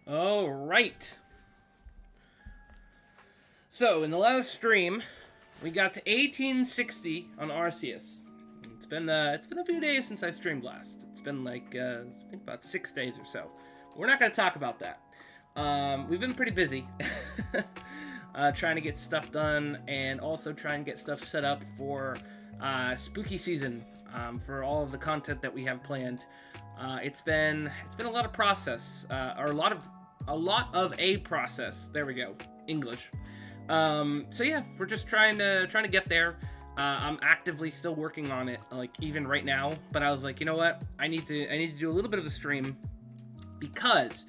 All right. So in the last stream, we got to 1860 on Arceus. It's been a few days since I streamed last. It's been like I think about 6 days or so. But we're not going to talk about that. We've been pretty busy trying to get stuff done and also trying to get stuff set up for spooky season for all of the content that we have planned. It's been a lot of process, or a lot of a process. There we go, English. So yeah, we're just trying to get there. I'm actively still working on it, like even right now. But I was like, you know what? I need to do a little bit of a stream because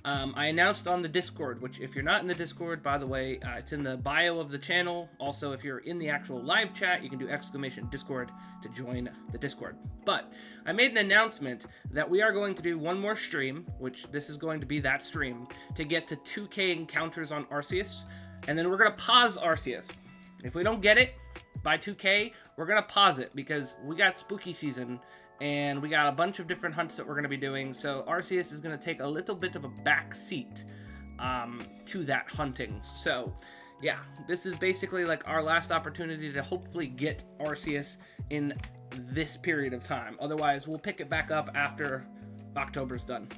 I announced on the Discord. Which, if you're not in the Discord, by the way, it's in the bio of the channel. Also, if you're in the actual live chat, you can do !Discord to join the Discord. But I made an announcement that we are going to do one more stream, which this is going to be that stream, to get to 2K encounters on Arceus. And then we're going to pause Arceus. If we don't get it by 2K, we're going to pause it because we got spooky season and we got a bunch of different hunts that we're going to be doing. So Arceus is going to take a little bit of a back seat to that hunting. So yeah, this is basically like our last opportunity to hopefully get Arceus in this period of time. Otherwise, we'll pick it back up after October's done.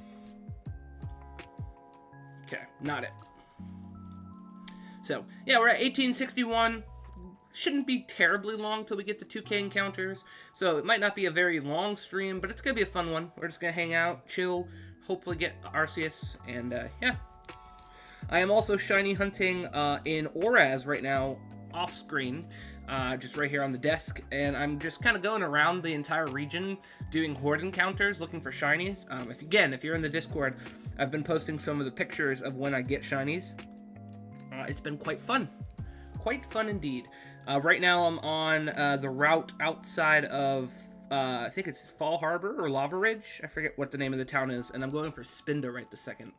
Okay, not it. So, yeah, we're at 1861. Shouldn't be terribly long till we get to 2K encounters. So, it might not be a very long stream, but it's going to be a fun one. We're just going to hang out, chill, hopefully get Arceus, and yeah. I am also shiny hunting in Oraz right now, off screen, just right here on the desk, and I'm just kind of going around the entire region doing horde encounters, looking for shinies. If you're in the Discord, I've been posting some of the pictures of when I get shinies. It's been quite fun indeed. Right now I'm on the route outside of I think it's Fall Harbor or Lava Ridge. I forget what the name of the town is, and I'm going for Spinda right this second.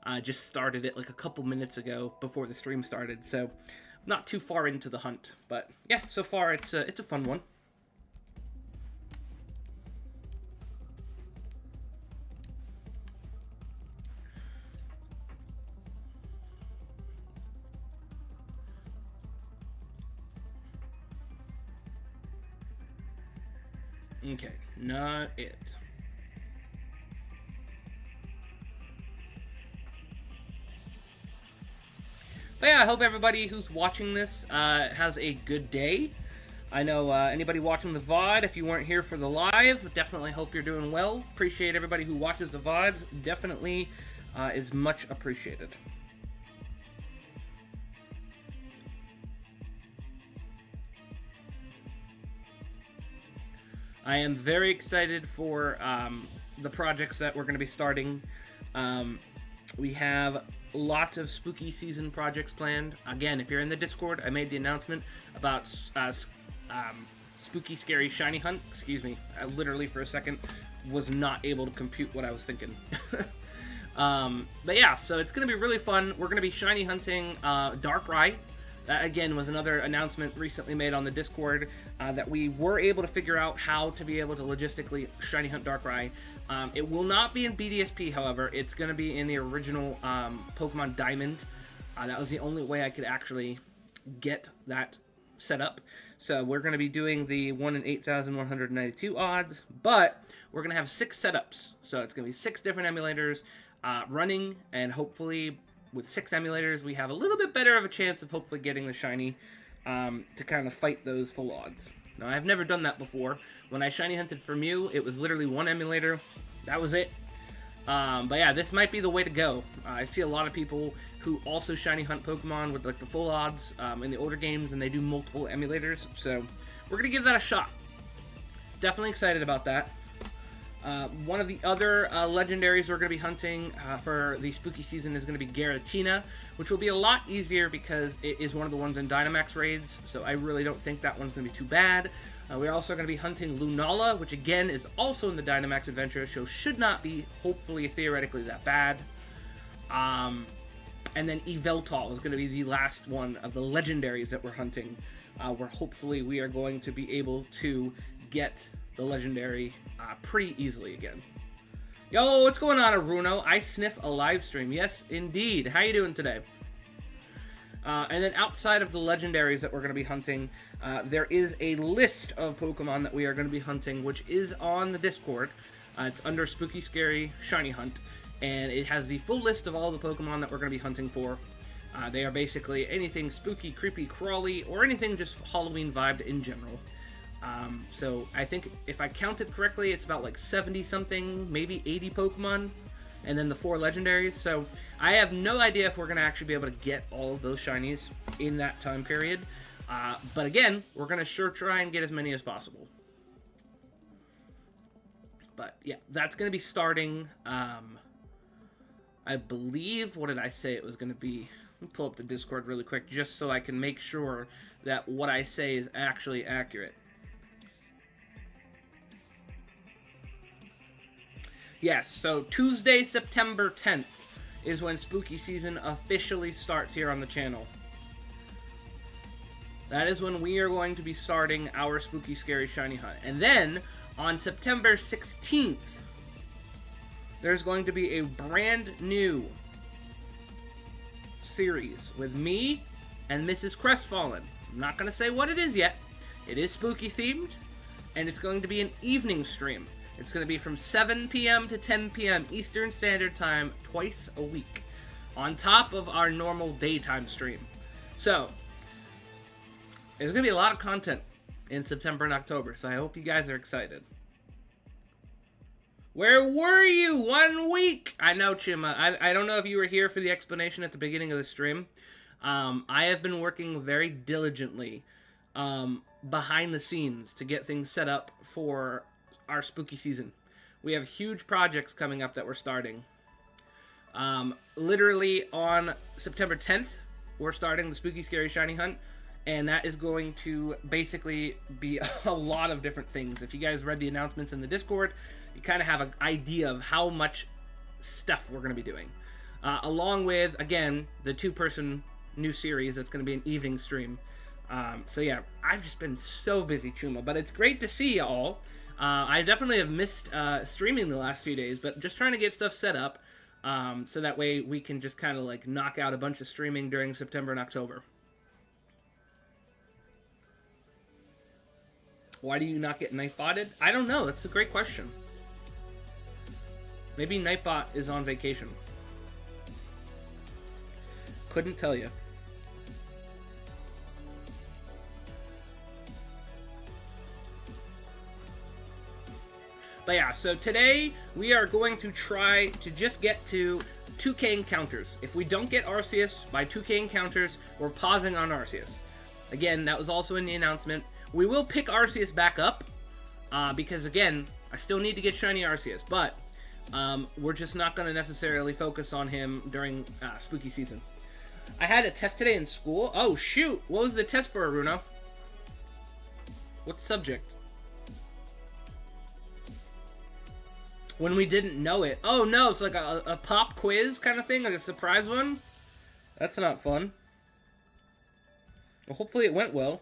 I just started it like a couple minutes ago before the stream started, so not too far into the hunt. But yeah, so far it's a fun one. Okay, not it. But yeah, I hope everybody who's watching this has a good day. I know anybody watching the VOD, if you weren't here for the live, definitely hope you're doing well. Appreciate everybody who watches the VODs. Definitely is much appreciated. I am very excited for the projects that we're going to be starting. We have lots of spooky season projects planned. Again, if you're in the Discord, I made the announcement about spooky, scary, shiny hunt. Excuse me, I literally for a second was not able to compute what I was thinking. But yeah, so it's going to be really fun. We're going to be shiny hunting Darkrai. That, again, was another announcement recently made on the Discord that we were able to figure out how to be able to logistically shiny hunt Darkrai. It will not be in BDSP, however. It's going to be in the original Pokemon Diamond. That was the only way I could actually get that set up. So we're going to be doing the 1 in 8,192 odds, but we're going to have 6 setups. So it's going to be 6 different emulators running, and hopefully with 6 emulators, we have a little bit better of a chance of hopefully getting the shiny to kind of fight those full odds. Now, I've never done that before. When I shiny hunted for Mew, it was literally 1 emulator. That was it. But yeah, this might be the way to go. I see a lot of people who also shiny hunt Pokemon with like the full odds in the older games, and they do multiple emulators. So we're going to give that a shot. Definitely excited about that. One of the other legendaries we're going to be hunting for the spooky season is going to be Giratina, which will be a lot easier because it is one of the ones in Dynamax raids, so I really don't think that one's going to be too bad. We're also going to be hunting Lunala, which again is also in the Dynamax adventure, so should not be, hopefully, theoretically that bad. And then Yveltal is going to be the last one of the legendaries that we're hunting, where hopefully we are going to be able to get the legendary pretty easily again. Yo, what's going on, Aruno? I sniff a live stream. Yes, indeed. How you doing today? And then outside of the legendaries that we're going to be hunting, there is a list of Pokemon that we are going to be hunting, which is on the Discord. It's under Spooky Scary Shiny Hunt, and it has the full list of all the Pokemon that we're going to be hunting for. They are basically anything spooky, creepy, crawly, or anything just Halloween vibed in general. So I think if I counted correctly, it's about like 70-something, maybe 80 Pokemon, and then the 4 legendaries. So I have no idea if we're going to actually be able to get all of those shinies in that time period. But again, we're going to sure try and get as many as possible. But yeah, that's going to be starting, I believe, what did I say it was going to be? Let me pull up the Discord really quick just so I can make sure that what I say is actually accurate. Yes, so Tuesday, September 10th is when spooky season officially starts here on the channel. That is when we are going to be starting our Spooky Scary Shiny Hunt. And then, on September 16th, there's going to be a brand new series with me and Mrs. Crestfallen. I'm not going to say what it is yet. It is spooky themed, and it's going to be an evening stream. It's going to be from 7 p.m. to 10 p.m. Eastern Standard Time twice a week, on top of our normal daytime stream. So, there's going to be a lot of content in September and October, so I hope you guys are excited. Where were you 1 week? I know, Chima. I don't know if you were here for the explanation at the beginning of the stream. I have been working very diligently behind the scenes to get things set up for our spooky season. We have huge projects coming up that we're starting. Literally on September 10th, we're starting the Spooky Scary Shiny Hunt, and that is going to basically be a lot of different things. If you guys read the announcements in the Discord, you kind of have an idea of how much stuff we're going to be doing. Along with, again, the 2-person new series that's going to be an evening stream. So yeah, I've just been so busy, Chuma, but it's great to see y'all. I definitely have missed streaming the last few days, but just trying to get stuff set up so that way we can just kind of like knock out a bunch of streaming during September and October. Why do you not get Nightbotted? I don't know. That's a great question. Maybe Nightbot is on vacation. Couldn't tell you. But yeah, so today we are going to try to just get to 2K encounters. If we don't get Arceus by 2K encounters, we're pausing on Arceus. Again, that was also in the announcement. We will pick Arceus back up, because again, I still need to get Shiny Arceus, but we're just not going to necessarily focus on him during spooky season. I had a test today in school. Oh shoot, what was the test for, Aruno? What subject? When we didn't know it. Oh no, it's like a pop quiz kind of thing, like a surprise one? That's not fun. Well, hopefully it went well.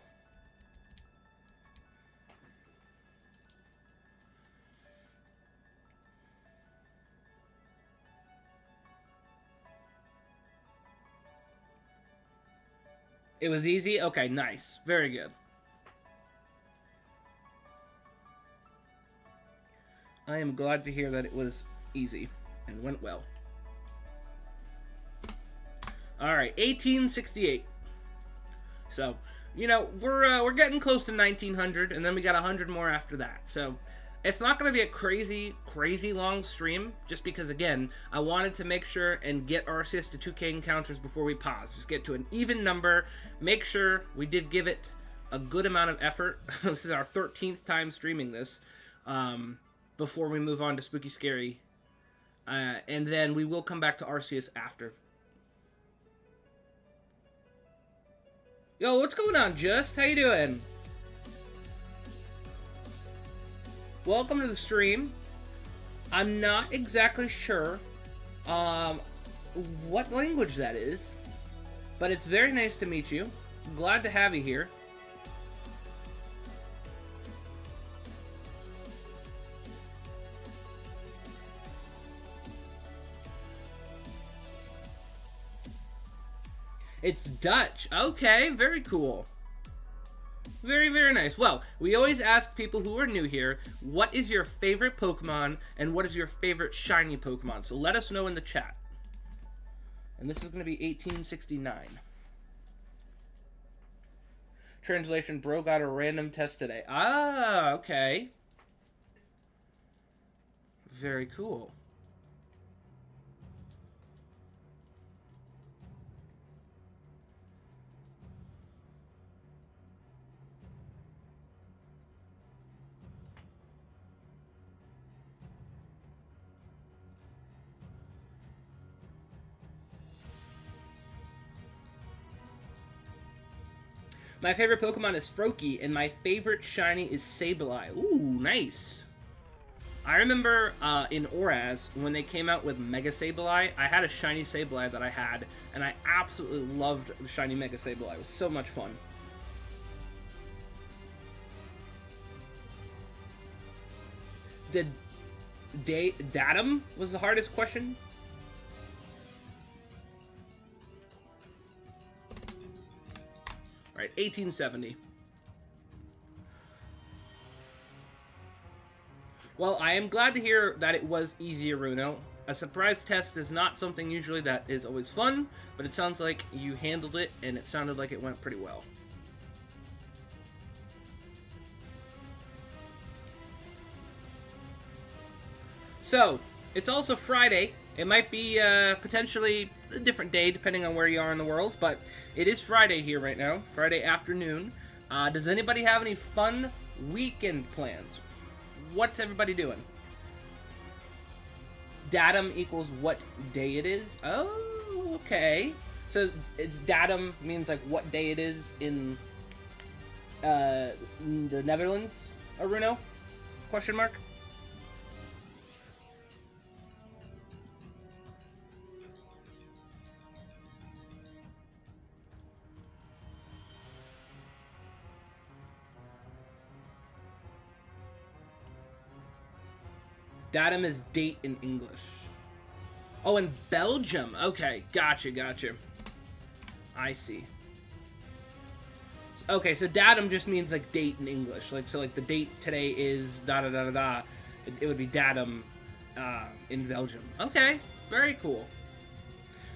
It was easy? Okay, nice. Very good. I am glad to hear that it was easy and went well. Alright, 1868. So, you know, we're getting close to 1900, and then we got 100 more after that. So, it's not going to be a crazy, crazy long stream, just because, again, I wanted to make sure and get Arceus to 2K encounters before we pause. Just get to an even number, make sure we did give it a good amount of effort. This is our 13th time streaming this, before we move on to Spooky Scary. And then we will come back to Arceus after. Yo, what's going on, Just? How you doing? Welcome to the stream. I'm not exactly sure what language that is, but it's very nice to meet you. Glad to have you here. It's Dutch. Okay, very cool. Very, very nice. Well, we always ask people who are new here, what is your favorite Pokemon and what is your favorite shiny Pokemon? So let us know in the chat. And this is going to be 1869. Translation, bro got a random test today. Ah, okay. Very cool. My favorite Pokemon is Froakie, and my favorite shiny is Sableye. Ooh, nice. I remember in Oraz, when they came out with Mega Sableye, I had a shiny Sableye that I had, and I absolutely loved the shiny Mega Sableye. It was so much fun. Did Datum was the hardest question? All right, 1870. Well, I am glad to hear that it was easy, Aruno. A surprise test is not something usually that is always fun, but it sounds like you handled it, and it sounded like it went pretty well. So, it's also Friday. It might be potentially a different day depending on where you are in the world, but it is Friday here right now, Friday afternoon. Does anybody have any fun weekend plans? What's everybody doing? Datum equals what day it is? Oh, okay. So it's datum means like what day it is in the Netherlands, Aruno? Question mark? Datum is date in English. Oh, in Belgium. Okay, gotcha, gotcha. I see. Okay, so datum just means like date in English. Like, so like the date today is da da da da da. It would be datum in Belgium. Okay, very cool.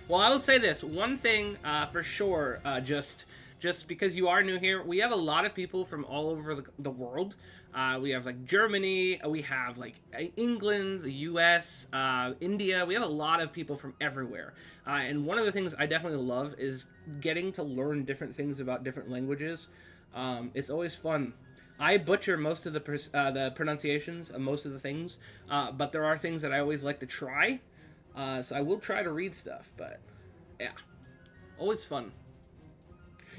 Well, I will say this one thing for sure. Just because you are new here, we have a lot of people from all over the world. We have like Germany, we have like England, the US, India. We have a lot of people from everywhere. And one of the things I definitely love is getting to learn different things about different languages. It's always fun. I butcher most of the pronunciations of most of the things, but there are things that I always like to try. So I will try to read stuff, but yeah, always fun.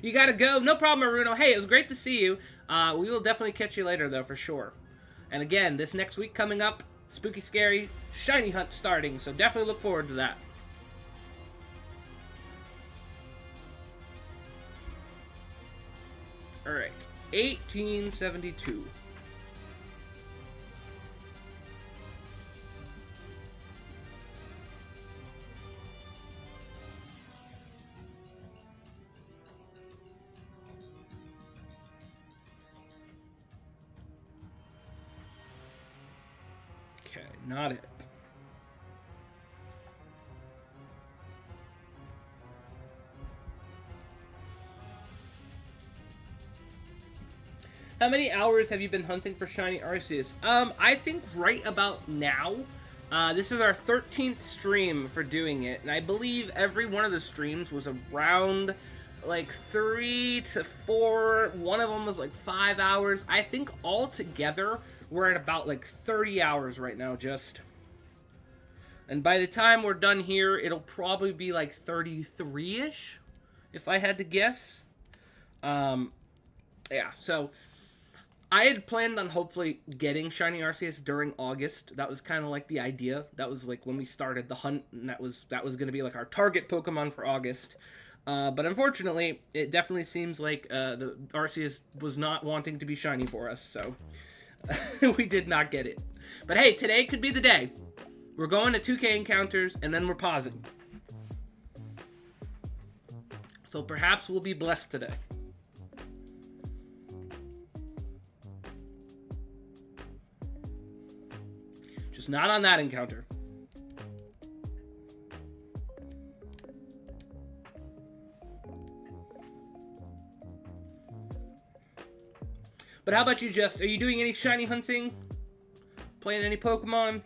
You gotta go. No problem, Aruno. Hey, it was great to see you. We will definitely catch you later, though, for sure. And again, this next week coming up, Spooky Scary Shiny Hunt starting, so definitely look forward to that. Alright, 1872. Okay, not it. How many hours have you been hunting for shiny Arceus? I think right about now. This is our 13th stream for doing it, and I believe every one of the streams was around like 3 to 4. One of them was like 5 hours. I think all together we're at about like 30 hours right now, just. And by the time we're done here, it'll probably be like 33-ish, if I had to guess. Yeah, so I had planned on hopefully getting shiny Arceus during August. That was kind of like the idea. That was like when we started the hunt, and that was going to be like our target Pokemon for August. But unfortunately, it definitely seems like the Arceus was not wanting to be shiny for us, so we did not get it. But hey, today could be the day. We're going to 2K encounters, and then we're pausing. So perhaps we'll be blessed today. Just not on that encounter. But how about you, Just? Are you doing any shiny hunting? Playing any Pokemon?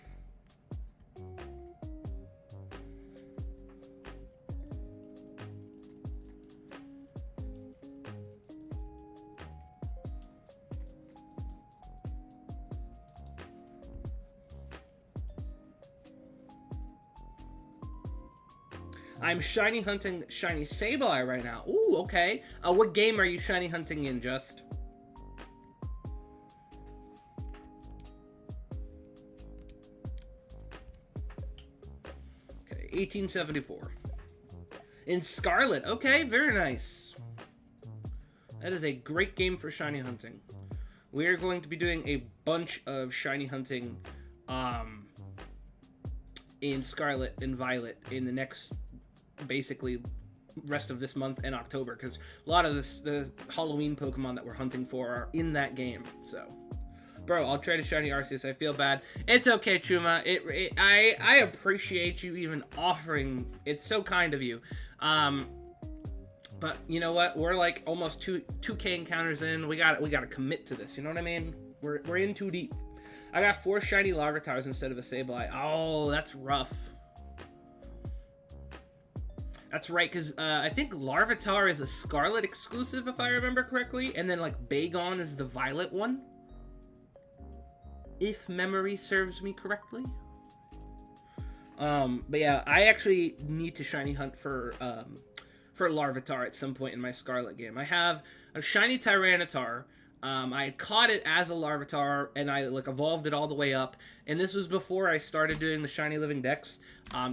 I'm shiny hunting shiny Sableye right now. Ooh, okay. What game are you shiny hunting in, Just? Okay, 1874. In Scarlet. Okay, very nice. That is a great game for shiny hunting. We are going to be doing a bunch of shiny hunting in Scarlet and Violet in the next, basically, rest of this month and October, because a lot of the Halloween Pokemon that we're hunting for are in that game. So, bro, I'll try to shiny Arceus. I feel bad. It's okay, Chuma. I appreciate you even offering. It's so kind of you. But you know what? We're like almost 2K encounters in. We got to commit to this. You know what I mean? We're in too deep. I got 4 shiny Larvitars instead of a Sableye. Oh, that's rough. That's right, because I think Larvitar is a Scarlet exclusive, if I remember correctly, and then like Bagon is the Violet one, if memory serves me correctly. But yeah, I actually need to shiny hunt for Larvitar at some point in my Scarlet game. I have a shiny Tyranitar. I caught it as a Larvitar, and I like evolved it all the way up. And this was before I started doing the shiny living dex.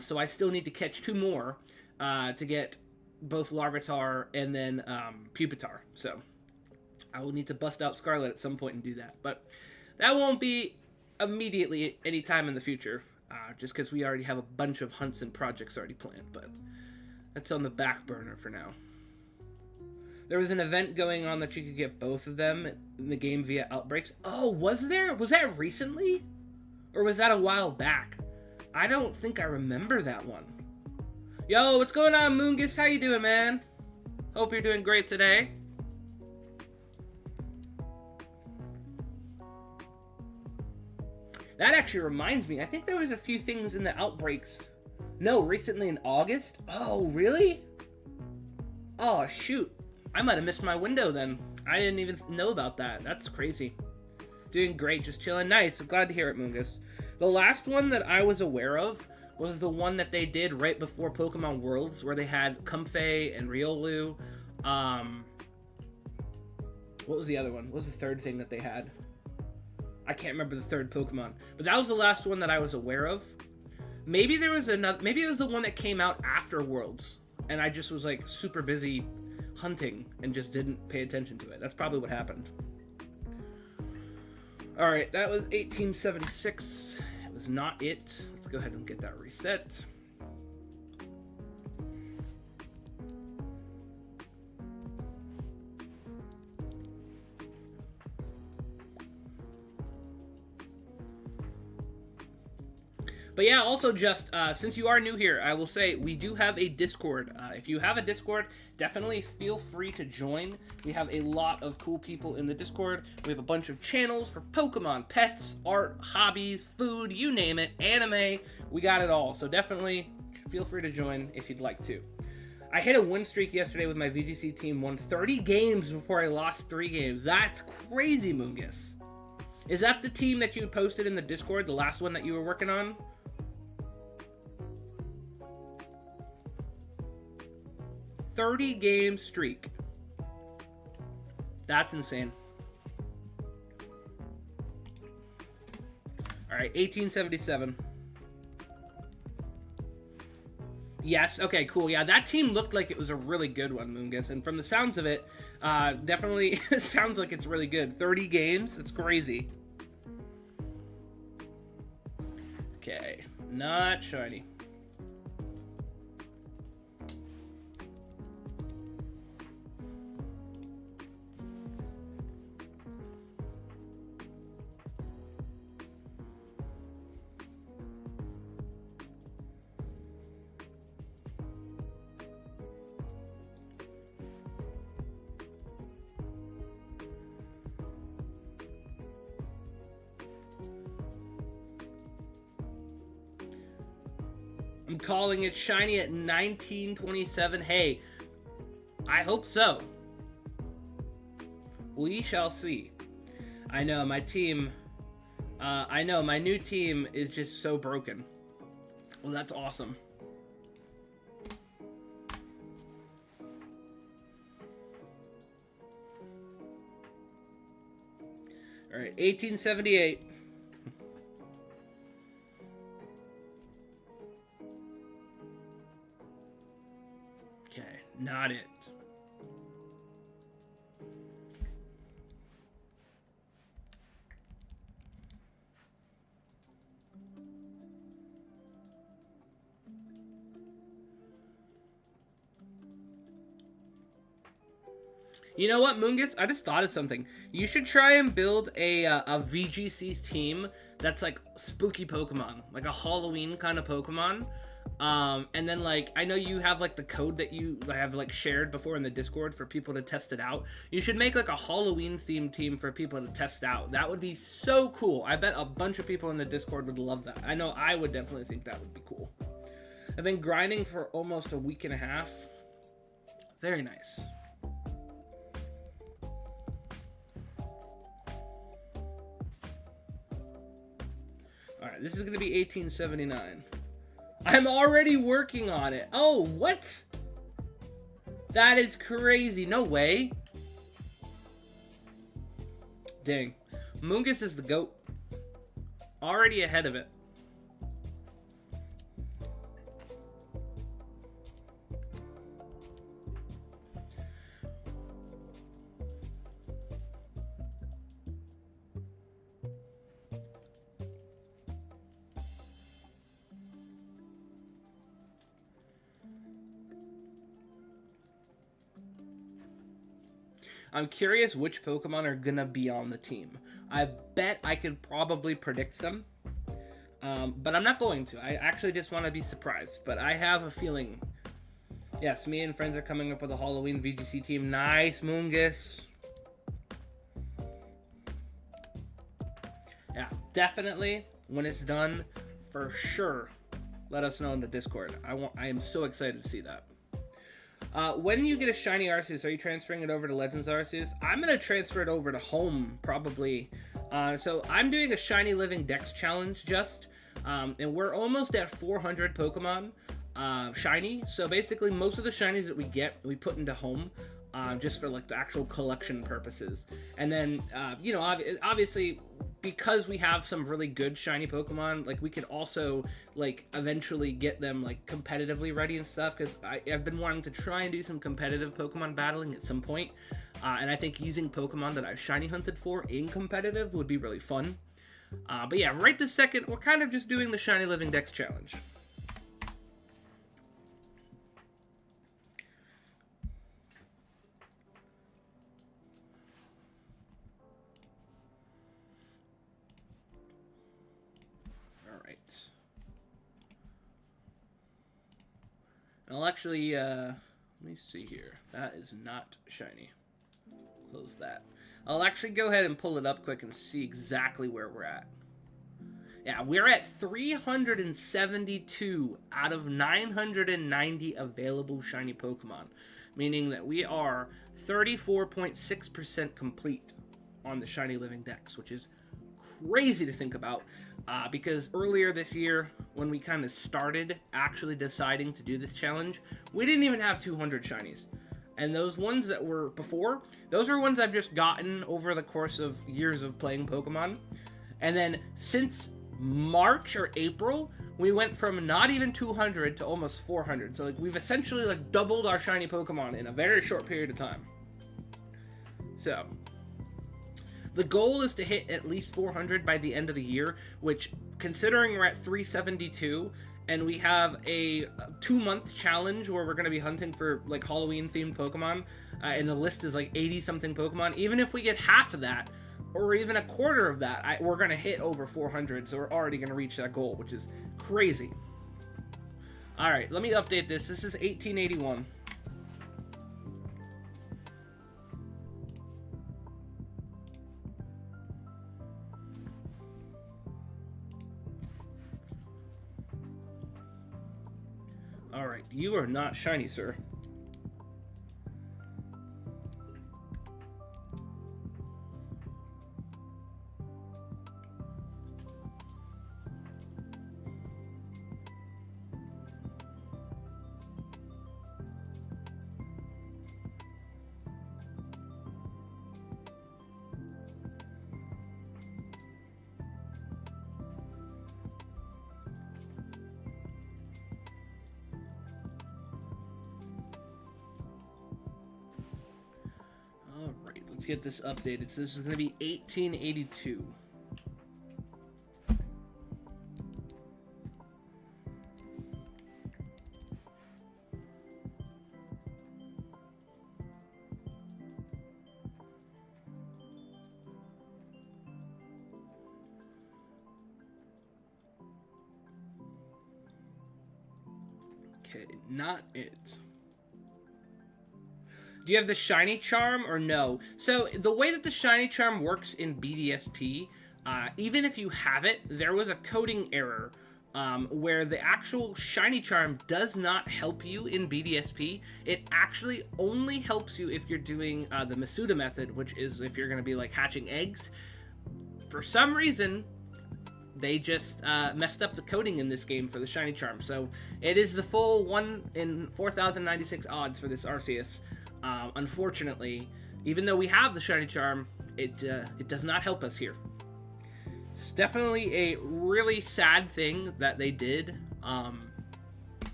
So I still need to catch 2 more to get both Larvitar and then Pupitar. So I will need to bust out Scarlet at some point and do that. But that won't be immediately any time in the future, just because we already have a bunch of hunts and projects already planned. But that's on the back burner for now. There was an event going on that you could get both of them in the game via outbreaks. Oh, was there? Was that recently? Or was that a while back? I don't think I remember that one. Yo, what's going on, Moongus? How you doing, man? Hope you're doing great today. That actually reminds me. I think there was a few things in the outbreaks. No, recently in August? Oh, really? Oh, shoot. I might have missed my window then. I didn't even know about that. That's crazy. Doing great, just chilling. Nice. I'm glad to hear it, Moongus. The last one that I was aware of was the one that they did right before Pokemon Worlds, where they had Comfey and Riolu. What was the other one? What was the third thing that they had? I can't remember the third Pokemon. But that was the last one that I was aware of. Maybe there was another... Maybe it was the one that came out after Worlds. And I just was, like, super busy hunting and just didn't pay attention to it. That's probably what happened. Alright, that was 1876. It was not it. Let's go ahead and get that reset. But yeah, also just, since you are new here, I will say we do have a Discord. If you have a Discord, definitely feel free to join. We have a lot of cool people in the Discord. We have a bunch of channels for Pokemon, pets, art, hobbies, food, you name it, anime. We got it all. So definitely feel free to join if you'd like to. I hit a win streak yesterday with my VGC team. Won 30 games before I lost 3 games. That's crazy, Moongus. Is that the team that you posted in the Discord, the last one that you were working on? 30-game streak. That's insane. Alright, 1877. Yes, okay, cool. Yeah, that team looked like it was a really good one, Moongus. And from the sounds of it, definitely sounds like it's really good. 30 games? That's crazy. Okay, not shiny. I'm calling it shiny at 1927. Hey, I hope so. We shall see. I know, my team... I know, my new team is just so broken. Well, that's awesome. Alright, 1878. Okay, not it. You know what, Mungus? I just thought of something. You should try and build a VGC team that's like spooky Pokemon, like a Halloween kind of Pokemon. And then like, I know you have like the code that you have like shared before in the Discord for people to test it out. You should make like a Halloween themed team for people to test out. That would be so cool. I bet a bunch of people in the Discord would love that. I know I would definitely think that would be cool. I've been grinding for almost a week and a half. Very nice. Alright, this is going to be 1879. I'm already working on it. Oh, what? That is crazy. No way. Dang. Mungus is the GOAT. Already ahead of it. I'm curious which Pokemon are gonna be on the team. I bet I could probably predict some, but I'm not going to. I actually just want to be surprised, but I have a feeling. Yes, me and friends are coming up with a Halloween VGC team. Nice, Mungus. Yeah, definitely, when it's done, for sure, let us know in the Discord. I am so excited to see that. When you get a shiny Arceus, are you transferring it over to Legends Arceus? I'm going to transfer it over to home, probably. So I'm doing a shiny living dex challenge just, and we're almost at 400 Pokemon shiny. So basically most of the shinies that we get, we put into home, just for like the actual collection purposes. And then, you know, obviously, because we have some really good shiny Pokemon, like we could also like eventually get them like competitively ready and stuff, because I've been wanting to try and do some competitive Pokemon battling at some point, and I think using Pokemon that I've shiny hunted for in competitive would be really fun. But yeah, right this second, we're kind of just doing the shiny living dex challenge. I'll actually, let me see here. That is not shiny. Close that. I'll actually go ahead and pull it up quick and see exactly where we're at. Yeah, we're at 372 out of 990 available shiny Pokemon, meaning that we are 34.6% complete on the shiny living dex, which is crazy to think about, because earlier this year, when we kind of started actually deciding to do this challenge, we didn't even have 200 shinies. And those ones that were before, those are ones I've just gotten over the course of years of playing Pokemon. And then since March or April, we went from not even 200 to almost 400. So like we've essentially like doubled our shiny Pokemon in a very short period of time. So the goal is to hit at least 400 by the end of the year, which, considering we're at 372, and we have a 2-month challenge where we're going to be hunting for, like, Halloween-themed Pokemon, and the list is, like, 80-something Pokemon, even if we get half of that, or even a quarter of that, we're going to hit over 400, so we're already going to reach that goal, which is crazy. Alright, let me update this. This is 1881. Alright, you are not shiny, sir. Alright, let's get this updated. So this is going to be 1882. Okay, not it. Do you have the shiny charm or no? So the way that the shiny charm works in BDSP, even if you have it, there was a coding error where the actual shiny charm does not help you in BDSP. It actually only helps you if you're doing the Masuda method, which is if you're going to be like hatching eggs. For some reason, they just messed up the coding in this game for the shiny charm. So it is the full 1 in 4,096 odds for this Arceus. Unfortunately, even though we have the shiny charm, it does not help us here. It's definitely a really sad thing that they did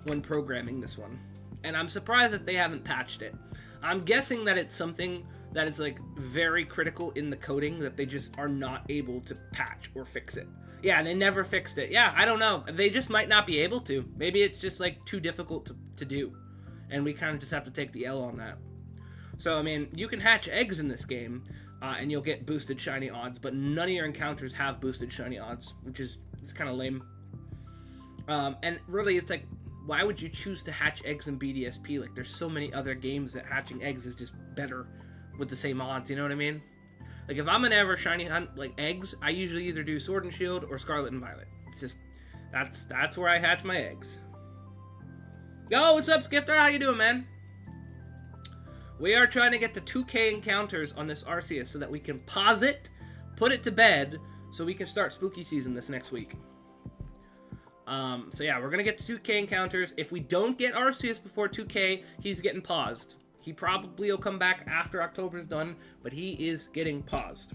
when programming this one. And I'm surprised that they haven't patched it. I'm guessing that it's something that is like very critical in the coding that they just are not able to patch or fix it. Yeah, they never fixed it. Yeah, I don't know. They just might not be able to. Maybe it's just like too difficult to do. And we kind of just have to take the L on that. So, I mean, you can hatch eggs in this game, and you'll get boosted shiny odds, but none of your encounters have boosted shiny odds, which is it's kind of lame. And really, it's like, why would you choose to hatch eggs in BDSP? Like, there's so many other games that hatching eggs is just better with the same odds, you know what I mean? Like, if I'm gonna ever shiny hunt, like, eggs, I usually either do Sword and Shield or Scarlet and Violet. It's just, that's where I hatch my eggs. Yo, what's up, Skifter? How you doing, man? We are trying to get to 2K encounters on this Arceus so that we can pause it, put it to bed, so we can start spooky season this next week. So yeah, we're gonna get to 2K encounters. If we don't get Arceus before 2K, he's getting paused. He probably will come back after October's done, but he is getting paused.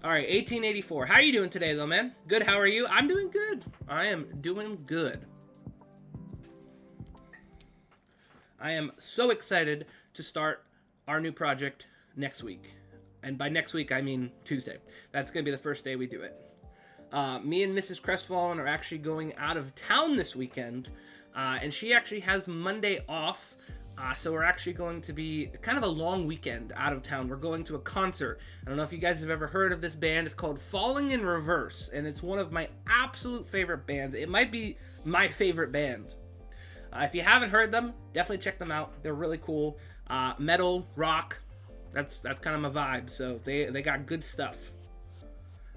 Alright, 1884. How are you doing today, though, man? Good, how are you? I'm doing good. I am doing good. I am so excited to start our new project next week. And by next week, I mean Tuesday. That's going to be the first day we do it. Me and Mrs. Crestfallen are actually going out of town this weekend. And she actually has Monday off. So we're actually going to be kind of a long weekend out of town. We're going to a concert. I don't know if you guys have ever heard of this band. It's called Falling in Reverse. And it's one of my absolute favorite bands. It might be my favorite band. If you haven't heard them, definitely check them out. They're really cool. Metal, rock, that's kind of my vibe. So they got good stuff.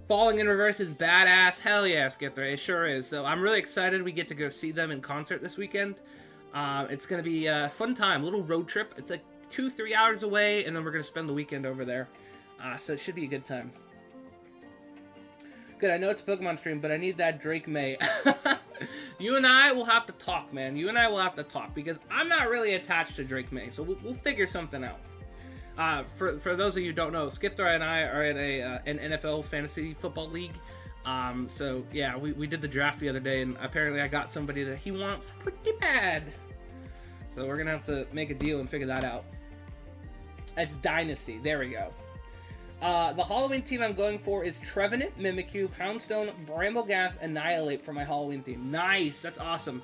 Falling in Reverse is badass. Hell yeah, Skipper. It sure is. So I'm really excited we get to go see them in concert this weekend. It's going to be a fun time. A little road trip. It's like 2-3 hours away, and then we're going to spend the weekend over there. So it should be a good time. Good, I know it's a Pokemon stream, but I need that Drake May. You and I will have to talk, man. You and I will have to talk, because I'm not really attached to Drake May, so we'll figure something out. For those of you who don't know, Skipper and I are in an NFL fantasy football league. So, yeah, we did the draft the other day, and apparently I got somebody that he wants pretty bad. So we're going to have to make a deal and figure that out. It's Dynasty. There we go. The Halloween team I'm going for is Trevenant, Mimikyu, Houndstone, Brambleghast, Annihilate for my Halloween theme. Nice, that's awesome.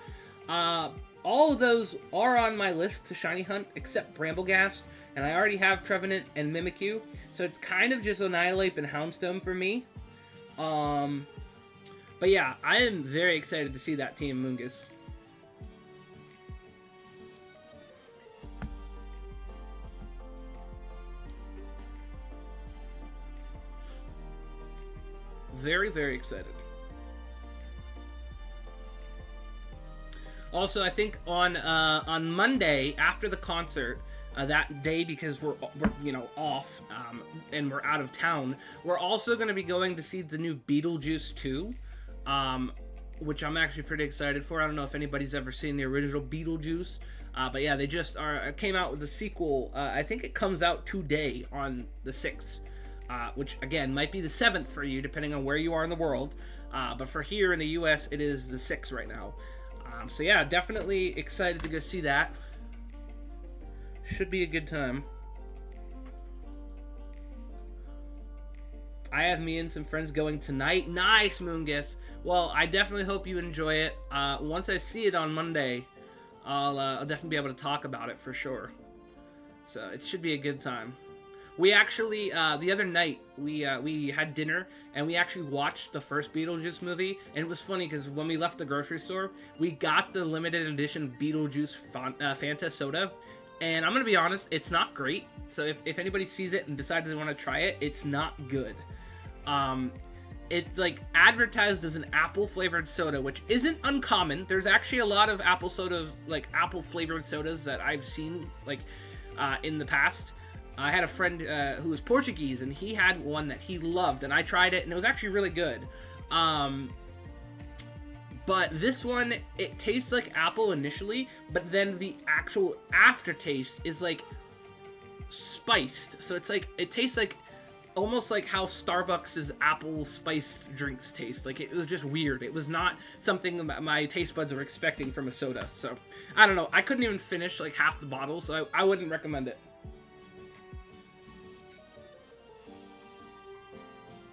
All of those are on my list to shiny hunt, except Brambleghast, and I already have Trevenant and Mimikyu, so it's kind of just Annihilate and Houndstone for me. But yeah, I am very excited to see that team, Mungus. Very, very excited. Also, I think on Monday after the concert, that day, because we're off, and we're out of town, we're also going to be going to see the new Beetlejuice 2, which I'm actually pretty excited for. I don't know if anybody's ever seen the original Beetlejuice, but yeah, they just came out with the sequel. I think it comes out today on the 6th, which again might be the 7th for you depending on where you are in the world, but for here in the US it is the 6th right now. So yeah, definitely excited to go see that. Should be a good time. I have me and some friends going tonight. Nice, Moongus. Well, I definitely hope you enjoy it. Once I see it on Monday, I'll definitely be able to talk about it for sure. So it should be a good time. We actually, the other night, we had dinner, and we actually watched the first Beetlejuice movie, and it was funny, because when we left the grocery store, we got the limited edition Beetlejuice Fanta soda, and I'm going to be honest, it's not great, so if anybody sees it and decides they want to try it, it's not good. It's like advertised as an apple-flavored soda, which isn't uncommon. There's actually a lot of apple soda, like apple-flavored sodas that I've seen, like, in the past. I had a friend who was Portuguese, and he had one that he loved, and I tried it, and it was actually really good. But this one, it tastes like apple initially, but then the actual aftertaste is like spiced. So it's like, it tastes like almost like how Starbucks' apple spiced drinks taste. Like, it was just weird. It was not something my taste buds were expecting from a soda. So I don't know. I couldn't even finish like half the bottle, so I wouldn't recommend it.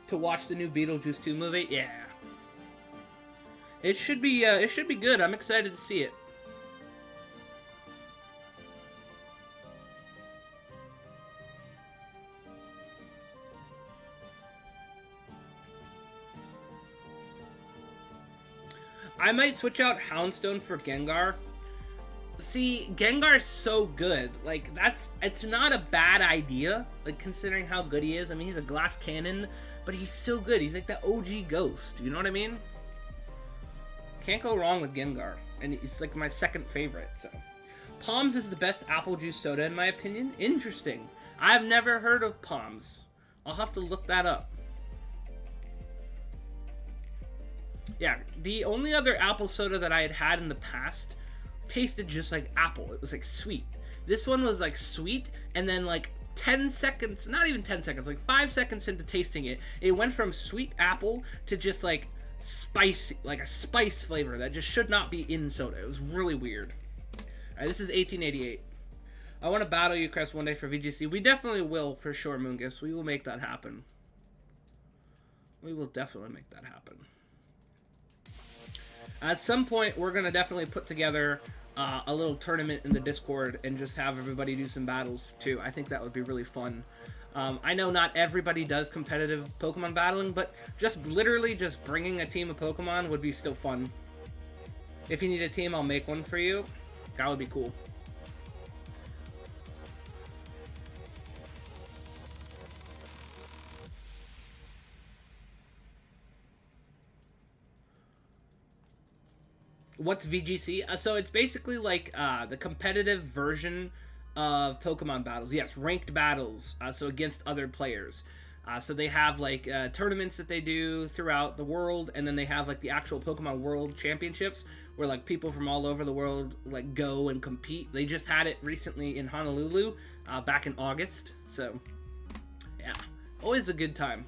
To watch the new Beetlejuice 2 movie? Yeah. It should be good. I'm excited to see it. I might switch out Houndstone for Gengar. See, Gengar's so good. Like, it's not a bad idea, like, considering how good he is. I mean, he's a glass cannon, but he's so good. He's like the OG Ghost, you know what I mean? Can't go wrong with Gengar, and it's like my second favorite, so. Palms is the best apple juice soda, in my opinion. Interesting. I've never heard of Palms. I'll have to look that up. Yeah, the only other apple soda that I had had in the past tasted just like apple. It was like sweet. This one was like sweet, and then like 10 seconds, not even 10 seconds, like 5 seconds into tasting it, it went from sweet apple to just like spicy, like a spice flavor that just should not be in soda. It was really weird. Alright, this is 1888. I want to battle you, Crest, one day for VGC. We definitely will, for sure, Moongus. We will make that happen. We will definitely make that happen. At some point, we're going to definitely put together a little tournament in the Discord and just have everybody do some battles, too. I think that would be really fun. I know not everybody does competitive Pokemon battling, but just literally just bringing a team of Pokemon would be still fun. If you need a team, I'll make one for you. That would be cool. What's VGC? So it's basically like the competitive version of Pokemon battles. Yes, ranked battles. So against other players. So they have like tournaments that they do throughout the world, and then they have like the actual Pokemon World Championships, where like people from all over the world like go and compete. They just had it recently in Honolulu back in August. So yeah, always a good time.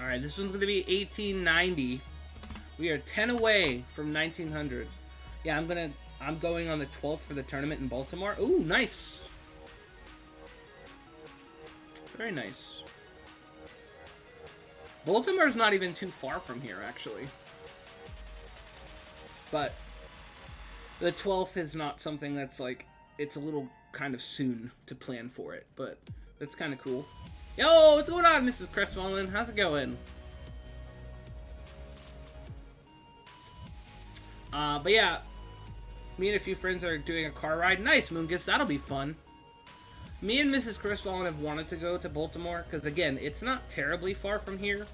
Alright, this one's going to be 1890. We are 10 away from 1900. Yeah, I'm going on the 12th for the tournament in Baltimore. Ooh, nice. Very nice. Baltimore's not even too far from here, actually. But The 12th is not something that's like, it's a little kind of soon to plan for it, but that's kind of cool. Yo, what's going on, Mrs. Crestfallen? How's it going? But yeah, me and a few friends are doing a car ride. Nice, Moongus, that'll be fun. Me and Mrs. Crestfallen have wanted to go to Baltimore, because again, it's not terribly far from here.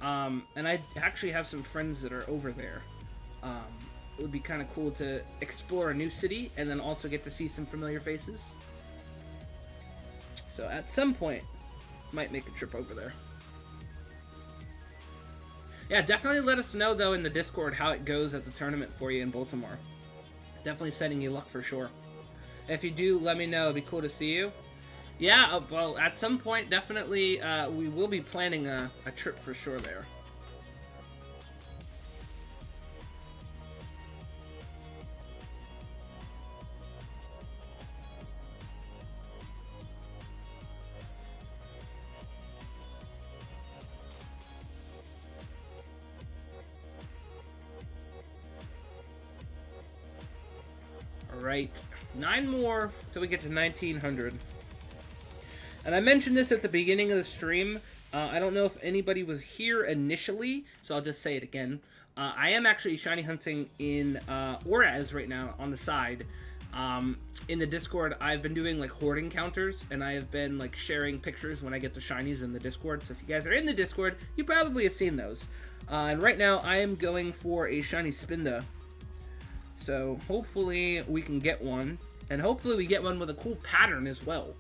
And I actually have some friends that are over there. It would be kind of cool to explore a new city, and then also get to see some familiar faces. So at some point, might make a trip over there. Yeah, definitely let us know, though, in the Discord how it goes at the tournament for you in Baltimore. Definitely sending you luck for sure. If you do, let me know. It'd be cool to see you. Yeah, well, at some point, definitely, we will be planning a trip for sure there. Alright, 9 more till we get to 1900. And I mentioned this at the beginning of the stream. I don't know if anybody was here initially, so I'll just say it again. I am actually shiny hunting in Oraz right now on the side. In the Discord, I've been doing like horde encounters, and I have been like sharing pictures when I get the shinies in the Discord. So if you guys are in the Discord, you probably have seen those. And right now, I am going for a shiny Spinda. So hopefully we can get one, and hopefully we get one with a cool pattern as well.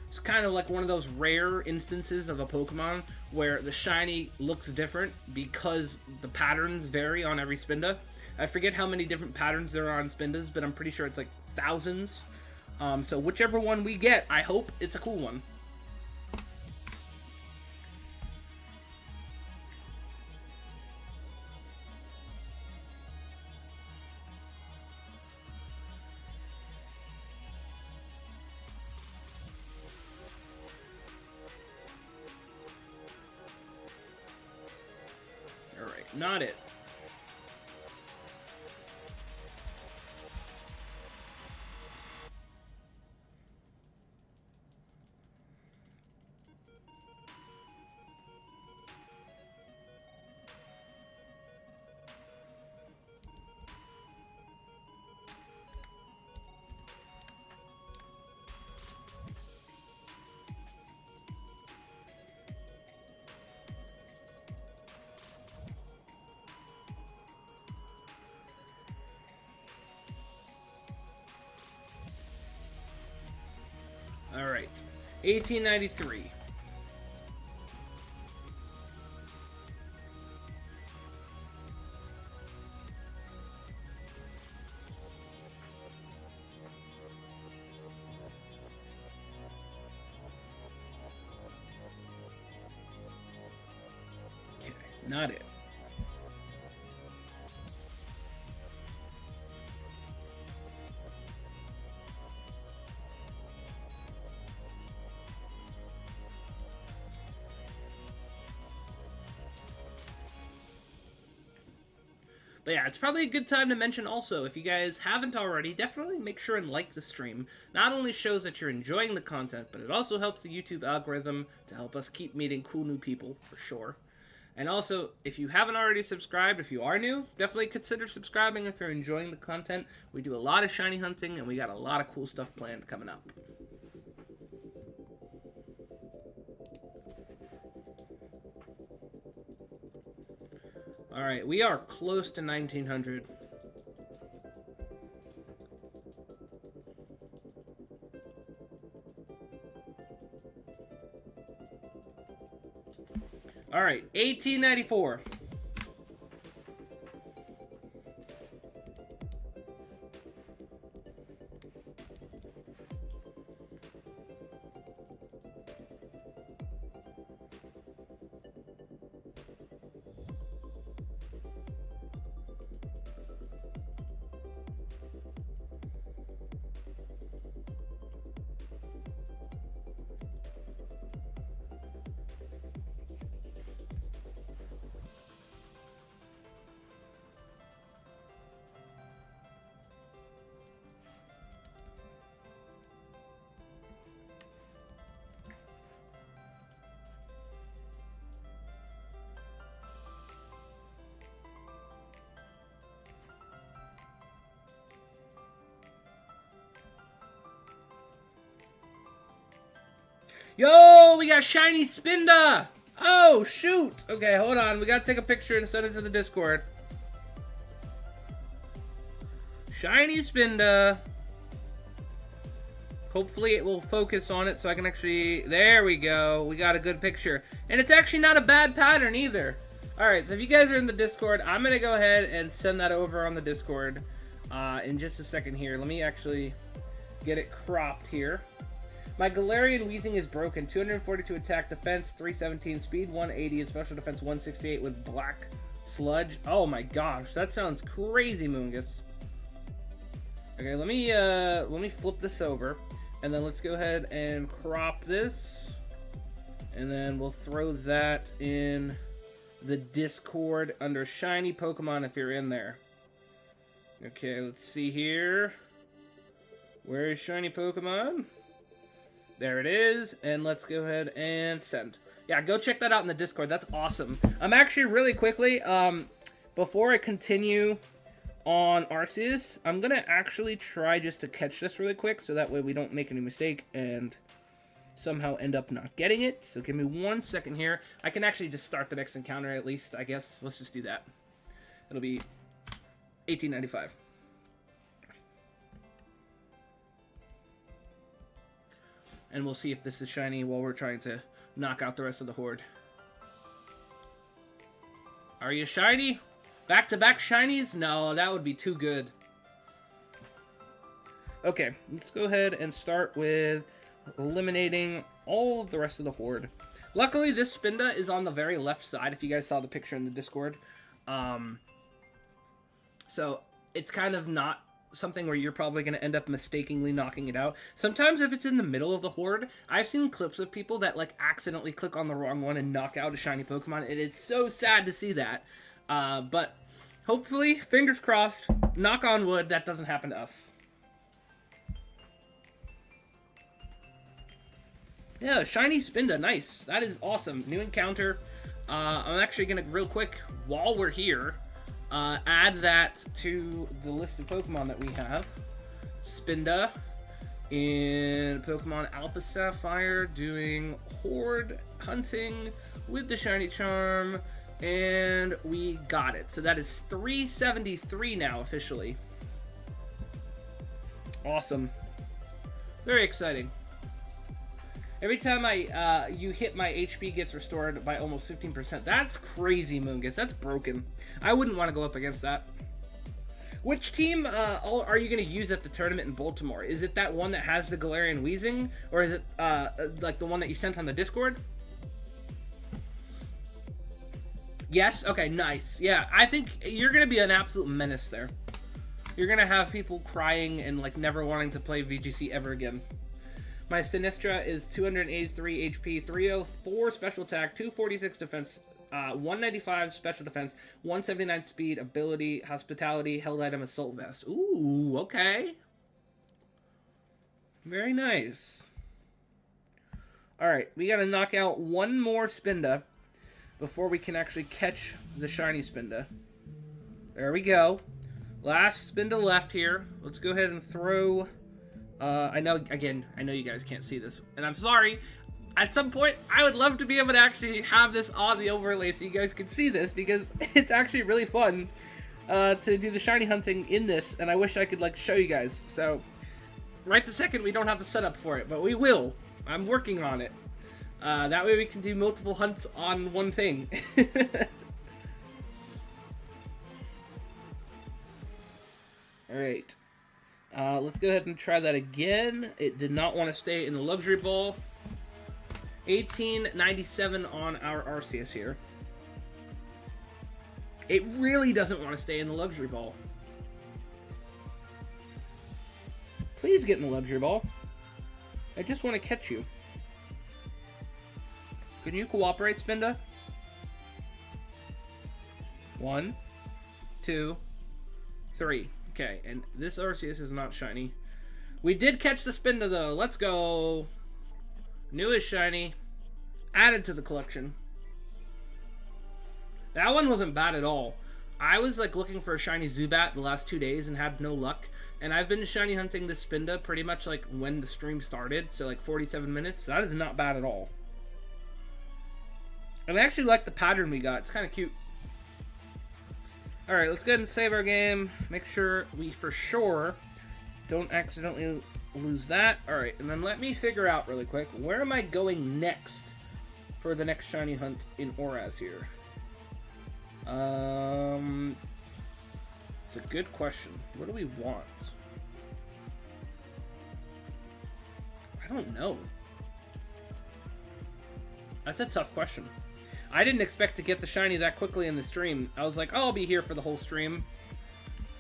It's kind of like one of those rare instances of a Pokemon where the shiny looks different because the patterns vary on every Spinda. I forget how many different patterns there are on Spindas, but I'm pretty sure it's like thousands. So whichever one we get, I hope it's a cool one. Alright, not it. Alright, 1893. Okay, not it. But yeah, it's probably a good time to mention also, if you guys haven't already, definitely make sure and like the stream. Not only shows that you're enjoying the content, but it also helps the YouTube algorithm to help us keep meeting cool new people, for sure. And also, if you haven't already subscribed, if you are new, definitely consider subscribing if you're enjoying the content. We do a lot of shiny hunting, and we got a lot of cool stuff planned coming up. Alright, we are close to 1900. Alright, 1894. Yo, we got shiny Spinda! Oh, shoot! Okay, hold on. We gotta take a picture and send it to the Discord. Shiny Spinda. Hopefully it will focus on it so I can actually... There we go. We got a good picture. And it's actually not a bad pattern either. Alright, so if you guys are in the Discord, I'm going to go ahead and send that over on the Discord in just a second here. Let me actually get it cropped here. My Galarian Weezing is broken. 242 attack, defense, 317, speed 180, and special defense 168 with black sludge. Oh my gosh, that sounds crazy, Moongus. Okay, let me flip this over. And then let's go ahead and crop this. And then we'll throw that in the Discord under Shiny Pokemon if you're in there. Okay, let's see here. Where is Shiny Pokemon? There it is. And let's go ahead and send. Yeah, go check that out in the Discord. That's awesome. I'm actually really quickly, before I continue on Arceus, I'm gonna actually try just to catch this really quick so that way we don't make any mistake and somehow end up not getting it. So give me 1 second here. I can actually just start the next encounter at least, I guess. Let's just do that. It'll be 1895. And we'll see if this is shiny while we're trying to knock out the rest of the horde. Are you shiny? Back-to-back shinies? No, that would be too good. Okay, let's go ahead and start with eliminating all of the rest of the horde. Luckily, this Spinda is on the very left side, if you guys saw the picture in the Discord. So, it's kind of not something where you're probably going to end up mistakenly knocking it out. Sometimes if it's in the middle of the horde, I've seen clips of people that like accidentally click on the wrong one and knock out a shiny Pokemon, and it's so sad to see that. But hopefully, fingers crossed, knock on wood, that doesn't happen to us. Yeah, shiny Spinda, nice. That is awesome. New encounter. I'm actually going to, real quick, while we're here, add that to the list of Pokemon that we have. Spinda in Pokemon Alpha Sapphire doing horde hunting with the shiny charm. And we got it. So that is 373 now, officially. Awesome. Very exciting. Every time you hit my HP gets restored by almost 15%. That's crazy, Moongus. That's broken. I wouldn't want to go up against that. Which team are you going to use at the tournament in Baltimore? Is it that one that has the Galarian Weezing? Or is it like the one that you sent on the Discord? Yes? Okay, nice. Yeah, I think you're going to be an absolute menace there. You're going to have people crying and like never wanting to play VGC ever again. My Sinistra is 283 HP, 304 special attack, 246 defense, 195 special defense, 179 speed, ability, hospitality, held item, assault vest. Ooh, okay. Very nice. Alright, we got to knock out one more Spinda before we can actually catch the shiny Spinda. There we go. Last Spinda left here. Let's go ahead and throw... I know you guys can't see this, and I'm sorry. At some point, I would love to be able to actually have this on the overlay so you guys can see this, because it's actually really fun to do the shiny hunting in this, and I wish I could, like, show you guys. So, right the second, we don't have the setup for it, but we will. I'm working on it. That way we can do multiple hunts on one thing. Alright. Let's go ahead and try that again. It did not want to stay in the luxury ball. 1897 on our Arceus here. It really doesn't want to stay in the luxury ball. Please get in the luxury ball. I just want to catch you. Can you cooperate, Spinda? 1, 2, 3. Okay, and this Arceus is not shiny. We did catch the Spinda, though. Let's go. Newest shiny. Added to the collection. That one wasn't bad at all. I was like looking for a shiny Zubat the last 2 days and had no luck. And I've been shiny hunting this Spinda pretty much like when the stream started, so like 47 minutes. That is not bad at all. And I actually like the pattern we got. It's kind of cute. Alright, let's go ahead and save our game. Make sure we for sure don't accidentally lose that. Alright, and then let me figure out really quick, where am I going next for the next shiny hunt in Oraz here? It's a good question. What do we want? I don't know. That's a tough question. I didn't expect to get the shiny that quickly in the stream. I was like, oh, I'll be here for the whole stream.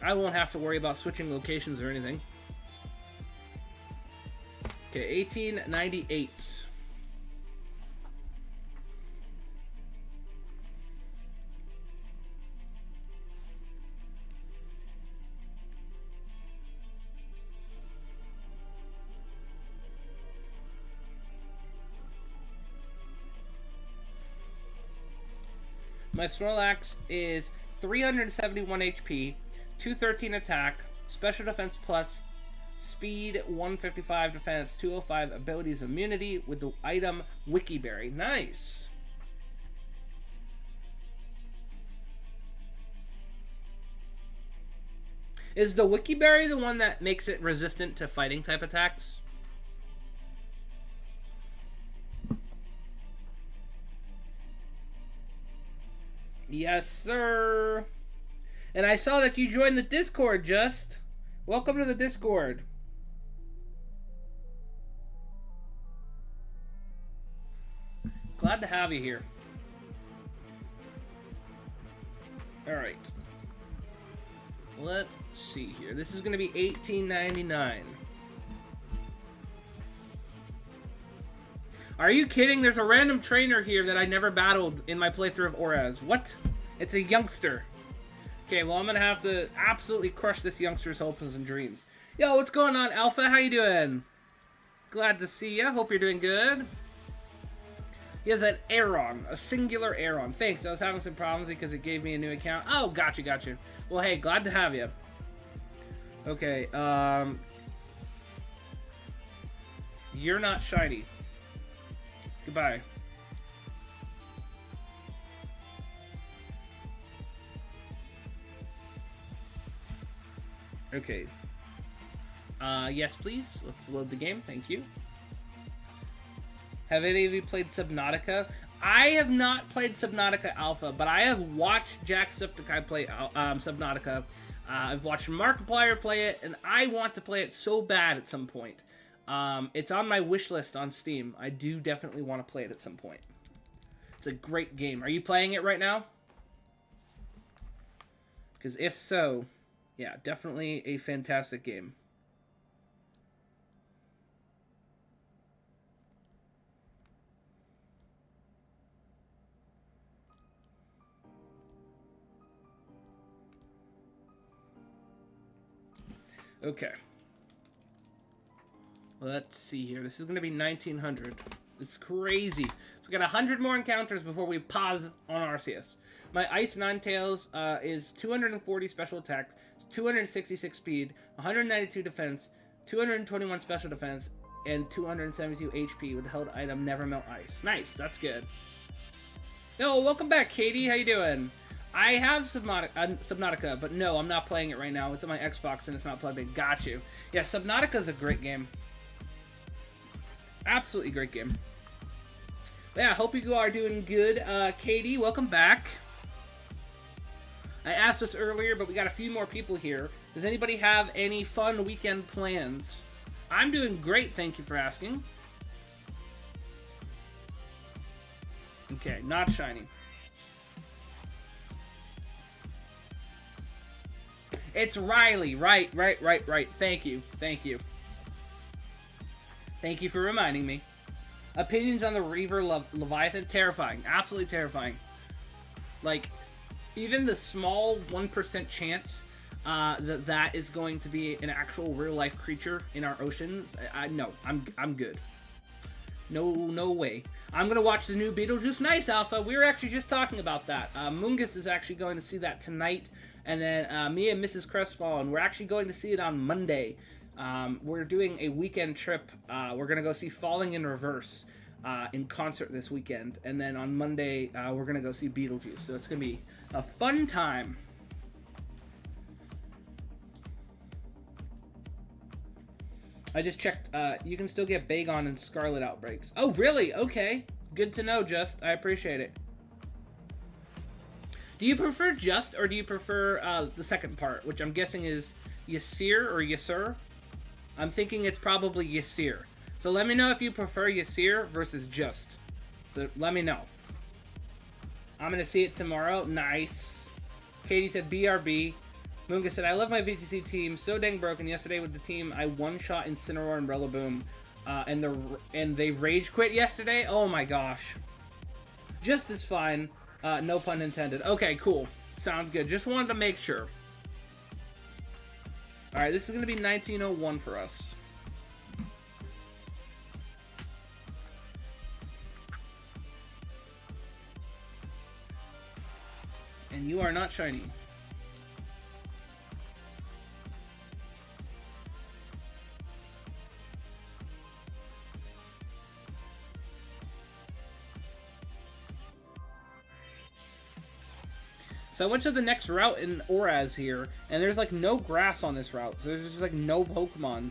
I won't have to worry about switching locations or anything. Okay, 1898. My Snorlax is 371 HP, 213 attack, special defense plus, speed 155 defense, 205 abilities immunity with the item Wikiberry. Nice. Is the Wikiberry the one that makes it resistant to fighting type attacks? Yes, sir. And I saw that you joined the Discord, Just. Welcome to the Discord. Glad to have you here. Alright. Let's see here. This is going to be $18.99. Are you kidding? There's a random trainer here that I never battled in my playthrough of Oraz. What? It's a youngster. Okay, well, I'm going to have to absolutely crush this youngster's hopes and dreams. Yo, what's going on, Alpha? How you doing? Glad to see ya. Hope you're doing good. He has an Aeron, a singular Aeron. Thanks, I was having some problems because it gave me a new account. Oh, gotcha. Well, hey, glad to have you. Okay, you're not shiny. Goodbye. Okay. Yes, please. Let's load the game. Thank you. Have any of you played Subnautica? I have not played Subnautica Alpha, but I have watched Jacksepticeye play Subnautica. I've watched Markiplier play it, and I want to play it so bad at some point. It's on my wish list on Steam. I do definitely want to play it at some point. It's a great game. Are you playing it right now? Because if so, yeah, definitely a fantastic game. Okay. Let's see here. This is going to be 1900. It's crazy. So we got 100 more encounters before we pause on Arceus. My Ice Ninetales is 240 special attack, 266 speed, 192 defense, 221 special defense, and 272 HP with the held item Never Melt Ice. Nice. That's good. No, welcome back, Katie. How you doing? I have Subnautica, but no, I'm not playing it right now. It's on my Xbox and it's not plugged in. Got you. Yeah, Subnautica is a great game. Absolutely great game. But yeah, hope you are doing good. Katie, welcome back. I asked this earlier, but we got a few more people here. Does anybody have any fun weekend plans? I'm doing great, thank you for asking. Okay, not shiny. It's Riley. Right. Thank you. Thank you for reminding me. Opinions on the Reaver Leviathan? Terrifying. Absolutely terrifying. Like, even the small 1% chance that is going to be an actual real-life creature in our oceans, no, I'm good. No way. I'm going to watch the new Beetlejuice. Nice, Alpha. We were actually just talking about that. Mungus is actually going to see that tonight. And then me and Mrs. Crestfallen, we're actually going to see it on Monday. We're doing a weekend trip. We're going to go see Falling in Reverse in concert this weekend. And then on Monday, we're going to go see Beetlejuice. So it's going to be a fun time. I just checked. You can still get Bagon and Scarlet Outbreaks. Oh, really? Okay. Good to know, Just. I appreciate it. Do you prefer Just, or do you prefer the second part, which I'm guessing is Ysir or Ysir? I'm thinking it's probably Ysir. So let me know if you prefer Ysir versus Just. So let me know. I'm going to see it tomorrow. Nice. Katie said BRB. Munga said, I love my VTC team. So dang broken. Yesterday with the team, I one-shot Incineroar and Breloboom. And they rage quit yesterday? Oh my gosh. Just as fine. No pun intended. Okay, cool. Sounds good. Just wanted to make sure. Alright, this is going to be 1901 for us. And you are not shiny. So I went to the next route in Oraz here, and there's like no grass on this route. So there's just like no Pokemon.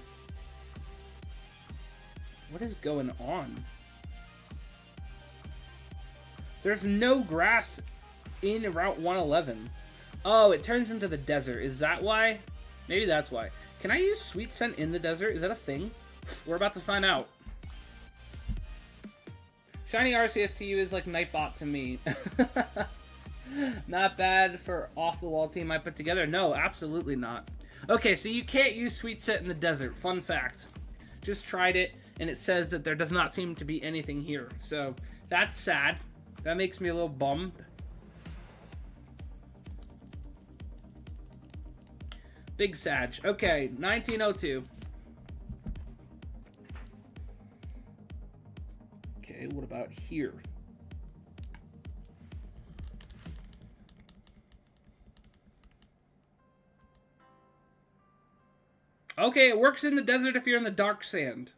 What is going on? There's no grass in Route 111. Oh, it turns into the desert. Is that why? Maybe that's why. Can I use Sweet Scent in the desert? Is that a thing? We're about to find out. Shiny Arceus to you is like Nightbot to me. Not bad for off-the-wall team I put together. No, absolutely not. Okay, so you can't use Sweet Scent in the desert. Fun fact. Just tried it, and it says that there does not seem to be anything here. So, that's sad. That makes me a little bummed. Big Sag. Okay, 1902. Okay, what about here? Okay, it works in the desert if you're in the dark sand.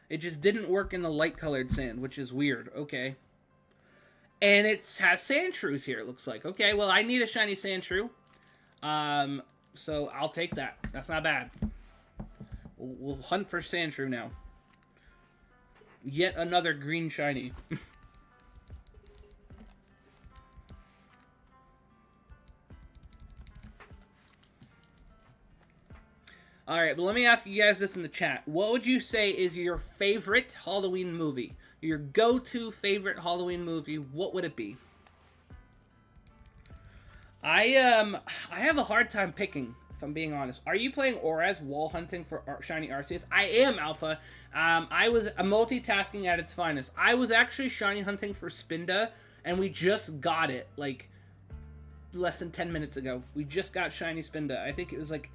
It just didn't work in the light-colored sand, which is weird. Okay. And it has Sandshrews here, it looks like. Okay, well, I need a shiny Sandshrew. So I'll take that. That's not bad. We'll hunt for Sandshrew now. Yet another green shiny. Alright, but let me ask you guys this in the chat. What would you say is your favorite Halloween movie? Your go-to favorite Halloween movie, what would it be? I have a hard time picking, if I'm being honest. Are you playing Oraz wall hunting for Shiny Arceus? I am, Alpha. I was multitasking at its finest. I was actually Shiny hunting for Spinda, and we just got it, like, less than 10 minutes ago. We just got Shiny Spinda. I think it was, like...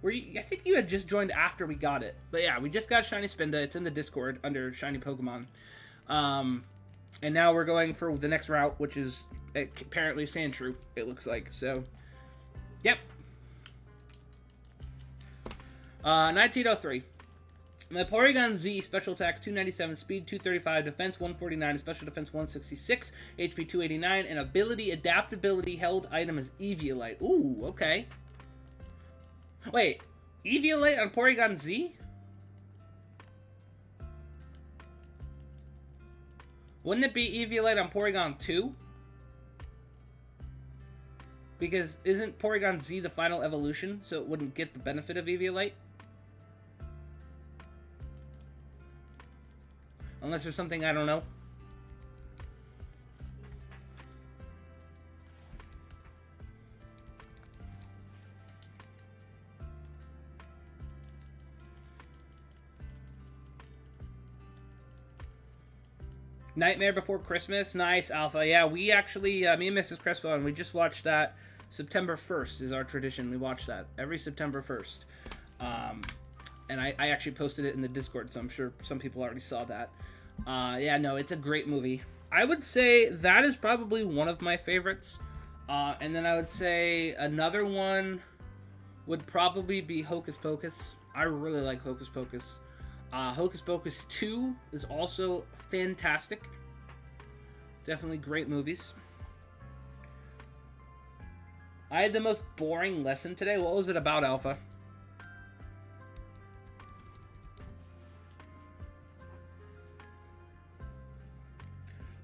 I think you had just joined after we got it. But yeah, we just got Shiny Spinda. It's in the Discord under Shiny Pokemon. And now we're going for the next route, which is apparently Sandshrew, it looks like. So, yep. 1903. My Porygon Z, special attacks 297, speed 235, defense 149, special defense 166, HP 289, and ability adaptability held item is Eviolite. Ooh, okay. Wait, Eviolite on Porygon Z? Wouldn't it be Eviolite on Porygon 2? Because isn't Porygon Z the final evolution, so it wouldn't get the benefit of Eviolite? Unless there's something I don't know. Nightmare Before Christmas. Nice, Alpha. Yeah, we actually, me and Mrs. Crestfallen, we just watched that. September 1st is our tradition. We watch that every September 1st. And I actually posted it in the Discord, so I'm sure some people already saw that. Yeah, no, it's a great movie. I would say that is probably one of my favorites. And then I would say another one would probably be Hocus Pocus. I really like Hocus Pocus. Hocus Pocus 2 is also fantastic. Definitely great movies. I had the most boring lesson today. What was it about, Alpha?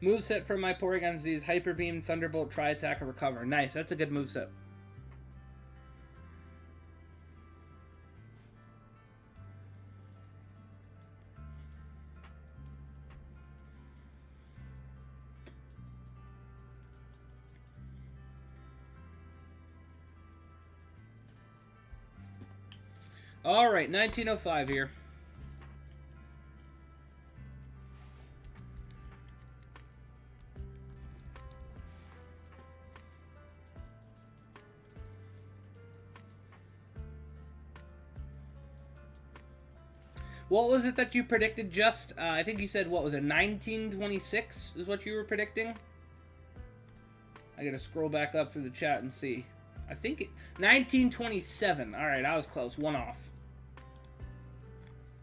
Moveset for my Porygon Z is Hyper Beam, Thunderbolt, Tri Attack, and Recover. Nice, that's a good moveset. Alright, 1905 here. What was it that you predicted just? I think you said, what was it, 1926 is what you were predicting? I gotta scroll back up through the chat and see. I think 1927. Alright, I was close. One off.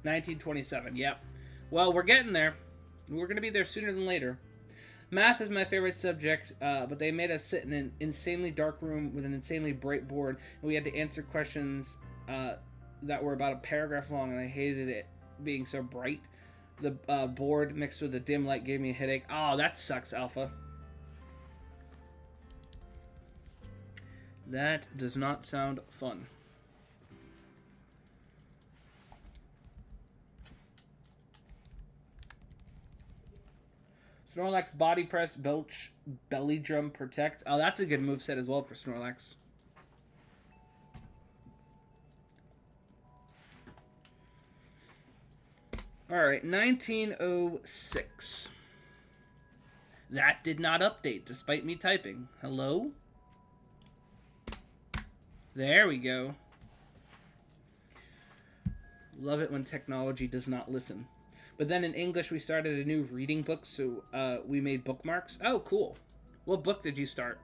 1927, yep. Well, we're getting there. We're going to be there sooner than later. Math is my favorite subject, but they made us sit in an insanely dark room with an insanely bright board, and we had to answer questions that were about a paragraph long, and I hated it being so bright. The board mixed with the dim light gave me a headache. Oh, that sucks, Alpha. That does not sound fun. Snorlax Body Press, Belch, Belly Drum, Protect. Oh, that's a good moveset as well for Snorlax. Alright, 1906. That did not update, despite me typing. Hello? There we go. Love it when technology does not listen. But then in English, we started a new reading book, so we made bookmarks. Oh, cool. What book did you start?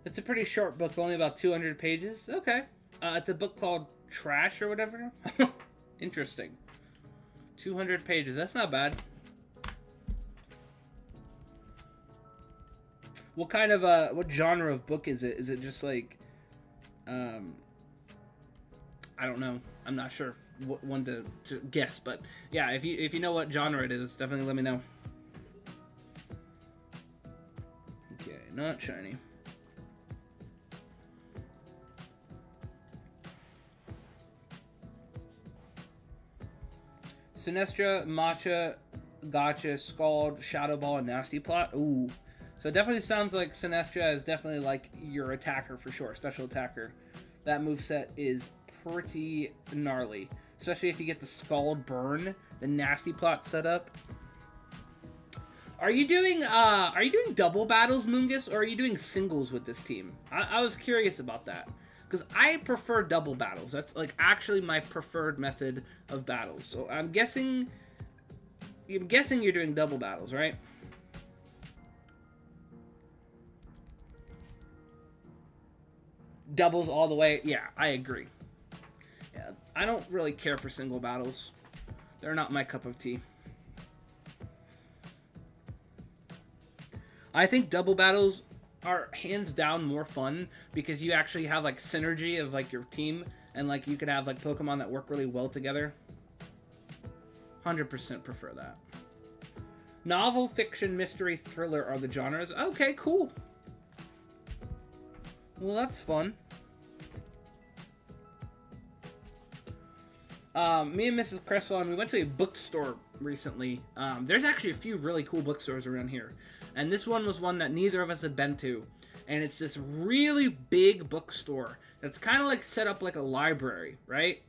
It's a pretty short book, only about 200 pages. Okay. It's a book called Trash or whatever. Interesting. 200 pages. That's not bad. What kind of what genre of book is it? Is it just like I don't know. I'm not sure what one to guess, but yeah, if you know what genre it is, definitely let me know. Okay, not shiny. Sinestro, Matcha, Gotcha, Scald, Shadow Ball, and Nasty Plot. Ooh. So it definitely sounds like Sinestro is definitely like your attacker for sure, special attacker. That moveset is pretty gnarly. Especially if you get the Scald Burn, the Nasty Plot setup. Are you doing double battles, Moongus, or are you doing singles with this team? I was curious about that. Because I prefer double battles. That's like actually my preferred method of battles. So I'm guessing you're doing double battles, right? Doubles all the way. Yeah, I agree. Yeah, I don't really care for single battles. They're not my cup of tea. I think double battles are hands down more fun because you actually have like synergy of like your team and like you could have like Pokemon that work really well together. 100% prefer that. Novel, fiction, mystery, thriller are the genres. Okay, cool. Well, that's fun. Me and Mrs. Cresswell, we went to a bookstore recently. There's actually a few really cool bookstores around here, and this one was one that neither of us had been to, and it's this really big bookstore that's kind of like set up like a library, right?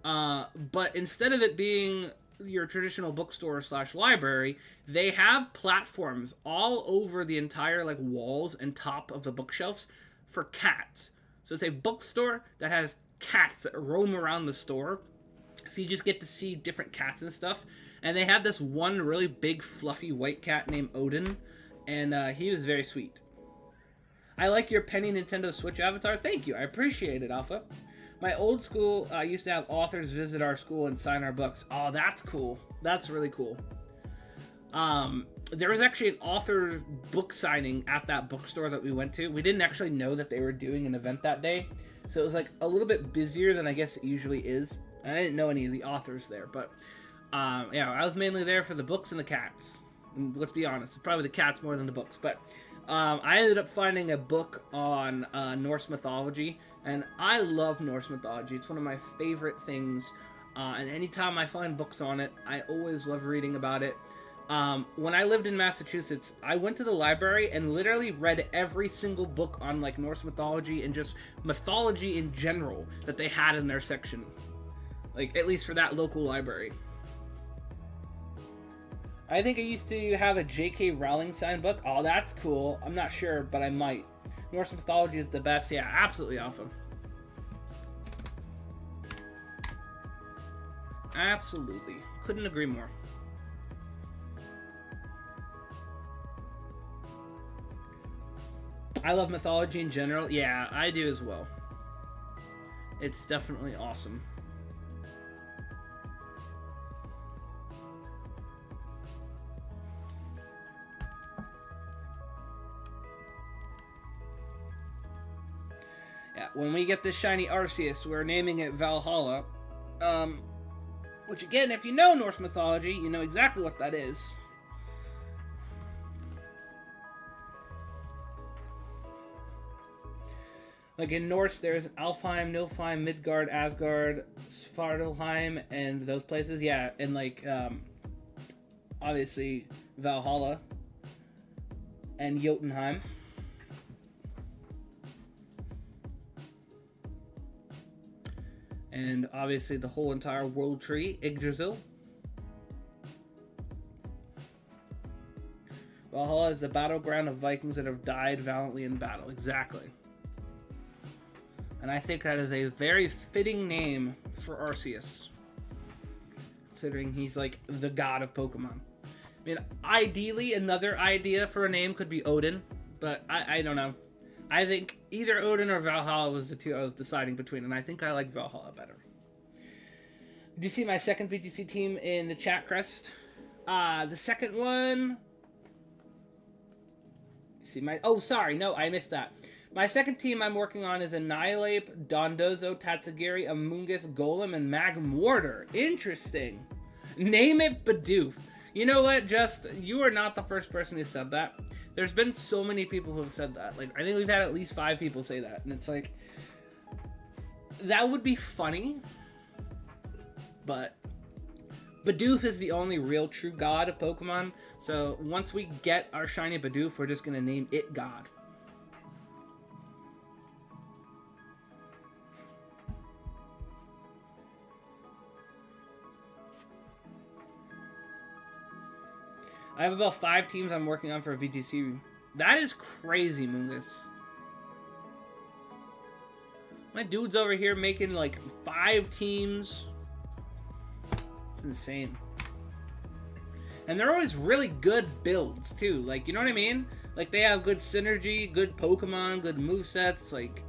But instead of it being your traditional bookstore / library, they have platforms all over the entire like walls and top of the bookshelves for cats. So it's a bookstore that has cats that roam around the store. So you just get to see different cats and stuff. And they had this one really big fluffy white cat named Odin, and he was very sweet. I like your penny Nintendo Switch avatar. Thank you. I appreciate it, Alpha. My old school used to have authors visit our school and sign our books. Oh, that's cool. That's really cool. There was actually an author book signing at that bookstore that we went to. We didn't actually know that they were doing an event that day, so it was like a little bit busier than I guess it usually is. And I didn't know any of the authors there, but yeah, I was mainly there for the books and the cats. And let's be honest, probably the cats more than the books. But I ended up finding a book on Norse mythology, and I love Norse mythology. It's one of my favorite things, and anytime I find books on it, I always love reading about it. When I lived in Massachusetts, I went to the library and literally read every single book on like Norse mythology and just mythology in general that they had in their section. Like, at least for that local library. I think I used to have a J.K. Rowling signed book. Oh, that's cool. I'm not sure, but I might. Norse mythology is the best. Yeah, absolutely, Alpha. Absolutely. Couldn't agree more. I love mythology in general. Yeah, I do as well. It's definitely awesome. Yeah, when we get this shiny Arceus, we're naming it Valhalla. Which again, if you know Norse mythology, you know exactly what that is. Like in Norse, there's Alfheim, Nilfheim, Midgard, Asgard, Svartalheim, and those places. Yeah, and like, obviously, Valhalla and Jotunheim. And obviously the whole entire world tree, Yggdrasil. Valhalla is the battleground of Vikings that have died valiantly in battle. Exactly. And I think that is a very fitting name for Arceus, considering he's like the god of Pokemon. I mean, ideally, another idea for a name could be Odin, but I don't know. I think either Odin or Valhalla was the two I was deciding between, and I think I like Valhalla better. Did you see my second VTC team in the chat, Crest? The second one... See my... Oh, sorry. No, I missed that. My second team I'm working on is Annihilape, Dondozo, Tatsugiri, Amoonguss, Golem, and Magmortar. Interesting. Name it Bidoof. You know what, Just, you are not the first person who said that. There's been so many people who have said that. Like, I think we've had at least 5 people say that. And it's like, that would be funny. But Bidoof is the only real true god of Pokemon. So once we get our shiny Bidoof, we're just going to name it God. I have about 5 teams I'm working on for a VTC. That is crazy, Moongus. My dude's over here making like 5 teams. It's insane. And they're always really good builds, too. Like, you know what I mean? Like, they have good synergy, good Pokemon, good movesets. Like,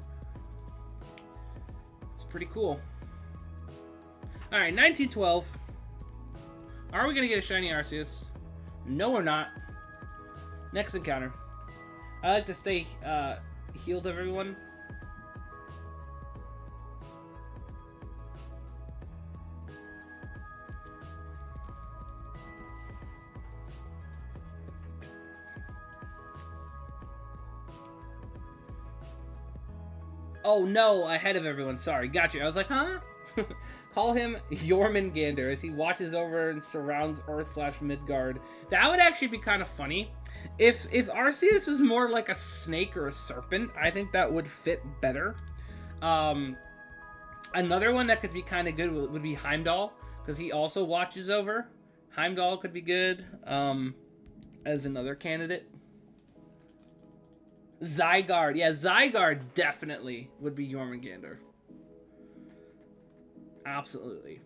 it's pretty cool. Alright, 1912. Are we going to get a shiny Arceus? No, we're not. Next encounter. I like to stay healed, everyone. Oh no, ahead of everyone. Sorry, got you. I was like, huh? Call him Jormungandr as he watches over and surrounds Earth/Midgard. That would actually be kind of funny. If Arceus was more like a snake or a serpent, I think that would fit better. Another one that could be kind of good would be Heimdall, because he also watches over. Heimdall could be good as another candidate. Zygarde. Yeah, Zygarde definitely would be Jormungandr. Absolutely.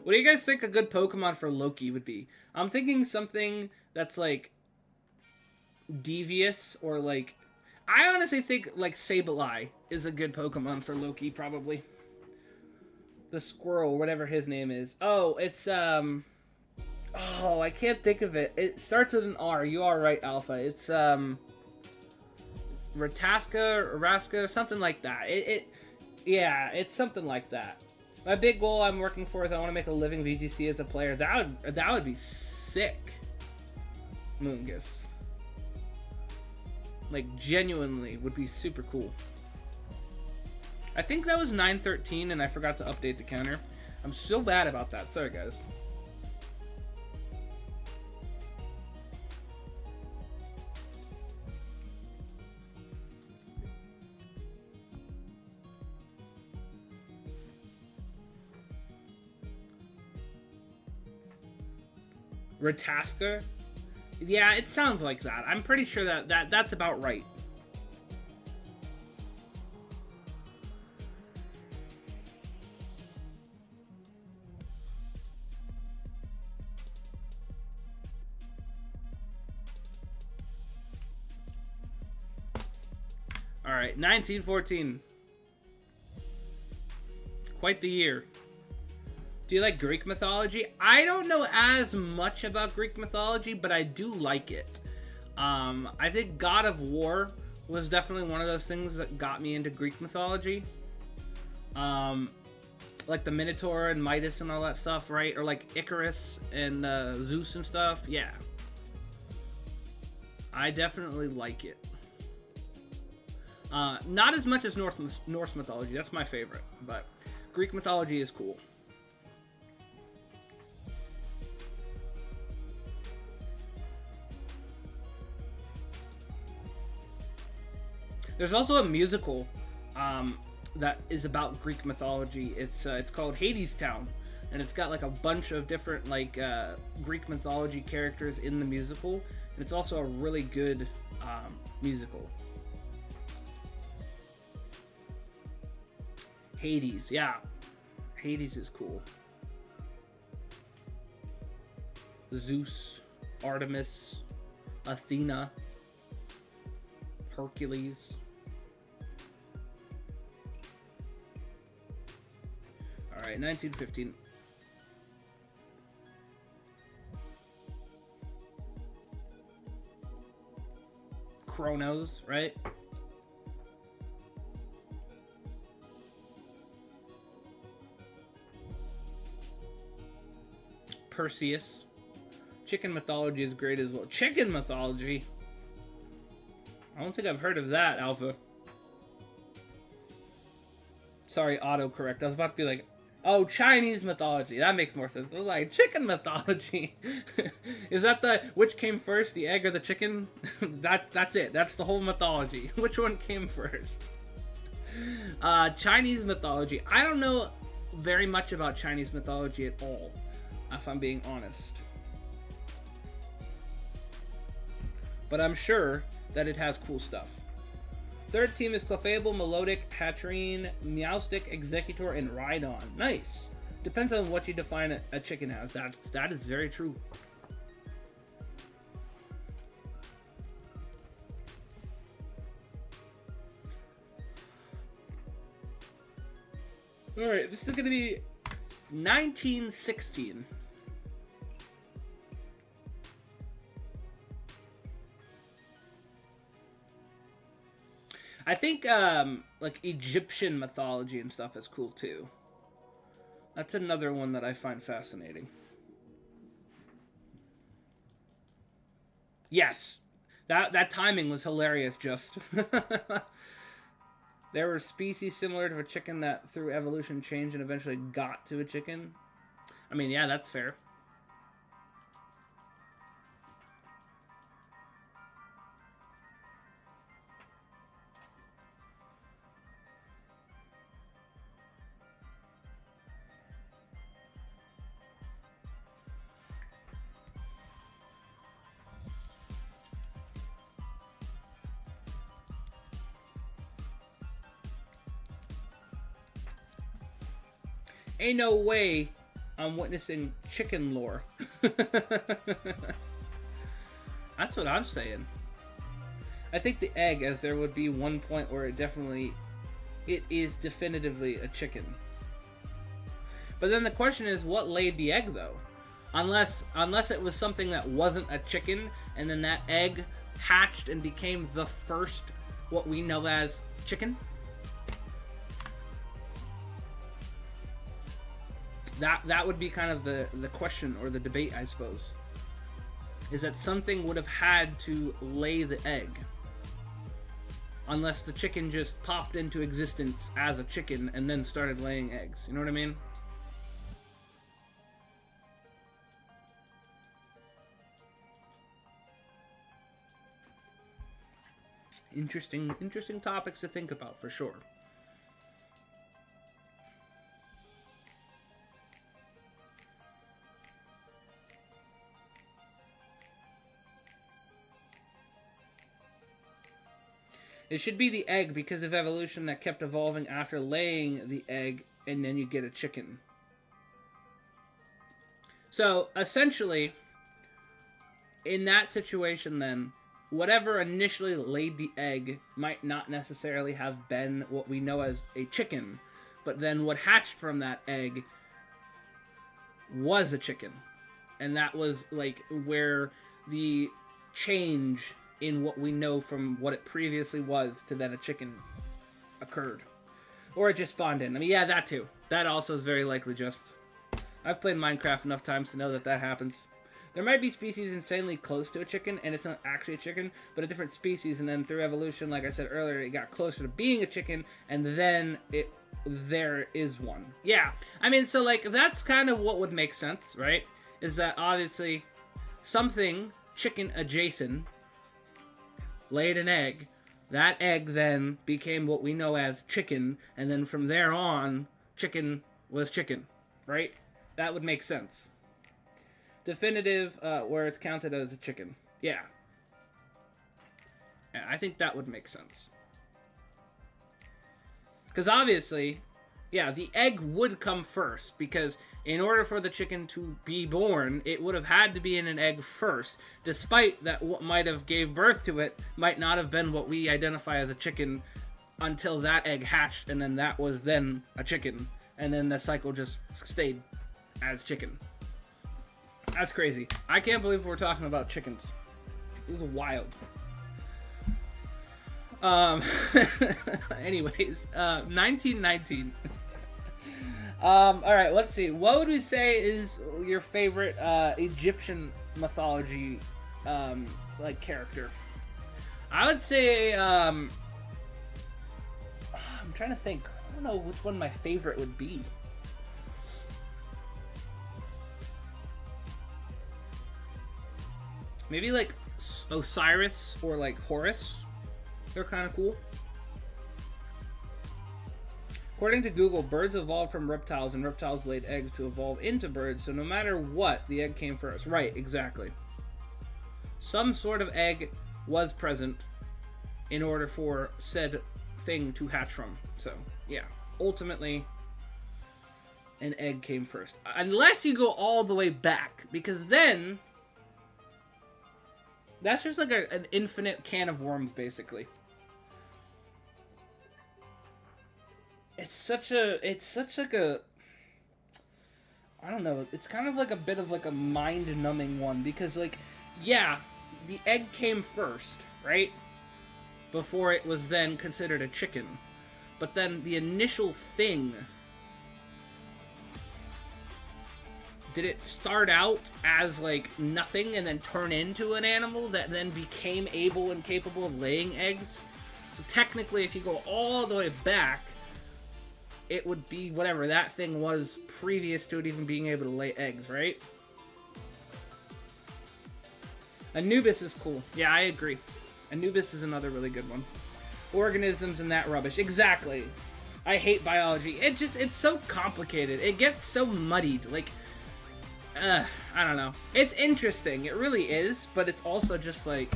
What do you guys think a good Pokemon for Loki would be? I'm thinking something that's like devious or like... I honestly think like Sableye is a good Pokemon for Loki, probably. The squirrel, whatever his name is. Oh, it's oh, I can't think of it. It starts with an R. You are right, Alpha. It's Ratasca, something like that. Yeah, it's something like that. My big goal I'm working for is I want to make a living VGC as a player. That would be sick. Moongus. Like, genuinely would be super cool. I think that was 913 and I forgot to update the counter. I'm so bad about that. Sorry, guys. Ratasca? Yeah, it sounds like that. I'm pretty sure that's about right. All right, 1914. Quite the year. Do you like Greek mythology? I don't know as much about Greek mythology, but I do like it. I think God of War was definitely one of those things that got me into Greek mythology. Like the Minotaur and Midas and all that stuff, right? Or like Icarus and Zeus and stuff. Yeah. I definitely like it. Not as much as Norse mythology. That's my favorite. But Greek mythology is cool. There's also a musical that is about Greek mythology. It's called Hadestown, and it's got like a bunch of different like Greek mythology characters in the musical. And it's also a really good musical. Hades, yeah, Hades is cool. Zeus, Artemis, Athena, Hercules. All right, 1915. Kronos, right? Perseus. Chicken mythology is great as well. Chicken mythology? I don't think I've heard of that, Alpha. Sorry, autocorrect. I was about to be like, oh, Chinese mythology. That makes more sense. I was like, chicken mythology. Is that the, which came first, the egg or the chicken? That's it. That's the whole mythology. Which one came first? Chinese mythology. I don't know very much about Chinese mythology at all, if I'm being honest. But I'm sure that it has cool stuff. Third team is Clefable, Melodic, Hatterene, Meowstic, Executor, and Rhydon. Nice. Depends on what you define a chicken as. That is very true. Alright, this is going to be 1916. I think like Egyptian mythology and stuff is cool too. That's another one that I find fascinating. Yes. That timing was hilarious. Just there were species similar to a chicken that through evolution changed and eventually got to a chicken. I mean, yeah, that's fair. Ain't no way I'm witnessing chicken lore. That's what I'm saying. I think the egg, as there would be one point where it is definitively a chicken. But then the question is, what laid the egg, though? Unless it was something that wasn't a chicken, and then that egg hatched and became the first, what we know as chicken. That would be kind of the question or the debate, I suppose. Is that something would have had to lay the egg. Unless the chicken just popped into existence as a chicken and then started laying eggs. You know what I mean? Interesting topics to think about, for sure. It should be the egg because of evolution that kept evolving after laying the egg, and then you get a chicken. So, essentially, in that situation then, whatever initially laid the egg might not necessarily have been what we know as a chicken, but then what hatched from that egg was a chicken. And that was, like, where the change in what we know from what it previously was to then a chicken occurred. Or it just spawned in. I mean, yeah, that too. That also is very likely just... I've played Minecraft enough times to know that that happens. There might be species insanely close to a chicken, and it's not actually a chicken, but a different species, and then through evolution, like I said earlier, it got closer to being a chicken, and then there is one. Yeah, I mean, so, like, that's kind of what would make sense, right? Is that, obviously, something chicken adjacent laid an egg. That egg then became what we know as chicken, and then from there on, chicken was chicken, right? That would make sense. Definitive, where it's counted as a chicken. Yeah. Yeah, I think that would make sense. Because obviously, yeah, the egg would come first, because in order for the chicken to be born, it would have had to be in an egg first, despite that what might have gave birth to it might not have been what we identify as a chicken until that egg hatched, and then that was then a chicken, and then the cycle just stayed as chicken. That's crazy. I can't believe we're talking about chickens. This is wild. Anyways, 1919. Alright, let's see. What would we say is your favorite Egyptian mythology like character? I would say I'm trying to think. I don't know which one my favorite would be. Maybe like Osiris or like Horus. They're kind of cool. According to Google, birds evolved from reptiles, and reptiles laid eggs to evolve into birds, so no matter what, the egg came first. Right, exactly. Some sort of egg was present in order for said thing to hatch from. So, yeah. Ultimately, an egg came first. Unless you go all the way back, because then that's just like an infinite can of worms, basically. It's such like a, I don't know, it's kind of like a bit of like a mind-numbing one, because like, yeah, the egg came first, right? Before it was then considered a chicken. But then the initial thing did it start out as like nothing and then turn into an animal that then became able and capable of laying eggs? So technically, if you go all the way back, it would be whatever that thing was previous to it even being able to lay eggs, right? Anubis is cool. Yeah, I agree. Anubis is another really good one. Organisms and that rubbish. Exactly. I hate biology. It's so complicated. It gets so muddied. Like, I don't know. It's interesting. It really is, but it's also just like,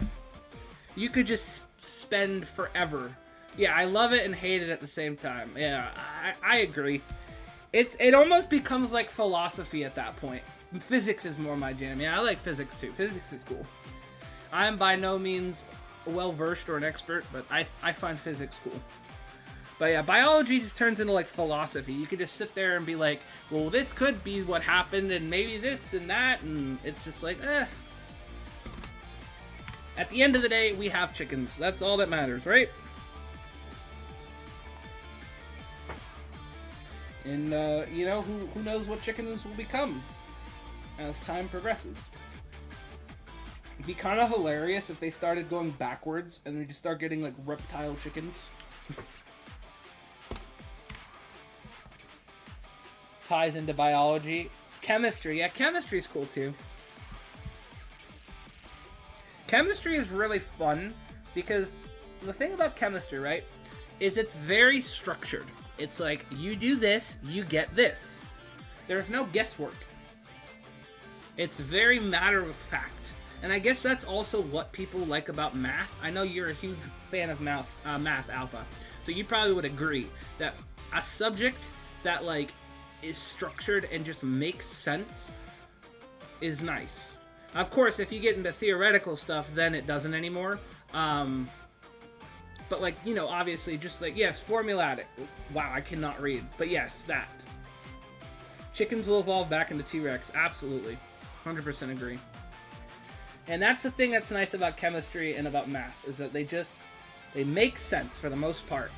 you could just spend forever. Yeah, I love it and hate it at the same time. Yeah, I agree. It almost becomes like philosophy at that point. Physics is more my jam. Yeah, I like physics too. Physics is cool. I am by no means well-versed or an expert, but I find physics cool. But yeah, biology just turns into like philosophy. You could just sit there and be like, well, this could be what happened, and maybe this and that, and it's just like, eh. At the end of the day, we have chickens. That's all that matters, right? And, you know, who knows what chickens will become as time progresses. It'd be kind of hilarious if they started going backwards and we just start getting, like, reptile chickens. Ties into biology. Chemistry. Yeah, chemistry is cool, too. Chemistry is really fun because the thing about chemistry, right, is it's very structured. It's like, you do this, you get this. There's no guesswork. It's very matter of fact. And I guess that's also what people like about math. I know you're a huge fan of math, Alpha. So you probably would agree that a subject that, like, is structured and just makes sense is nice. Of course, if you get into theoretical stuff, then it doesn't anymore. But, like, you know, obviously, just like, yes, formulatic. Wow, I cannot read. But yes, that. Chickens will evolve back into T-Rex. Absolutely. 100% agree. And that's the thing that's nice about chemistry and about math, is that they make sense for the most part.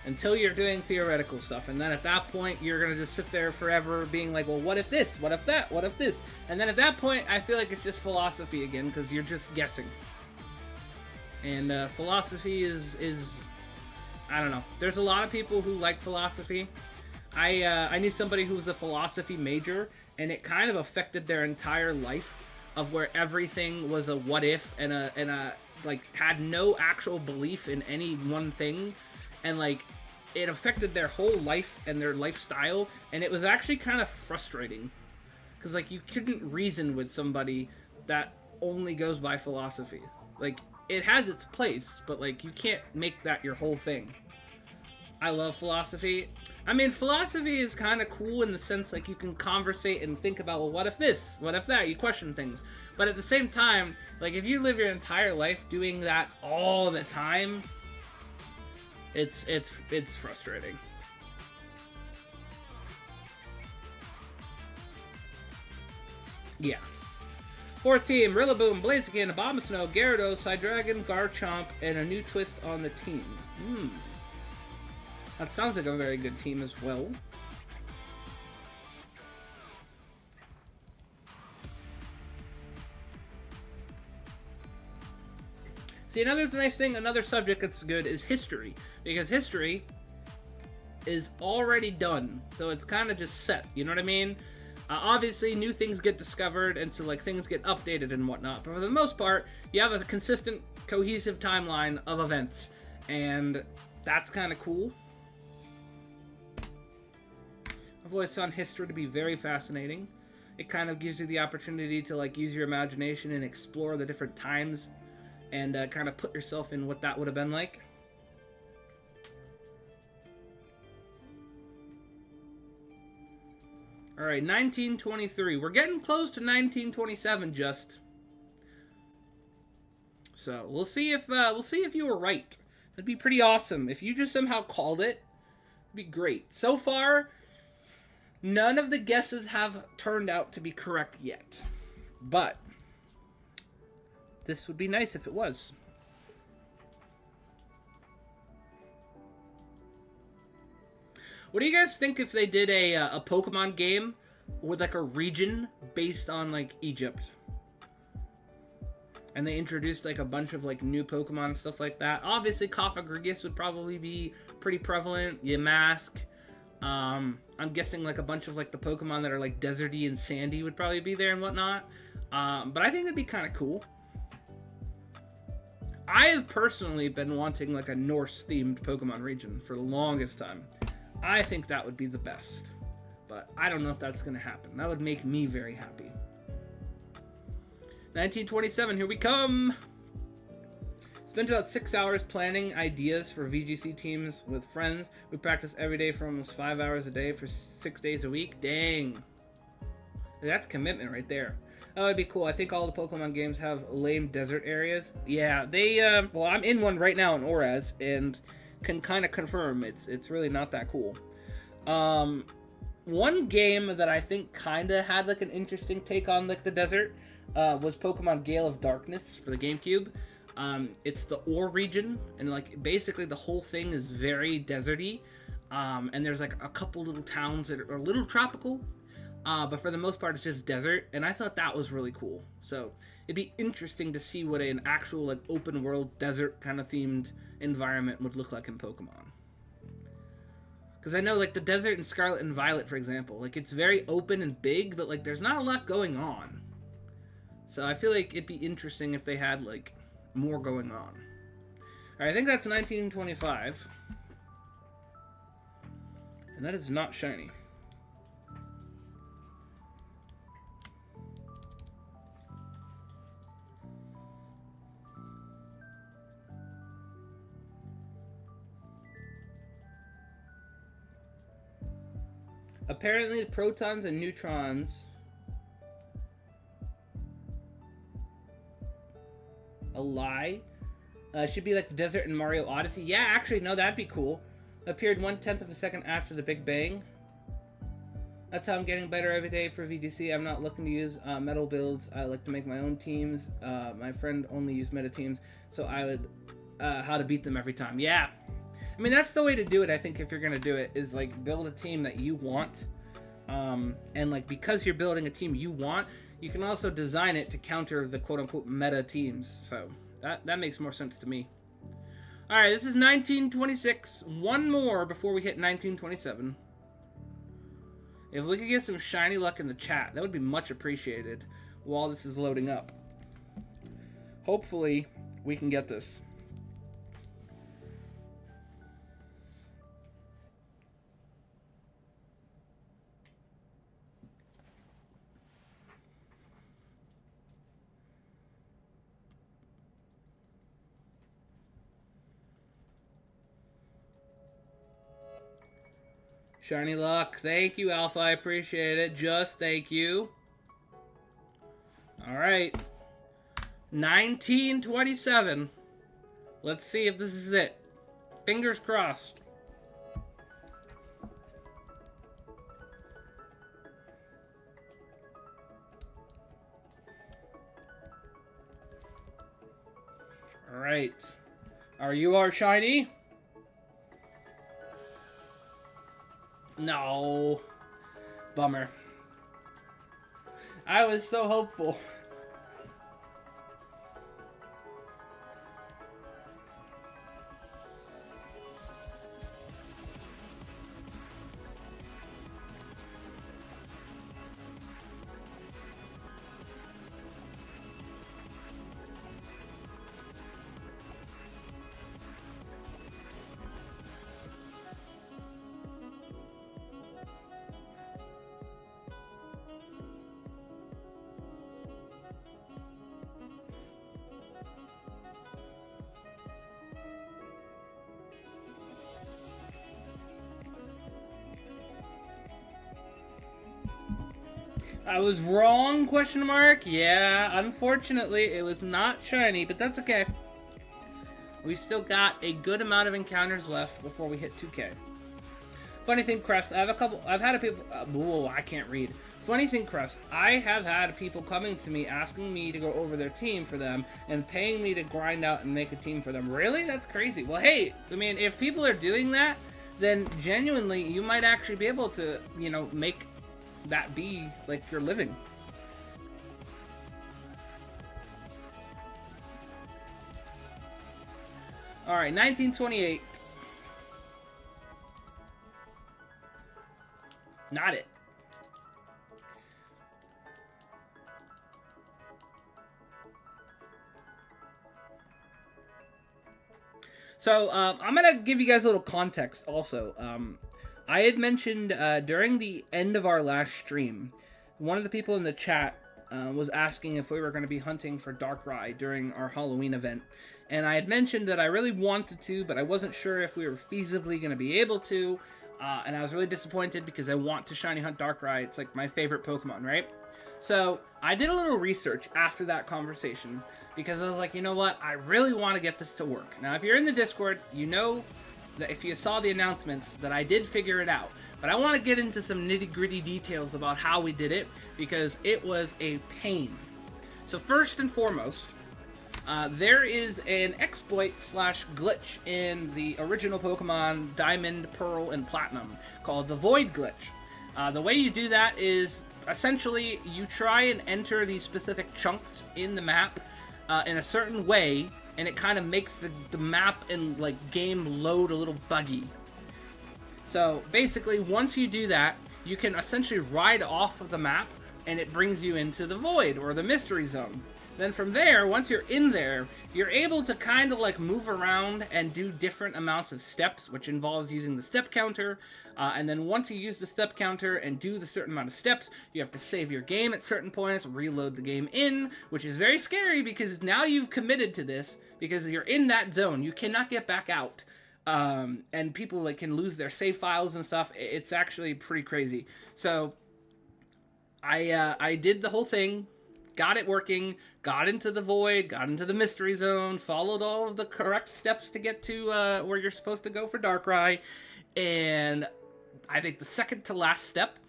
Until you're doing theoretical stuff. And then at that point, you're going to just sit there forever being like, well, what if this? What if that? What if this? And then at that point, I feel like it's just philosophy again, because you're just guessing. And philosophy is, I don't know. There's a lot of people who like philosophy. I knew somebody who was a philosophy major, and it kind of affected their entire life, of where everything was a what if, and a like, had no actual belief in any one thing. And, like, it affected their whole life and their lifestyle, and it was actually kind of frustrating. Because, like, you couldn't reason with somebody that only goes by philosophy. Like, it has its place, but, like, you can't make that your whole thing. I love philosophy. I mean, philosophy is kind of cool in the sense, like, you can conversate and think about, well, what if this? What if that? You question things. But at the same time, like, if you live your entire life doing that all the time, it's frustrating. Yeah. Fourth team, Rillaboom, Blaziken, Abomasnow, Gyarados, Hydreigon, Garchomp, and a new twist on the team. That sounds like a very good team as well. See, another nice thing, another subject that's good is history. Because history is already done. So it's kind of just set, you know what I mean? Obviously, new things get discovered, and so, like, things get updated and whatnot. But for the most part, you have a consistent, cohesive timeline of events. And that's kind of cool. I've always found history to be very fascinating. It kind of gives you the opportunity to, like, use your imagination and explore the different times and kind of put yourself in what that would have been like. All right, 1923. We're getting close to 1927, just. So we'll see if you were right. That'd be pretty awesome if you just somehow called it. It'd be great. So far, none of the guesses have turned out to be correct yet, but this would be nice if it was. What do you guys think if they did a Pokemon game with like a region based on like Egypt. And they introduced like a bunch of like new Pokemon and stuff like that. Obviously, Cofagrigus would probably be pretty prevalent. Yamask. I'm guessing like a bunch of like the Pokemon that are like deserty and sandy would probably be there and whatnot. But I think that'd be kind of cool. I have personally been wanting like a Norse-themed Pokemon region for the longest time. I think that would be the best. But I don't know if that's going to happen. That would make me very happy. 1927, here we come! Spent about 6 hours planning ideas for VGC teams with friends. We practice every day for almost 5 hours a day for 6 days a week. Dang. That's commitment right there. That would be cool. I think all the Pokemon games have lame desert areas. Yeah, they, well, I'm in one right now in Oraz, and can kind of confirm it's really not that cool. One game that I think kind of had, like, an interesting take on, like, the desert, was Pokemon Gale of Darkness for the GameCube. It's the Ore region, and, like, basically the whole thing is very deserty, and there's, like, a couple little towns that are a little tropical, but for the most part, it's just desert, and I thought that was really cool. So it'd be interesting to see what an actual like open world desert kind of themed environment would look like in Pokemon. Because I know like the desert in Scarlet and Violet, for example, like it's very open and big, but like there's not a lot going on. So I feel like it'd be interesting if they had like more going on. Alright, I think that's 1925. And that is not shiny. Apparently, protons and neutrons a lie. Should be like the desert in Mario Odyssey. Yeah, actually, no, that'd be cool. Appeared 1/10 of a second after the Big Bang. That's how I'm getting better every day for VGC. I'm not looking to use metal builds. I like to make my own teams. My friend only used meta teams, so I would how to beat them every time. Yeah. I mean, that's the way to do it, I think, if you're going to do it, is, like, build a team that you want. And, like, because you're building a team you want, you can also design it to counter the quote-unquote meta teams. So, that makes more sense to me. Alright, this is 1926. One more before we hit 1927. If we could get some shiny luck in the chat, that would be much appreciated while this is loading up. Hopefully, we can get this. Shiny luck. Thank you, Alpha. I appreciate it. Just thank you. Alright. 1927. Let's see if this is it. Fingers crossed. Alright. Are you our shiny? No. Bummer. I was so hopeful. I was wrong, question mark? Yeah, unfortunately, it was not shiny, but that's okay. We still got a good amount of encounters left before we hit 2K. Funny thing, Crest, I've had people, whoa, I can't read. Funny thing, Crest, I have had people coming to me asking me to go over their team for them and paying me to grind out and make a team for them. Really? That's crazy. Well, hey, I mean, if people are doing that, then genuinely, you might actually be able to, you know, make that be like your living. All right, 1928. Not it. So I'm gonna give you guys a little context also. I had mentioned during the end of our last stream, one of the people in the chat was asking if we were going to be hunting for Darkrai during our Halloween event. And I had mentioned that I really wanted to, but I wasn't sure if we were feasibly going to be able to. And I was really disappointed because I want to shiny hunt Darkrai. It's like my favorite Pokemon, right? So I did a little research after that conversation because I was like, you know what? I really want to get this to work. Now, if you're in the Discord, you know that if you saw the announcements that I did figure it out. But I want to get into some nitty-gritty details about how we did it because it was a pain. So first and foremost, there is an exploit slash glitch in the original Pokemon Diamond, Pearl, and Platinum called the Void Glitch. The way you do that is essentially you try and enter these specific chunks in the map in a certain way, and it kind of makes the map and like game load a little buggy. So basically, once you do that, you can essentially ride off of the map, and it brings you into the void or the mystery zone. Then from there, once you're in there, you're able to kind of like move around and do different amounts of steps, which involves using the step counter. And then once you use the step counter and do the certain amount of steps, you have to save your game at certain points, reload the game in, which is very scary because now you've committed to this because you're in that zone. You cannot get back out. And people like can lose their save files and stuff. It's actually pretty crazy. So I did the whole thing. Got it working, got into the void, got into the mystery zone, followed all of the correct steps to get to where you're supposed to go for Darkrai, and I think the second to last step,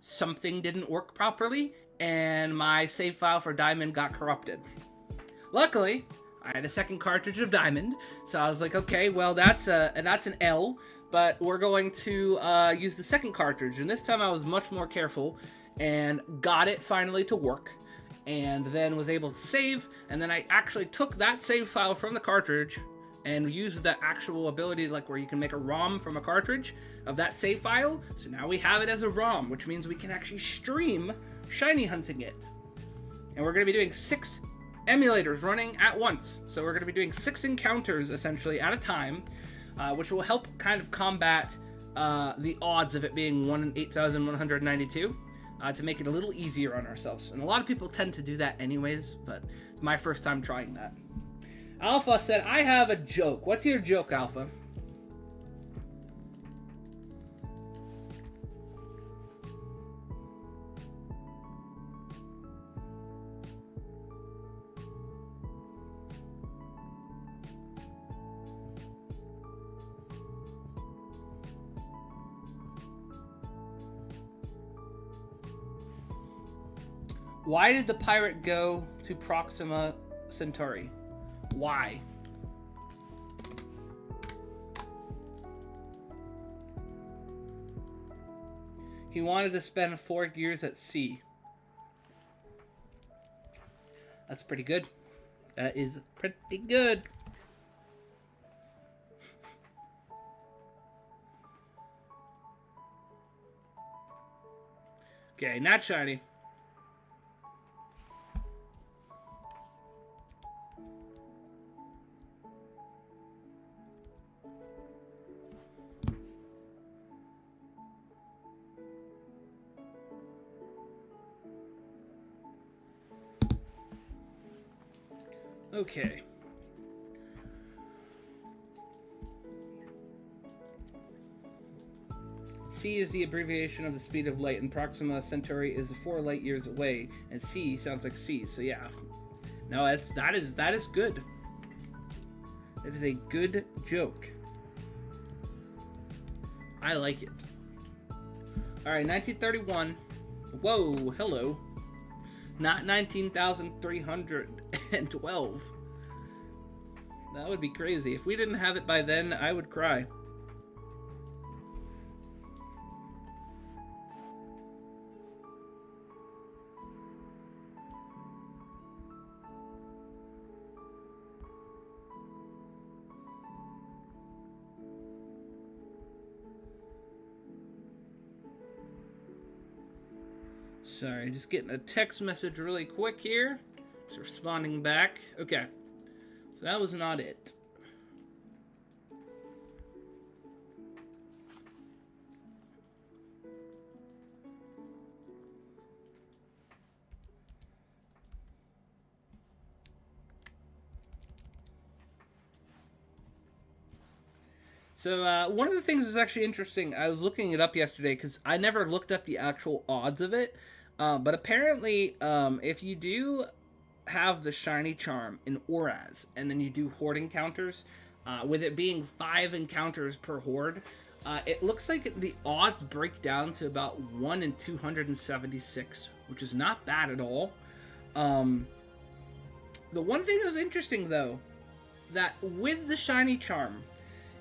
something didn't work properly, and my save file for Diamond got corrupted. Luckily, I had a second cartridge of Diamond, so I was like, okay, well, that's an L, but we're going to use the second cartridge, and this time I was much more careful, and got it finally to work. And then was able to save, and then I actually took that save file from the cartridge and used the actual ability, like where you can make a ROM from a cartridge of that save file. So now we have it as a ROM, which means we can actually stream shiny hunting it. And we're going to be doing 6 emulators running at once. So we're going to be doing 6 encounters essentially at a time, which will help kind of combat the odds of it being 1 in 8,192. To make it a little easier on ourselves. And a lot of people tend to do that anyways, but it's my first time trying that. Alpha said, I have a joke. What's your joke, Alpha? Why did the pirate go to Proxima Centauri? Why? He wanted to spend 4 years at sea. That's pretty good. That is pretty good. Okay, not shiny. Okay. C is the abbreviation of the speed of light, and Proxima Centauri is 4 light years away, and C sounds like C, so yeah. No, that is good. It is a good joke. I like it. Alright, 1931. Whoa, hello. Not 19,312. That would be crazy. If we didn't have it by then, I would cry. Sorry, just getting a text message really quick here. Just responding back. Okay. So that was not it. So one of the things that's actually interesting, I was looking it up yesterday because I never looked up the actual odds of it. But apparently, if you do have the shiny charm in Oraz, and then you do horde encounters, with it being 5 encounters per horde, it looks like the odds break down to about 1 in 276, which is not bad at all. The one thing that was interesting, though, that with the shiny charm,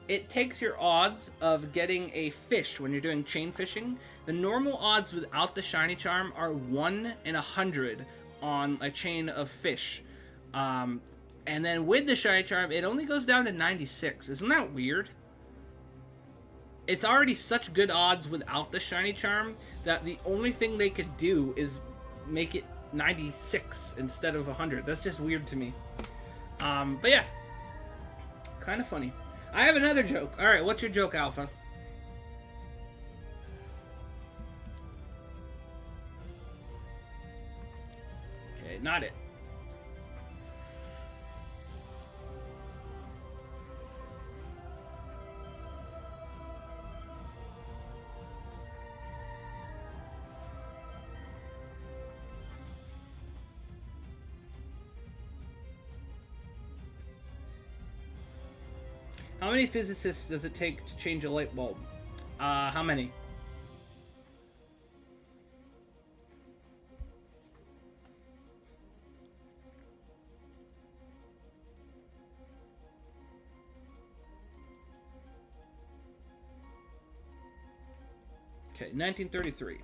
it takes your odds of getting a fish when you're doing chain fishing. The normal odds without the shiny charm are 1 in 100 on a chain of fish. And then with the shiny charm, it only goes down to 96. Isn't that weird? It's already such good odds without the shiny charm that the only thing they could do is make it 96 instead of 100. That's just weird to me. But yeah, kind of funny. I have another joke. All right, what's your joke, Alpha? Okay, not it. How many physicists does it take to change a light bulb? How many? Okay, 1933.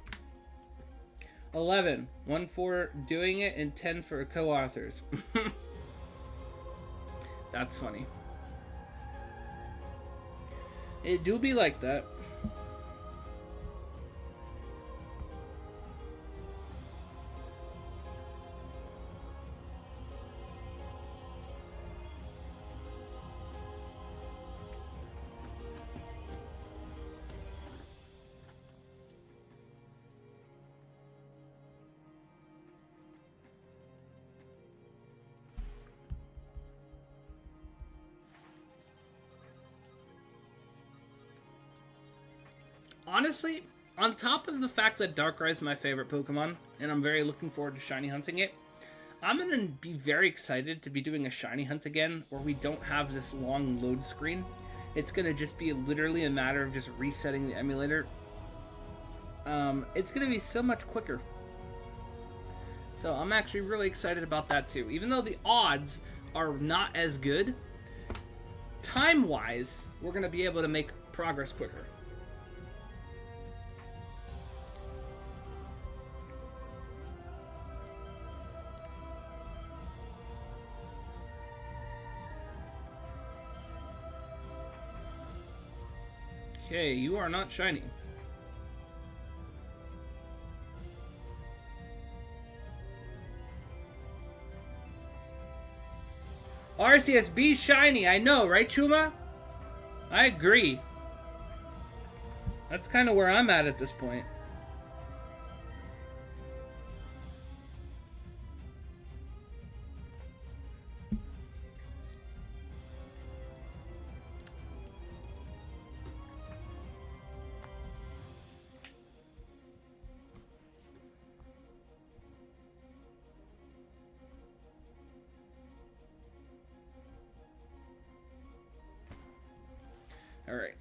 11. 1 for doing it and 10 for co-authors. That's funny. It do be like that. Honestly, on top of the fact that Darkrai is my favorite Pokemon, and I'm very looking forward to shiny hunting it, I'm going to be very excited to be doing a shiny hunt again, where we don't have this long load screen. It's going to just be literally a matter of just resetting the emulator. It's going to be so much quicker. So I'm actually really excited about that too. Even though the odds are not as good, time-wise, we're going to be able to make progress quicker. Okay, you are not shiny. Arceus, be shiny. I know, right, Chuma? I agree. That's kind of where I'm at this point. All right.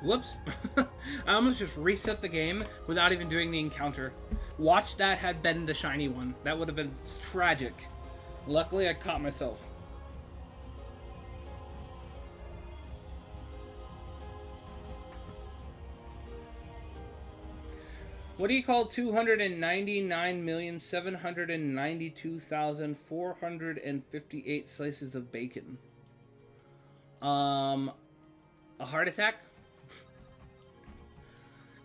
Whoops. I almost just reset the game without even doing the encounter. Watch that had been the shiny one. That would have been tragic. Luckily, I caught myself. What do you call 299,792,458 slices of bacon? A heart attack?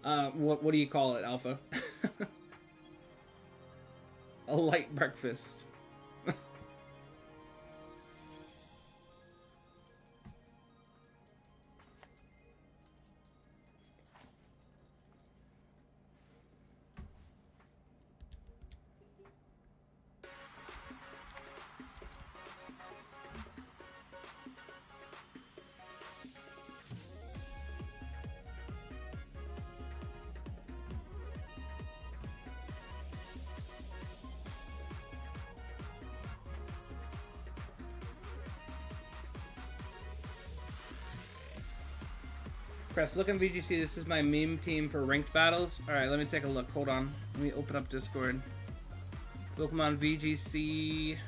What do you call it, Alpha? A light breakfast. Press, look in VGC. This is my meme team for ranked battles. Alright, let me take a look. Hold on. Let me open up Discord. Pokemon VGC.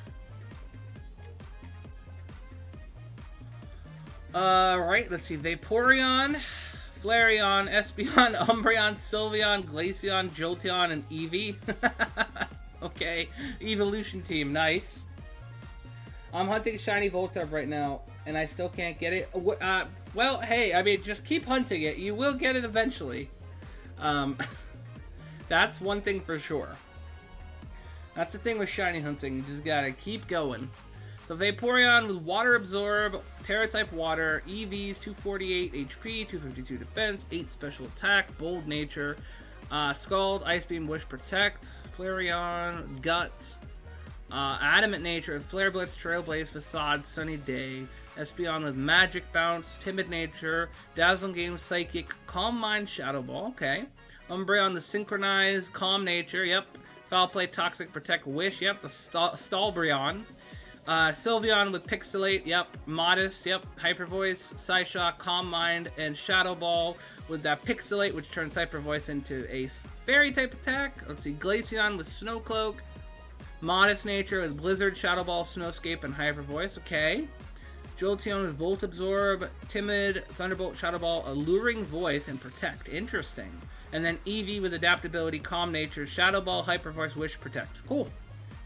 Right, let's see. Vaporeon, Flareon, Espeon, Umbreon, Sylveon, Glaceon, Jolteon, and Eevee. Okay. Evolution team. Nice. I'm hunting Shiny Voltorb right now, and I still can't get it. Well, hey, I mean, just keep hunting it. You will get it eventually. That's one thing for sure. That's the thing with shiny hunting. You just gotta keep going. So Vaporeon with Water Absorb, Terra-type Water, EVs, 248 HP, 252 Defense, 8 Special Attack, Bold Nature, Scald, Ice Beam, Wish, Protect, Flareon, Guts, Adamant Nature, Flare Blitz, Trailblaze, Facade, Sunny Day, Espeon with Magic Bounce, Timid Nature, Dazzling Game, Psychic, Calm Mind, Shadow Ball, okay. Umbreon the Synchronize, Calm Nature, yep. Foul Play, Toxic, Protect, Wish, yep. The Stalbreon. Sylveon with Pixelate, yep. Modest, yep. Hyper Voice, Psyshock, Calm Mind, and Shadow Ball with that Pixelate, which turns Hyper Voice into a Fairy type attack. Let's see, Glaceon with Snow Cloak, Modest Nature with Blizzard, Shadow Ball, Snowscape, and Hyper Voice, okay. Jolteon with Volt Absorb, Timid, Thunderbolt, Shadow Ball, Alluring Voice, and Protect. Interesting. And then Eevee with Adaptability, Calm Nature, Shadow Ball, Hyper Voice, Wish, Protect. Cool.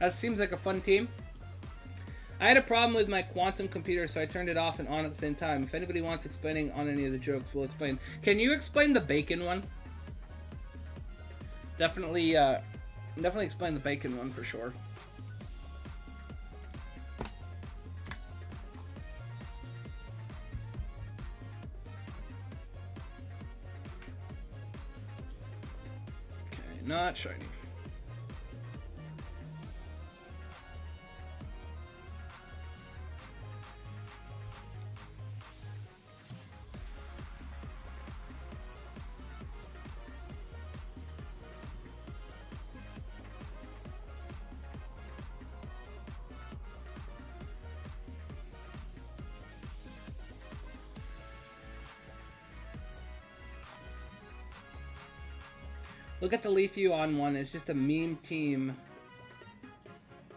That seems like a fun team. I had a problem with my quantum computer, so I turned it off and on at the same time. If anybody wants explaining on any of the jokes, we'll explain. Can you explain the bacon one? Definitely explain the bacon one for sure. Not shiny. Look at the Leafeon on one. It's just a meme team.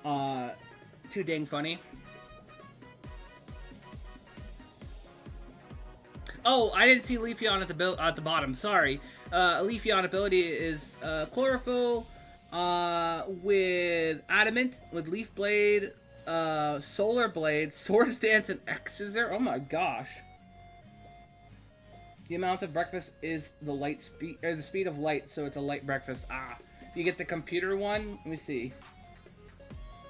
Too dang funny. Oh, I didn't see Leafeon at the bottom. Sorry. Leafeon ability is Chlorophyll with Adamant, with Leaf Blade, Solar Blade, Swords Dance, and X-Scissor. Oh my gosh. The amount of breakfast is the light speed, or the speed of light, so it's a light breakfast. Ah, you get the computer one. Let me see.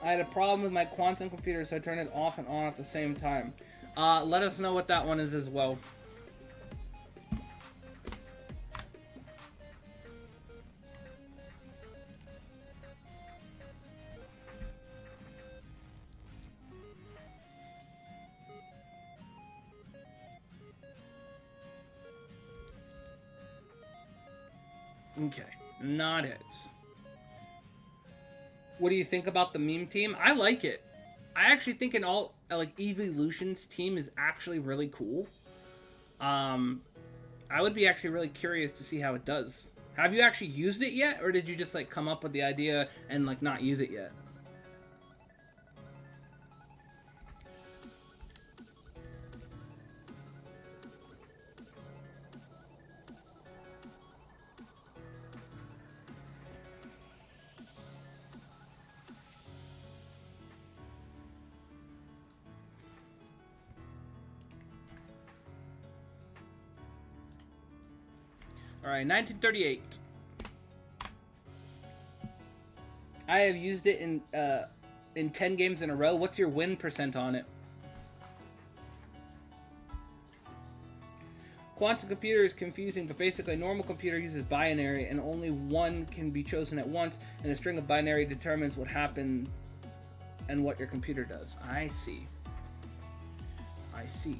I had a problem with my quantum computer, so I turned it off and on at the same time. Let us know what that one is as well. Okay, not it. What do you think about the meme team? I like it. I actually think an all like Evolution's team is actually really cool. I would be actually really curious to see how it does. Have you actually used it yet, or did you just like come up with the idea and like not use it yet? All right, 1938. I have used it in 10 games in a row. What's your win percent on it? Quantum computer is confusing, but basically a normal computer uses binary, and only one can be chosen at once, and a string of binary determines what happened and what your computer does. I see. I see.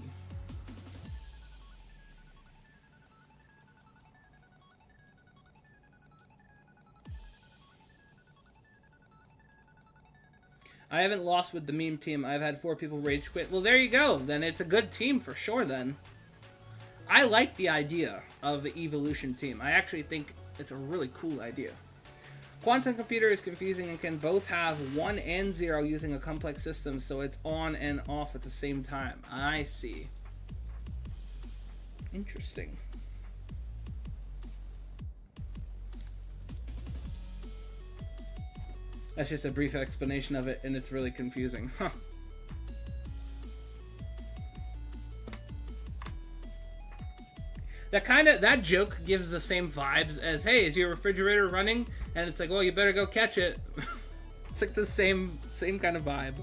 I haven't lost with the meme team. I've had 4 people rage quit. Well, there you go. Then it's a good team for sure, then. I like the idea of the evolution team. I actually think it's a really cool idea. Quantum computer is confusing and can both have 1 and 0 using a complex system, so it's on and off at the same time. I see. Interesting. That's just a brief explanation of it, and it's really confusing. Huh. That joke gives the same vibes as, hey, is your refrigerator running? And it's like, well, you better go catch it. It's like the same kind of vibe.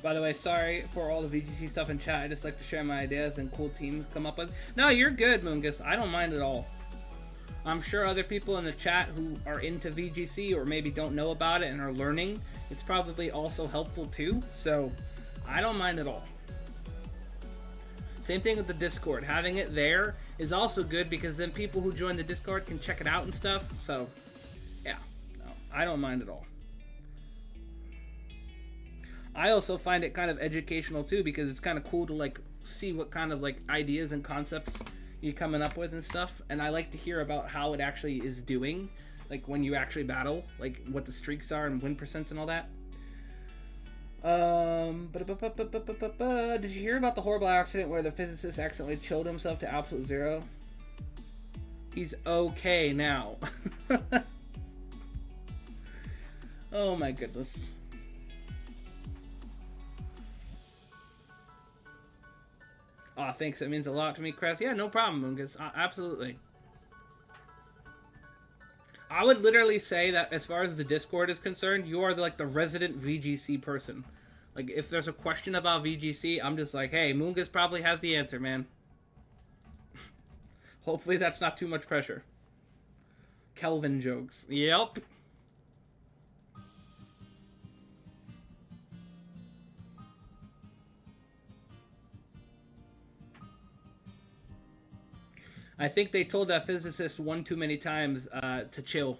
By the way, sorry for all the VGC stuff in chat. I just like to share my ideas and cool teams come up with. No, you're good, Moongus. I don't mind at all. I'm sure other people in the chat who are into VGC or maybe don't know about it and are learning, it's probably also helpful too. So, I don't mind at all. Same thing with the Discord. Having it there is also good because then people who join the Discord can check it out and stuff. So, yeah. No, I don't mind at all. I also find it kind of educational too because it's kind of cool to like see what kind of like ideas and concepts you're coming up with and stuff. And I like to hear about how it actually is doing, like when you actually battle, like what the streaks are and win percents and all that. Did you hear about the horrible accident where the physicist accidentally chilled himself to absolute zero? He's okay now. Oh my goodness. Oh, thanks. That means a lot to me, Chris. Yeah, no problem, Mungus. Absolutely. I would literally say that as far as the Discord is concerned, you are like the resident VGC person. Like, if there's a question about VGC, I'm just like, hey, Mungus probably has the answer, man. Hopefully that's not too much pressure. Kelvin jokes. Yep. I think they told that physicist one too many times to chill.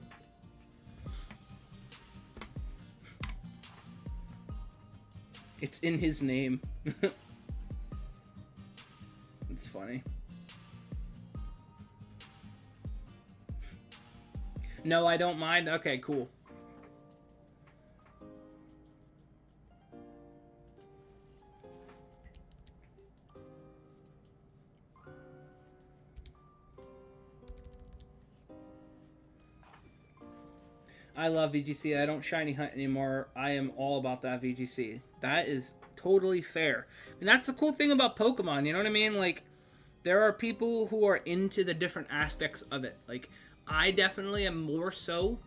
It's in his name. It's funny. No, I don't mind. Okay, cool. I love VGC. I don't shiny hunt anymore. I am all about that VGC. That is totally fair. And that's the cool thing about Pokemon, you know what I mean? Like, there are people who are into the different aspects of it. Like, I definitely am more so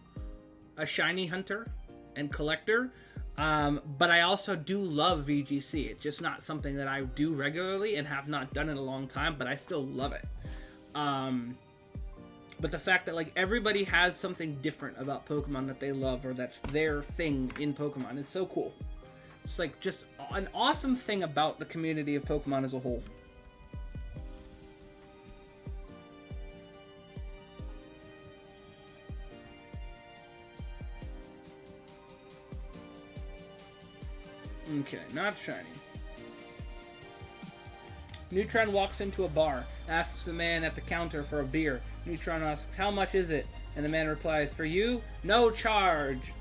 a shiny hunter and collector. But I also do love VGC. It's just not something that I do regularly and have not done in a long time, but I still love it. But the fact that, like, everybody has something different about Pokemon that they love or that's their thing in Pokemon, it's so cool. It's, like, just an awesome thing about the community of Pokemon as a whole. Okay, not shiny. Neutron walks into a bar, asks the man at the counter for a beer. Neutron asks, how much is it? And the man replies, for you, no charge.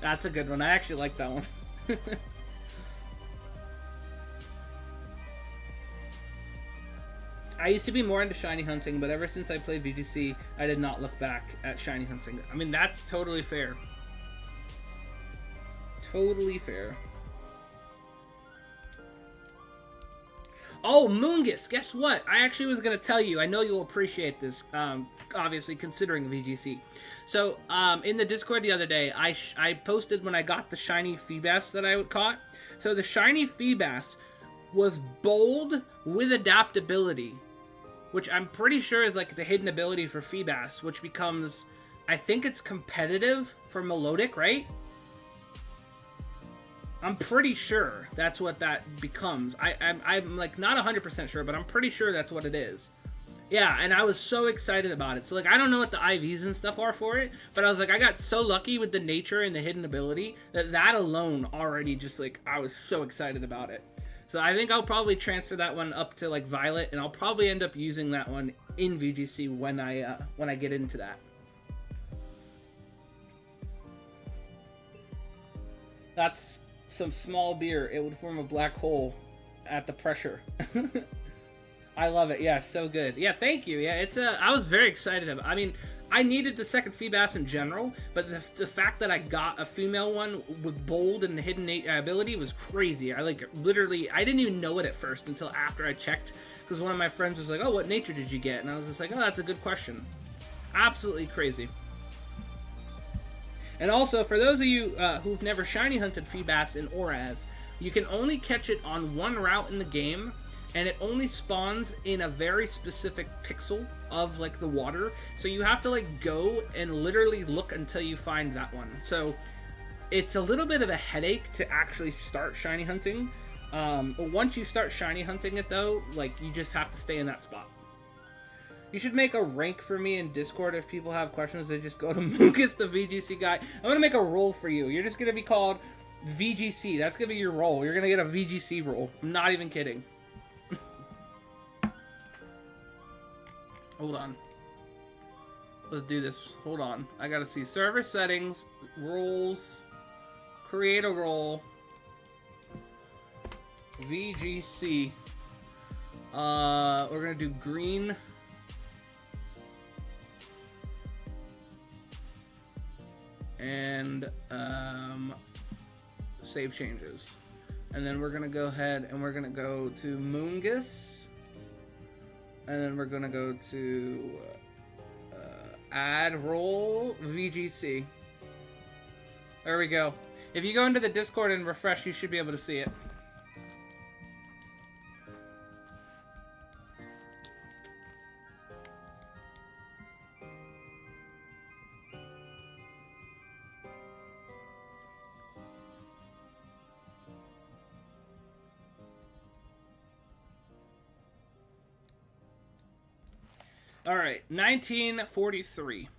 That's a good one. I actually like that one. I used to be more into shiny hunting, but ever since I played VGC, I did not look back at shiny hunting. I mean, that's totally fair. Totally fair. Oh, Moongus, guess what? I actually was going to tell you. I know you'll appreciate this, obviously, considering VGC. So, in the Discord the other day, I posted when I got the shiny Feebas that I caught. So, the shiny Feebas was bold with adaptability, which I'm pretty sure is like the hidden ability for Feebas, which becomes, I think it's competitive for Melodic, right? I'm pretty sure that's what that becomes. I'm like not 100% sure, but I'm pretty sure that's what it is. Yeah, and I was so excited about it. So like I don't know what the IVs and stuff are for it, but I was like I got so lucky with the nature and the hidden ability that alone already just like I was so excited about it. So I think I'll probably transfer that one up to like Violet, and I'll probably end up using that one in VGC when I get into that. That's some small beer. It would form a black hole at the pressure. I love it. Yeah, so good. Yeah, thank you. Yeah, I was very excited about it. I mean, I needed the second Feebas in general, but the fact that I got a female one with bold and the hidden ability was crazy. I like literally, I didn't even know it at first until after I checked, because one of my friends was like, oh, what nature did you get? And I was just like, oh, that's a good question. Absolutely crazy. And also, for those of you who've never shiny hunted Feebas in Oraz, you can only catch it on one route in the game, and it only spawns in a very specific pixel of like the water, so you have to like go and literally look until you find that one. So it's a little bit of a headache to actually start shiny hunting. But once you start shiny hunting it though, like you just have to stay in that spot. You should make a rank for me in Discord if people have questions. They just go to Lucas, the VGC guy. I'm gonna make a role for you. You're just gonna be called VGC. That's gonna be your role. You're gonna get a VGC role. I'm not even kidding. Hold on. Let's do this. Hold on. I gotta see server settings, roles, create a role, VGC. We're gonna do green. And save changes. And then we're gonna go ahead and we're gonna go to Moongus. And then we're gonna go to add role VGC. There we go. If you go into the Discord and refresh, you should be able to see it. All right, 1943.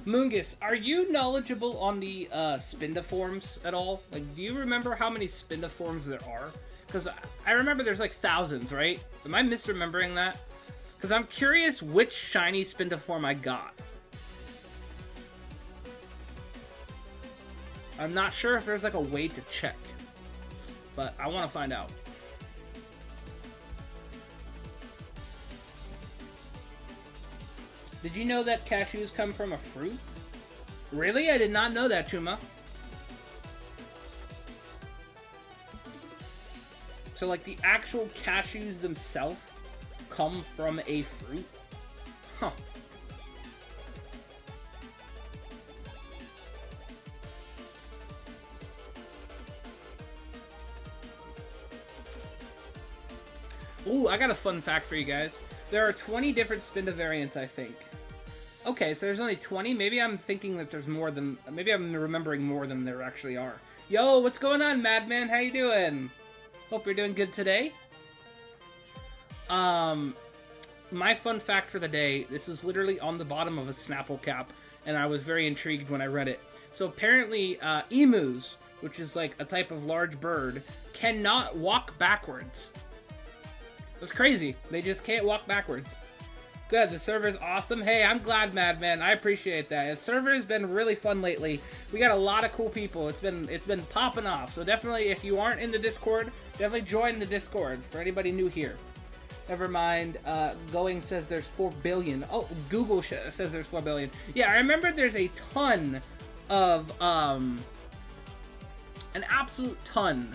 Moongus, are you knowledgeable on the Spindaforms at all? Like, do you remember how many Spindaforms there are? Because I remember there's like thousands, right? Am I misremembering that? Because I'm curious which shiny Spindaform I got. I'm not sure if there's like a way to check, but I want to find out. Did you know that cashews come from a fruit? Really? I did not know that, Chuma. So like the actual cashews themselves come from a fruit? Huh. Ooh, I got a fun fact for you guys. There are 20 different Spinda variants, I think. Okay, so there's only 20? Maybe I'm thinking that there's more than... Maybe I'm remembering more than there actually are. Yo, what's going on, Madman? How you doing? Hope you're doing good today. My fun fact for the day, this is literally on the bottom of a Snapple cap. and I was very intrigued when I read it. So apparently, emus, which is like a type of large bird, cannot walk backwards. That's crazy. They just can't walk backwards. Good, the server's awesome. Hey, I'm glad, Madman. I appreciate that. The server has been really fun lately. We got a lot of cool people. It's been popping off. So definitely, if you aren't in the Discord, definitely join the Discord for anybody new here. Never mind. Going says there's 4 billion. Oh, Google says there's 4 billion. Yeah, I remember there's a ton of an absolute ton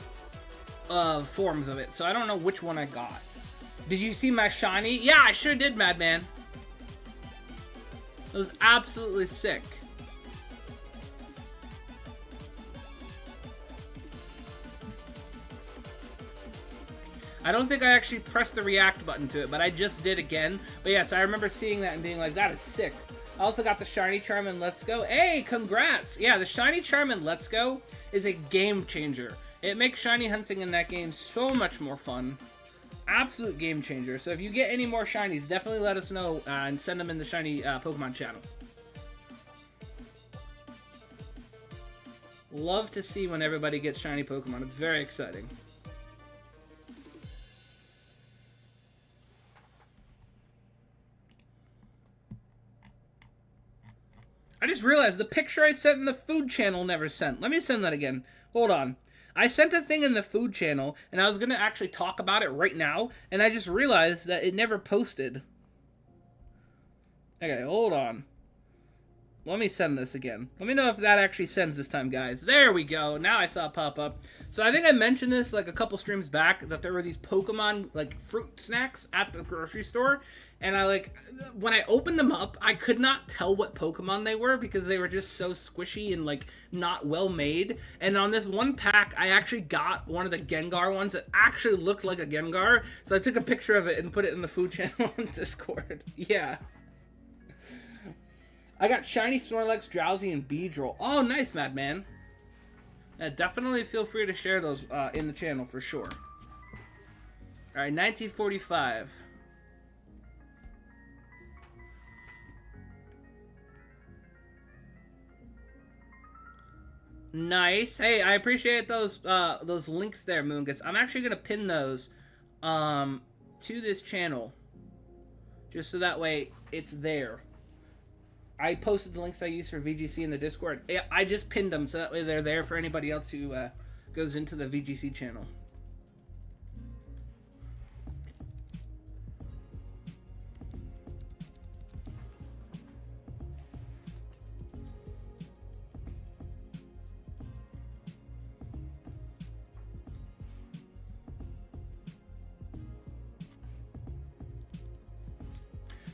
of forms of it. So I don't know which one I got. Did you see my shiny? Yeah, I sure did, Madman. It was absolutely sick. I don't think I actually pressed the react button to it, but I just did again. But yes, I remember seeing that and being like, that is sick. I also got the Shiny Charm Let's Go. Hey, congrats! Yeah, the Shiny Charm Let's Go is a game changer. It makes shiny hunting in that game so much more fun. Absolute game changer. So if you get any more shinies, definitely let us know and send them in the shiny Pokemon channel. Love to see when everybody gets shiny Pokemon. It's very exciting. I just realized the picture I sent in the food channel never sent. Let me send that again. Hold on. I sent a thing in the food channel, and I was going to actually talk about it right now, and I just realized that it never posted. Okay, hold on. Let me send this again. Let me know if that actually sends this time, guys. There we go. Now I saw it pop up. So I think I mentioned this like a couple streams back, that there were these Pokemon like fruit snacks at the grocery store. And when I opened them up, I could not tell what Pokemon they were because they were just so squishy and like not well made. And on this one pack, I actually got one of the Gengar ones that actually looked like a Gengar. So I took a picture of it and put it in the food channel on Discord. Yeah. I got Shiny Snorlax, Drowsy, and Beedrill. Oh, nice, Madman. Yeah, definitely feel free to share those in the channel for sure. Alright, 1945. Nice. Hey, I appreciate those links there, Moongus. I'm actually gonna pin those to this channel, just so that way it's there. I posted the links I used for VGC in the Discord. I just pinned them so that way they're there for anybody else who goes into the VGC channel.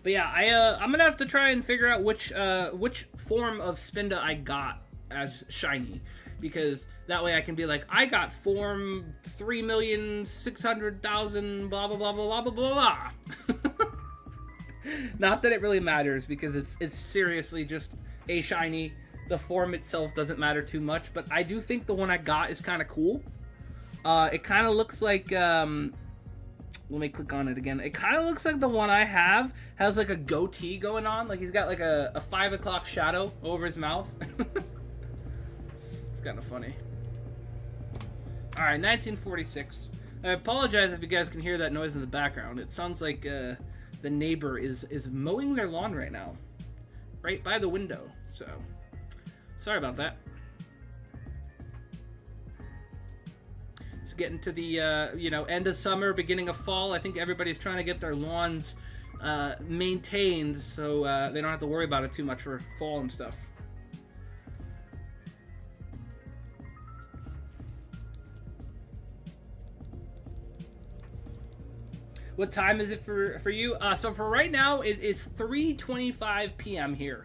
But yeah, I'm gonna have to try and figure out which form of Spinda I got as shiny, because that way I can be like, I got form 3,600,000 blah blah blah blah blah blah blah. Not that it really matters, because it's seriously just a shiny. The form itself doesn't matter too much, but I do think the one I got is kind of cool. It kind of looks like let me click on it again. It kind of looks like the one I have has like a goatee going on. Like he's got like a 5 o'clock shadow over his mouth. It's kind of funny. Alright, 1946. I apologize if you guys can hear that noise in the background. It sounds like the neighbor is mowing their lawn right now. Right by the window. So, sorry about that. Getting to the end of summer, beginning of fall. I think everybody's trying to get their lawns maintained so they don't have to worry about it too much for fall and stuff. What time is it for you? So for right now, it is 3:25 p.m. here.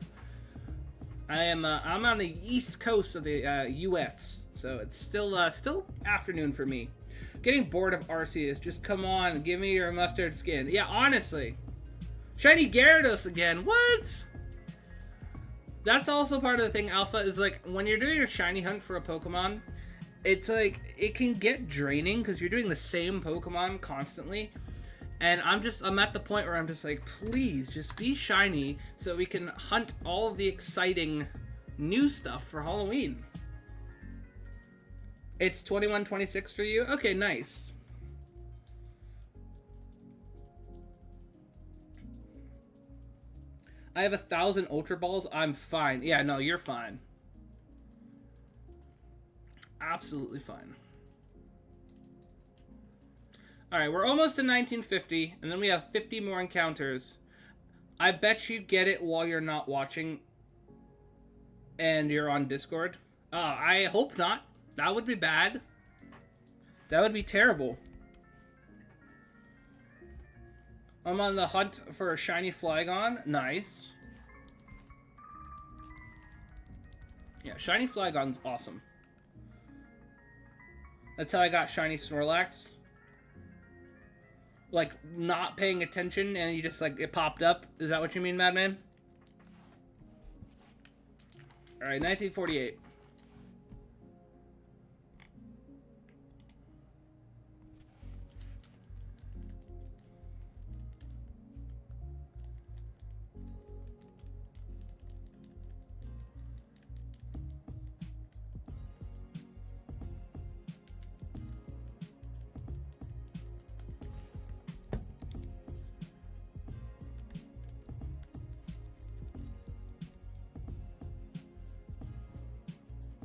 I'm on the east coast of the U.S., so it's still afternoon for me. Getting bored of Arceus. Just come on, give me your mustard skin. Yeah, honestly. Shiny Gyarados again. What? That's also part of the thing, Alpha, is like when you're doing a shiny hunt for a Pokemon, it's like it can get draining because you're doing the same Pokemon constantly. And I'm at the point where I'm just like, please just be shiny so we can hunt all of the exciting new stuff for Halloween. It's 21-26 for you? Okay, nice. I have 1,000 Ultra Balls. I'm fine. Yeah, no, you're fine. Absolutely fine. Alright, we're almost to 1950, and then we have 50 more encounters. I bet you get it while you're not watching and you're on Discord. I hope not. That would be bad. That would be terrible. I'm on the hunt for a shiny Flygon. Nice. Yeah, shiny Flygon's awesome. That's how I got shiny Snorlax. Like, not paying attention and you just, like, it popped up. Is that what you mean, Madman? Alright, 1948.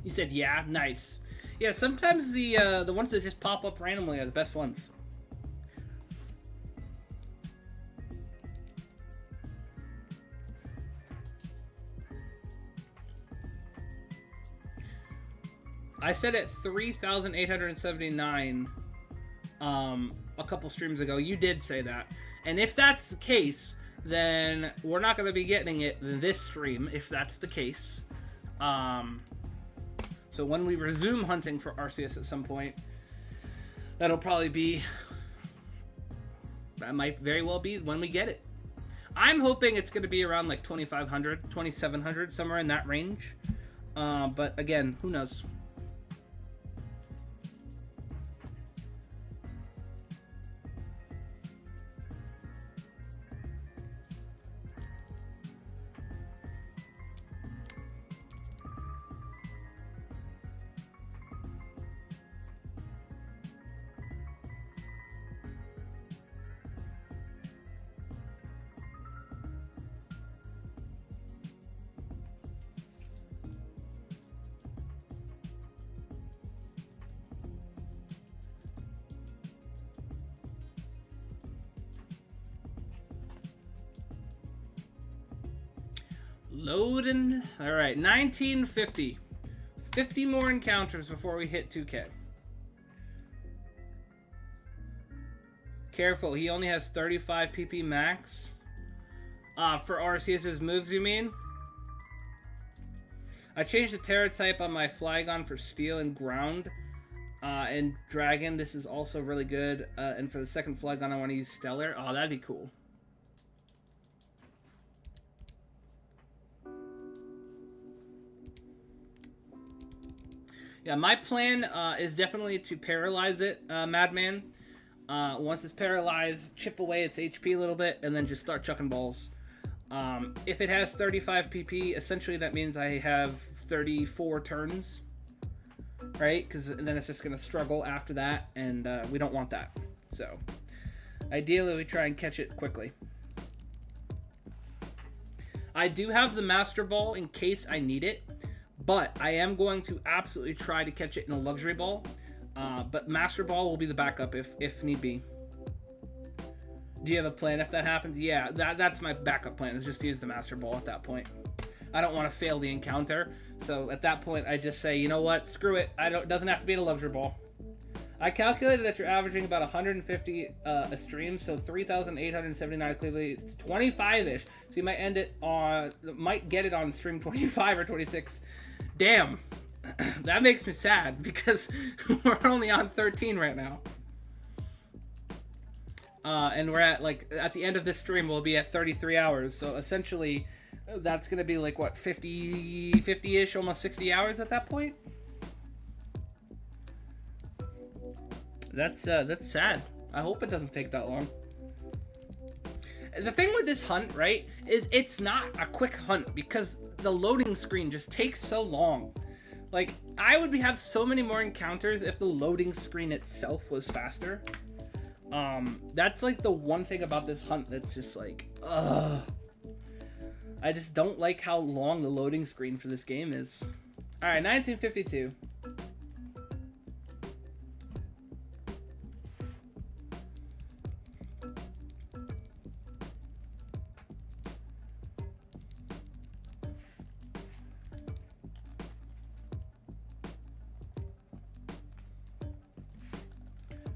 You said yeah, nice. Yeah, sometimes the ones that just pop up randomly are the best ones. I said at 3,879 a couple streams ago. You did say that. And if that's the case, then we're not going to be getting it this stream, if that's the case. So when we resume hunting for Arceus at some point, that'll probably be... That might very well be when we get it. I'm hoping it's going to be around like 2,500, 2,700, somewhere in that range. But again, who knows? Loading. All right, 1950. 50 more encounters before we hit 2K. Careful, he only has 35 PP max. For Arceus' moves, you mean? I changed the Terra type on my Flygon for Steel and Ground. And Dragon, this is also really good. And for the second Flygon, I want to use Stellar. Oh, that'd be cool. Yeah, my plan is definitely to paralyze it, Madman. Once it's paralyzed, chip away its HP a little bit, and then just start chucking balls. If it has 35 PP, essentially that means I have 34 turns, right? Because then it's just going to struggle after that, and we don't want that. So, ideally, we try and catch it quickly. I do have the Master Ball in case I need it. But I am going to absolutely try to catch it in a Luxury Ball. But Master Ball will be the backup if need be. Do you have a plan if that happens? Yeah, that's my backup plan, is just to use the Master Ball at that point. I don't want to fail the encounter. So at that point, I just say, you know what? Screw it. It doesn't have to be in a Luxury Ball. I calculated that you're averaging about 150 a stream, so 3,879 clearly it's 25-ish. So you might get it on stream 25 or 26. Damn, that makes me sad because we're only on 13 right now. And we're at the end of this stream, we'll be at 33 hours. So essentially, that's gonna be like what, 50-ish, almost 60 hours at that point. That's sad. I hope it doesn't take that long. The thing with this hunt, right, is it's not a quick hunt because the loading screen just takes so long. Like, I would have so many more encounters if the loading screen itself was faster. That's like the one thing about this hunt that's just like, ugh. I just don't like how long the loading screen for this game is. Alright, 1952.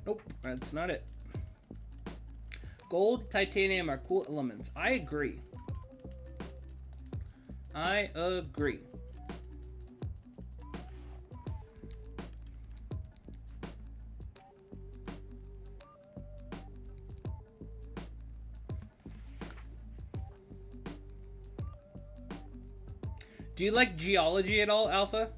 Nope, that's not it. Gold, titanium are cool elements. I agree. I agree. Do you like geology at all, Alpha?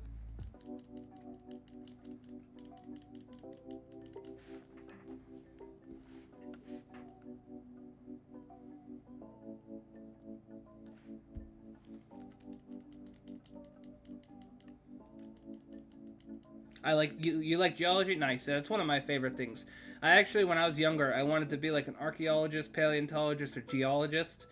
I like you like geology? Nice. That's one of my favorite things. I actually, when I was younger, I wanted to be like an archaeologist, paleontologist, or geologist.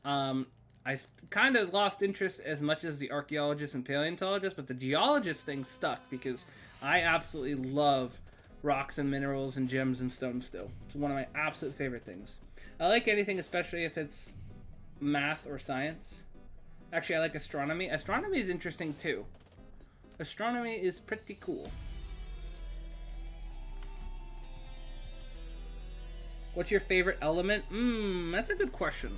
I kind of lost interest as much as the archaeologist and paleontologist, but the geologist thing stuck because I absolutely love rocks and minerals and gems and stones still. It's one of my absolute favorite things. I like anything, especially if it's math or science. Actually, I like astronomy. Astronomy is interesting too. Astronomy is pretty cool. What's your favorite element? That's a good question.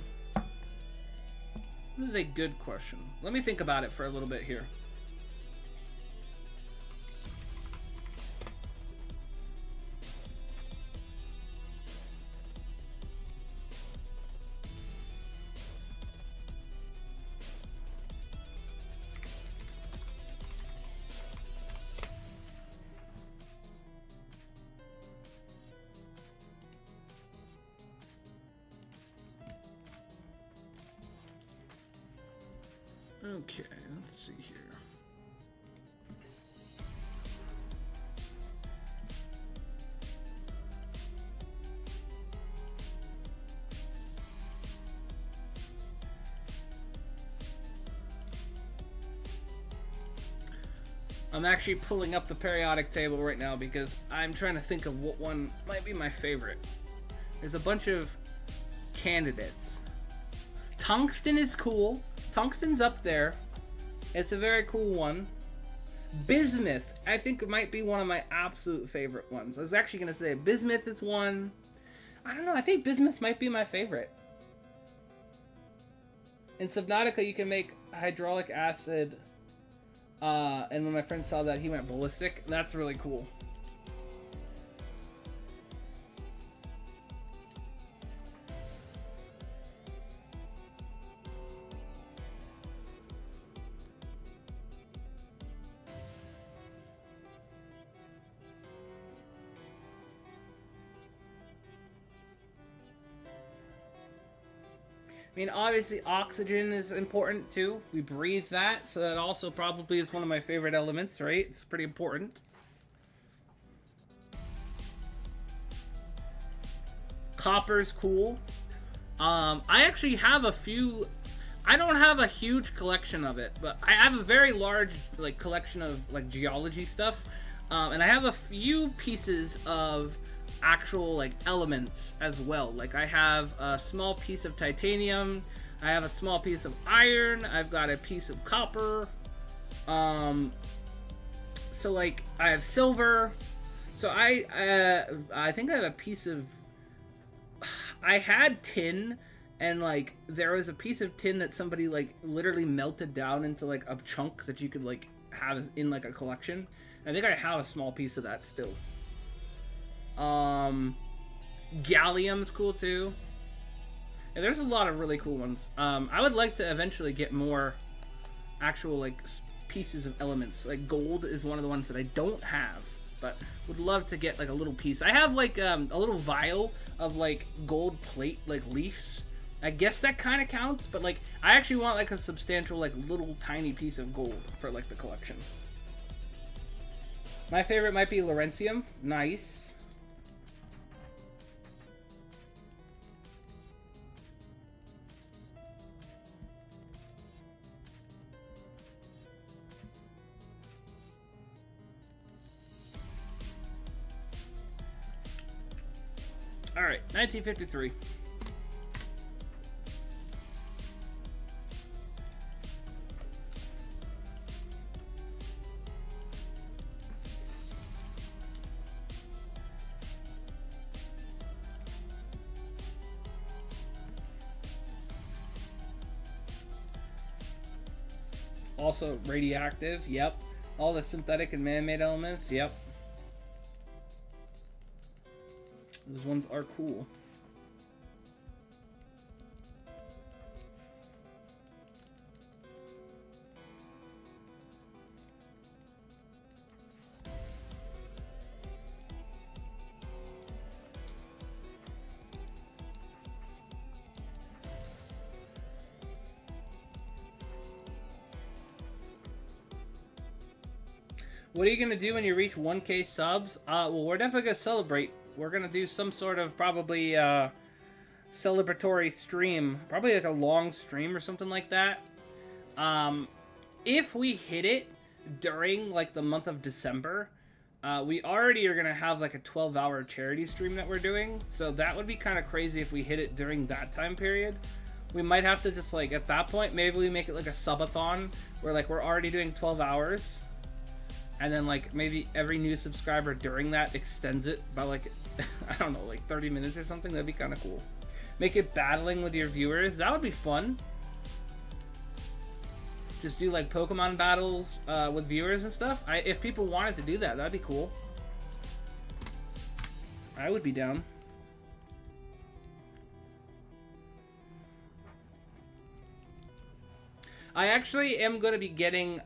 This is a good question. Let me think about it for a little bit here. Okay, let's see here. I'm actually pulling up the periodic table right now because I'm trying to think of what one might be my favorite. There's a bunch of candidates. Tungsten is cool. Tungsten's up there. It's a very cool one. Bismuth, I think it might be one of my absolute favorite ones. I was actually going to say bismuth is one. I don't know, I think bismuth might be my favorite. In Subnautica, you can make hydraulic acid. And when my friend saw that, he went ballistic. That's really cool. I mean, obviously, oxygen is important, too. We breathe that, so that also probably is one of my favorite elements, right? It's pretty important. Copper's cool. I actually have a few... I don't have a huge collection of it, but I have a very large, like, collection of, like, geology stuff. And I have a few pieces of actual like elements as well. Like I have a small piece of titanium, I have a small piece of iron, I've got a piece of copper, so like I have silver, so I think I have a piece of, I had tin, and like there was a piece of tin that somebody like literally melted down into like a chunk that you could like have in like a collection. I think I have a small piece of that still. Gallium's cool too. And there's a lot of really cool ones. I would like to eventually get more actual like pieces of elements. Like gold is one of the ones that I don't have, but would love to get like a little piece. I have like a little vial of like gold plate like leaves, I guess that kind of counts, but like I actually want like a substantial like little tiny piece of gold for like the collection. My favorite might be Laurentium. Nice. All right, 1953. Also radioactive, yep. All the synthetic and man-made elements, yep. Those ones are cool. What are you going to do when you reach 1K subs? Well, we're definitely going to celebrate. We're going to do some sort of probably celebratory stream. Probably like a long stream or something like that. If we hit it during like the month of December, we already are going to have like a 12-hour charity stream that we're doing. So that would be kind of crazy if we hit it during that time period. We might have to just like, at that point, maybe we make it like a subathon where like we're already doing 12 hours. And then, like, maybe every new subscriber during that extends it by, like, I don't know, like 30 minutes or something. That'd be kind of cool. Make it battling with your viewers. That would be fun. Just do, like, Pokemon battles with viewers and stuff. If people wanted to do that, that'd be cool. I would be down. I actually am going to be getting...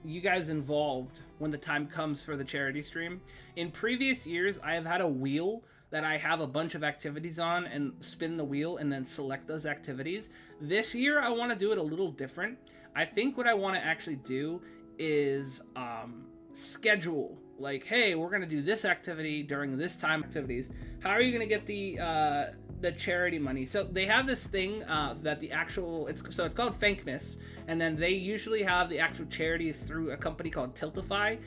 you guys involved when the time comes for the charity stream. In previous years, I have had a wheel that I have a bunch of activities on and spin the wheel and then select those activities. This year, I want to do it a little different. I think what I want to actually do is schedule, like, hey, we're going to do this activity during this time activities. How are you going to get the charity money? So they have this thing that the actual, it's called Thankmas, and then they usually have the actual charities through a company called Tiltify,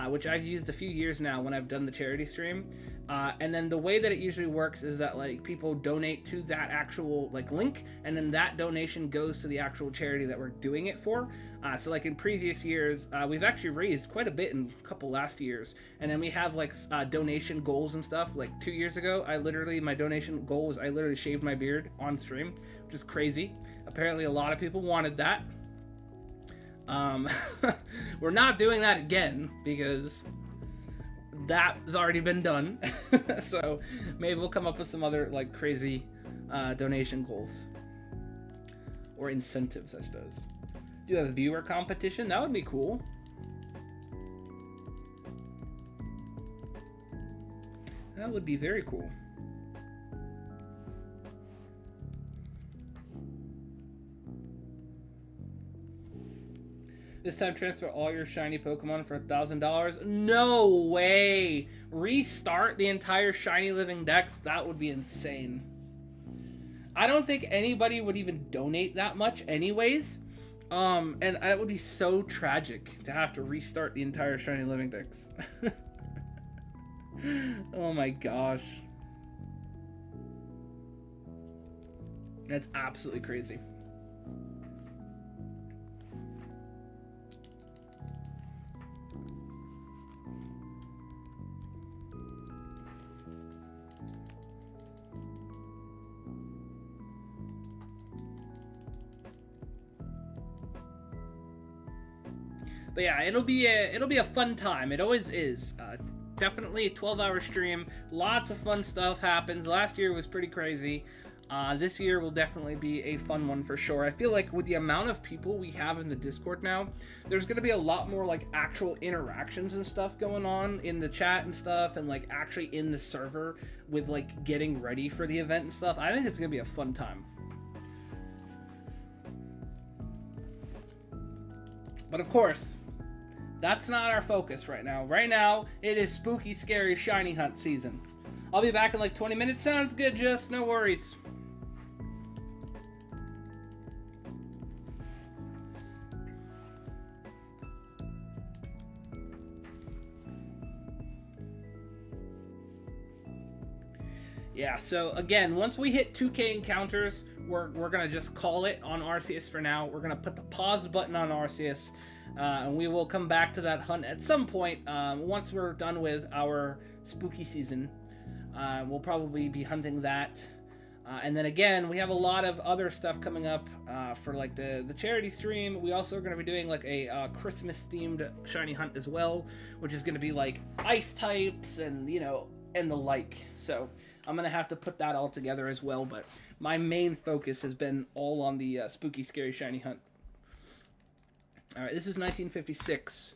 which I've used a few years now when I've done the charity stream. And then the way that it usually works is that like people donate to that actual like link, and then that donation goes to the actual charity that we're doing it for. So like in previous years, we've actually raised quite a bit in a couple last years, and then we have like donation goals and stuff. Like 2 years ago, my donation goal was I literally shaved my beard on stream, which is crazy. Apparently a lot of people wanted that. We're not doing that again because that has already been done. So maybe we'll come up with some other like crazy donation goals or incentives, I suppose. Do a viewer competition? That would be cool. That would be very cool. This time transfer all your shiny Pokemon for $1,000. No way! Restart the entire shiny living dex? That would be insane. I don't think anybody would even donate that much anyways. And it would be so tragic to have to restart the entire shiny living dex. Oh my gosh. That's absolutely crazy. But yeah, it'll be a fun time. It always is. Definitely a 12-hour stream. Lots of fun stuff happens. Last year was pretty crazy. This year will definitely be a fun one for sure. I feel like with the amount of people we have in the Discord now, there's going to be a lot more like actual interactions and stuff going on in the chat and stuff, and like actually in the server with like getting ready for the event and stuff. I think it's going to be a fun time. But of course, that's not our focus right now. Right now, it is spooky, scary, shiny hunt season. I'll be back in like 20 minutes. Sounds good, just no worries. Yeah, so again, once we hit 2K encounters, we're going to just call it on Arceus for now. We're going to put the pause button on Arceus, and we will come back to that hunt at some point once we're done with our spooky season. We'll probably be hunting that. And then again, we have a lot of other stuff coming up for like the charity stream. We also are going to be doing like a Christmas-themed shiny hunt as well, which is going to be like ice types and, you know, and the like. So I'm going to have to put that all together as well, but my main focus has been all on the spooky, scary, shiny hunt. All right, this is 1956.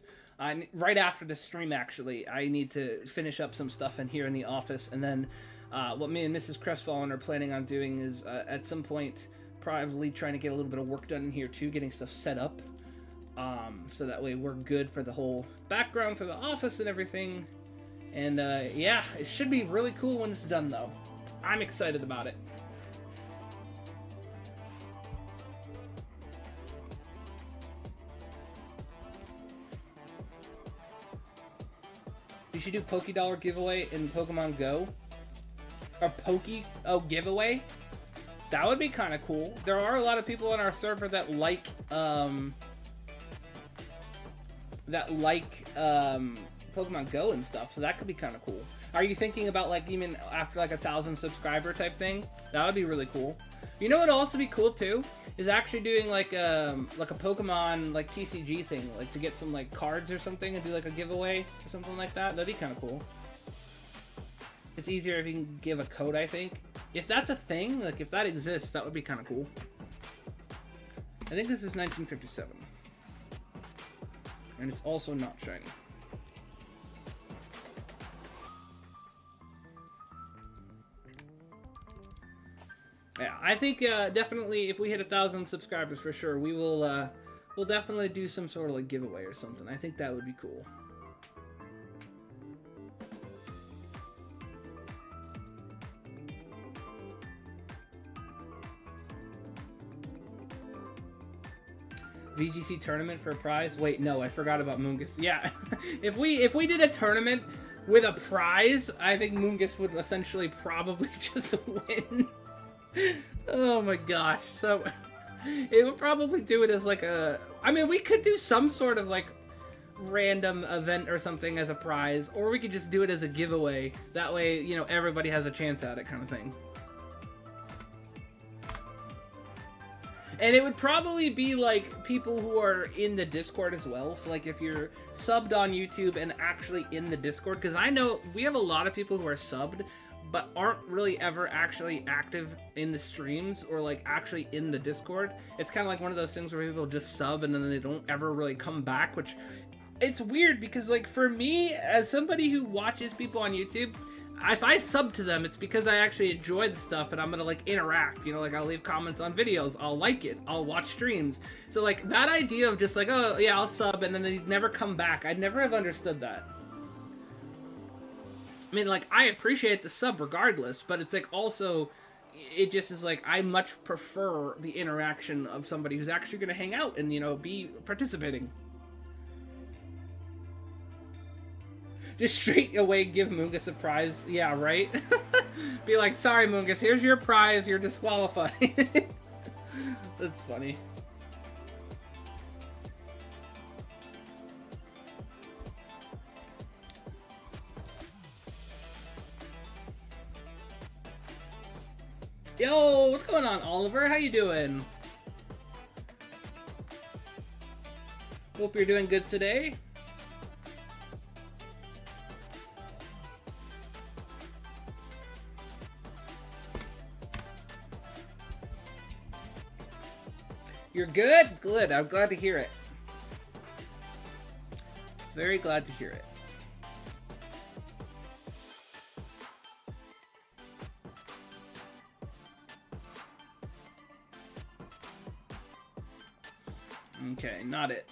Right after the stream, actually, I need to finish up some stuff in here in the office, and then what me and Mrs. Crestfallen are planning on doing is at some point probably trying to get a little bit of work done in here too, getting stuff set up, so that way we're good for the whole background for the office and everything. And yeah, it should be really cool when it's done, though. I'm excited about it. You should do Pokédollar giveaway in Pokemon Go. Or giveaway? That would be kind of cool. There are a lot of people on our server that like Pokemon Go and stuff, so that could be kind of cool. Are you thinking about like even after like 1,000 subscriber type thing? That would be really cool. You know what would also be cool too? Is actually doing like a Pokemon like TCG thing, like to get some like cards or something and do like a giveaway or something like that. That'd be kind of cool. It's easier if you can give a code, I think. If that's a thing, like if that exists, that would be kind of cool. I think this is 1957. And it's also not shiny. Yeah, I think definitely if we hit 1,000 subscribers for sure, we will we'll definitely do some sort of like giveaway or something. I think that would be cool. VGC tournament for a prize? Wait, no, I forgot about Moongus. Yeah, if we did a tournament with a prize, I think Moongus would essentially probably just win. Oh my gosh. So it would probably do it as like a, I mean, we could do some sort of like random event or something as a prize, or we could just do it as a giveaway. That way, you know, everybody has a chance at it kind of thing. And it would probably be like people who are in the Discord as well. So like if you're subbed on YouTube and actually in the Discord, because I know we have a lot of people who are subbed but aren't really ever actually active in the streams or like actually in the Discord. It's kind of like one of those things where people just sub and then they don't ever really come back, which it's weird because like for me, as somebody who watches people on YouTube, if I sub to them, it's because I actually enjoy the stuff and I'm gonna like interact, you know, like I'll leave comments on videos, I'll like it, I'll watch streams. So like that idea of just like, oh yeah, I'll sub and then they never come back, I'd never have understood that. I mean, like, I appreciate the sub regardless, but it's like also, it just is like, I much prefer the interaction of somebody who's actually gonna hang out and, you know, be participating. Just straight away give Moongus a prize. Yeah, right? Be like, sorry, Moongus, here's your prize, you're disqualified. That's funny. Yo, what's going on, Oliver? How you doing? Hope you're doing good today. You're good? Good. I'm glad to hear it. Very glad to hear it. Okay, not it.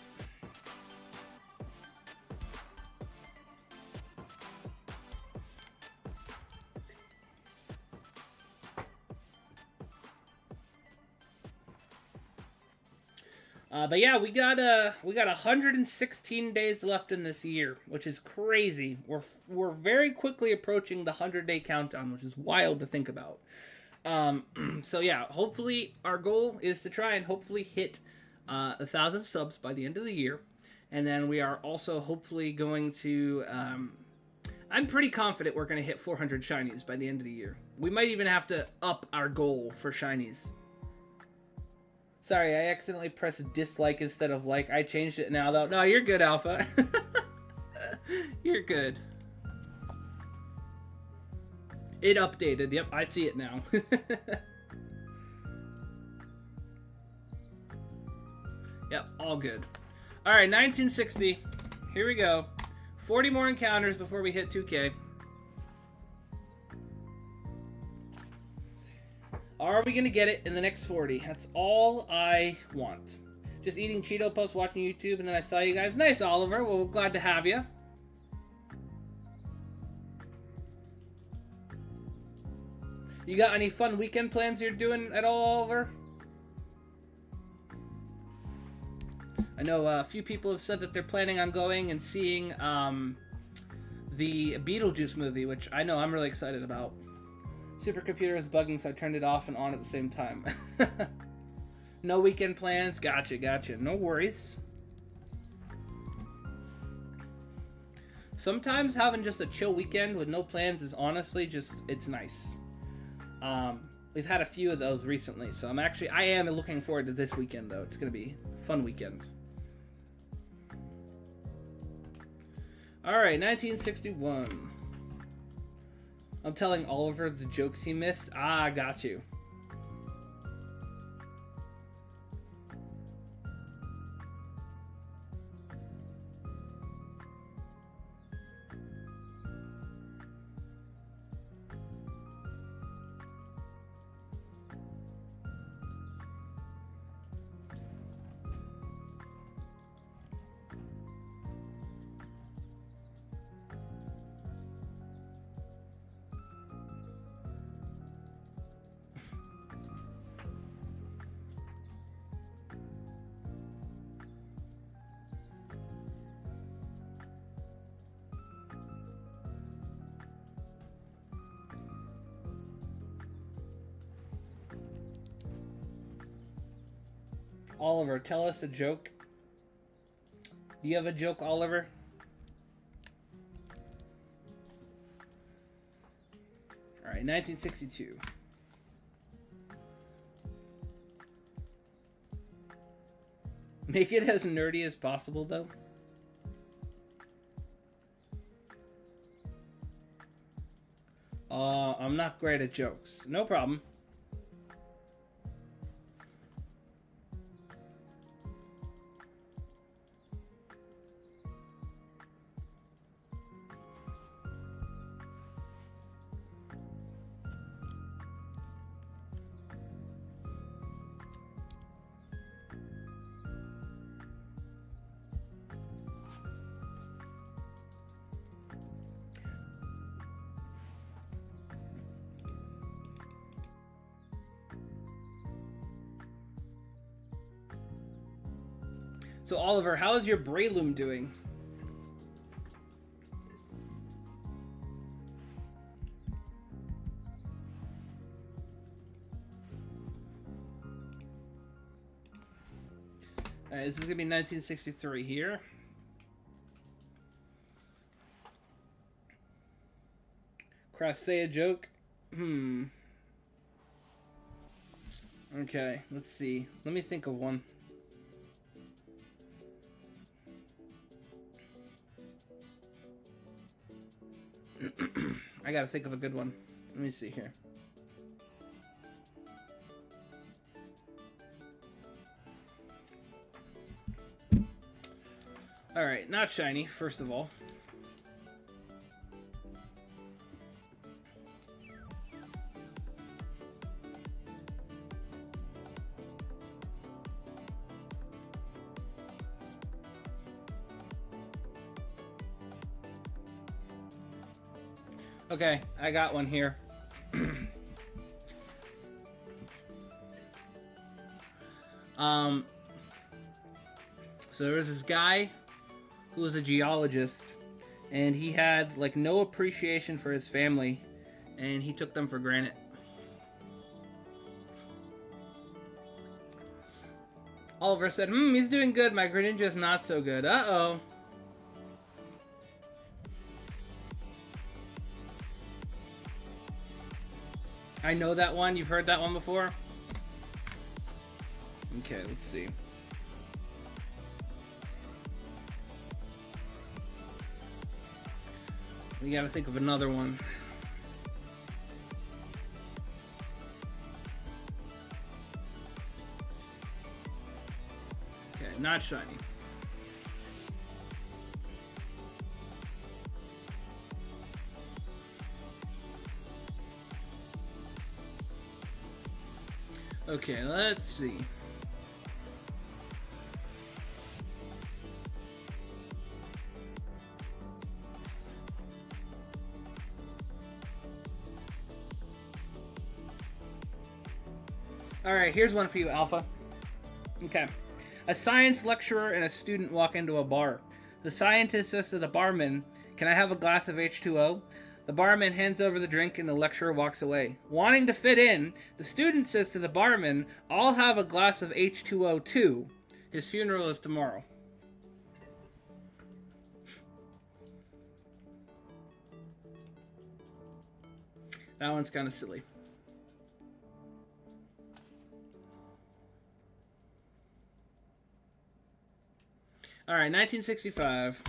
But yeah, we got 116 days left in this year, which is crazy. We're very quickly approaching the 100-day countdown, which is wild to think about. So yeah, hopefully our goal is to try and hopefully hit 1,000 subs by the end of the year, and then we are also hopefully going to. I'm pretty confident we're going to hit 400 shinies by the end of the year. We might even have to up our goal for shinies. Sorry, I accidentally pressed dislike instead of like. I changed it now, though. No, you're good, Alpha. You're good. It updated. Yep, I see it now. Yep, all good. All right, 1960. Here we go. 40 more encounters before we hit 2K. Are we going to get it in the next 40? That's all I want. Just eating Cheeto Puffs, watching YouTube, and then I saw you guys. Nice, Oliver. Well, we're glad to have you. You got any fun weekend plans you're doing at all, Oliver? I know a few people have said that they're planning on going and seeing the Beetlejuice movie, which I know I'm really excited about. Supercomputer was bugging, so I turned it off and on at the same time. No weekend plans? Gotcha. No worries. Sometimes having just a chill weekend with no plans is honestly just, it's nice. We've had a few of those recently, so I am looking forward to this weekend, though. It's going to be a fun weekend. Alright, 1961. I'm telling Oliver the jokes he missed. Ah, got you. Oliver, tell us a joke. Do you have a joke, Oliver? Alright, 1962. Make it as nerdy as possible, though. I'm not great at jokes. No problem. So, Oliver, how is your Breloom doing? Alright, this is going to be 1963 here. Cross, say a joke. Okay, let's see. Let me think of one. I gotta think of a good one. Let me see here. Alright, not shiny, first of all. Okay, I got one here. So there was this guy who was a geologist, and he had like no appreciation for his family, and he took them for granted. Oliver said, he's doing good. My Greninja's not so good. Uh-oh. I know that one. You've heard that one before? Okay, let's see. We gotta think of another one. Okay, not shiny. Okay, let's see. Alright, here's one for you, Alpha. Okay. A science lecturer and a student walk into a bar. The scientist says to the barman, "Can I have a glass of H2O?" The barman hands over the drink and the lecturer walks away. Wanting to fit in, the student says to the barman, "I'll have a glass of H2O too. His funeral is tomorrow." That one's kind of silly. All right, 1965.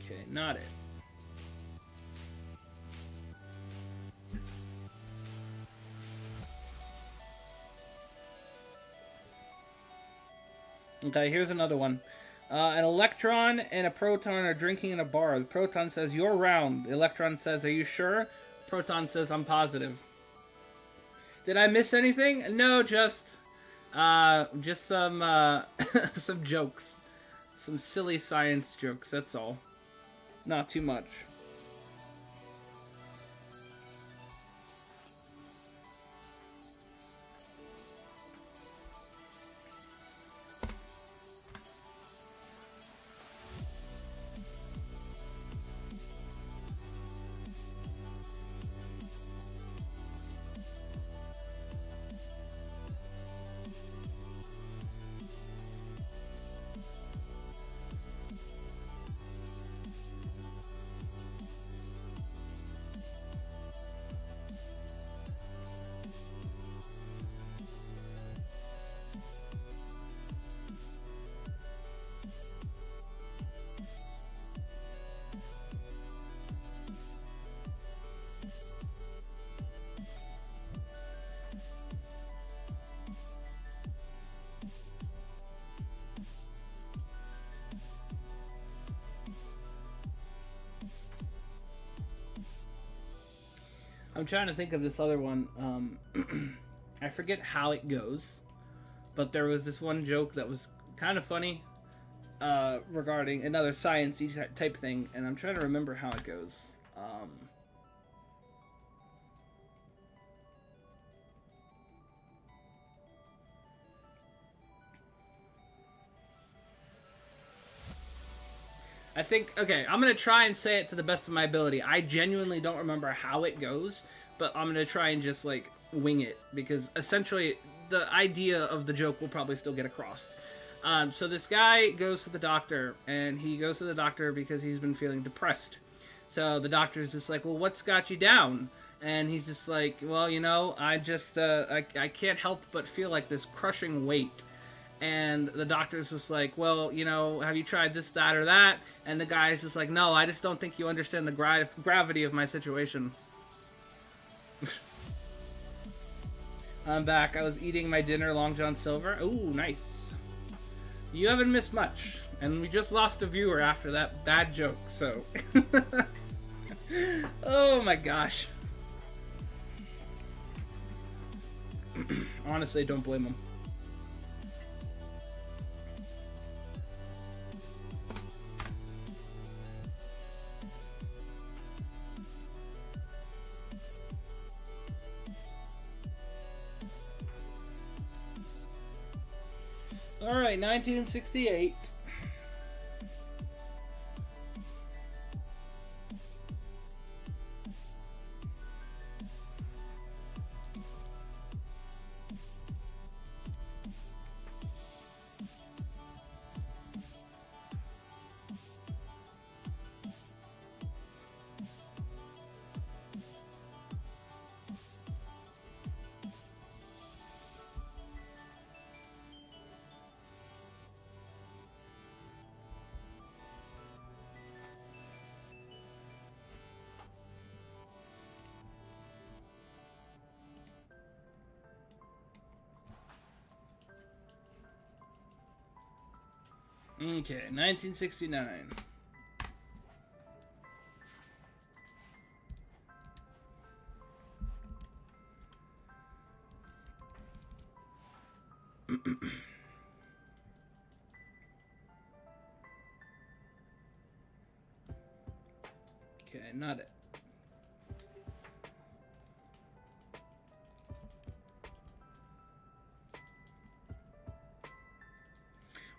Okay, not it. Okay, here's another one. An electron and a proton are drinking in a bar. The proton says, "You're round." The electron says, "Are you sure?" Proton says, "I'm positive." Did I miss anything? No, just some some jokes. Some silly science jokes, that's all. Not too much. I'm trying to think of this other one. I forget how it goes, but there was this one joke that was kind of funny regarding another science-y type thing, and I'm trying to remember how it goes. I think, okay, I'm going to try and say it to the best of my ability. I genuinely don't remember how it goes, but I'm going to try and just, like, wing it, because essentially the idea of the joke will probably still get across. So this guy goes to the doctor, and he goes to the doctor because he's been feeling depressed. So the doctor's just like, "Well, what's got you down?" And he's just like, "Well, you know, I just, I can't help but feel like this crushing weight." And the doctor's just like, "Well, you know, have you tried this, that, or that?" And the guy's just like, "No, I just don't think you understand the gravity of my situation." I'm back. I was eating my dinner, Long John Silver. Ooh, nice. You haven't missed much. And we just lost a viewer after that bad joke, so... Oh my gosh. Honestly, don't blame him. All right, 1968. Okay, 1969. Okay, not it.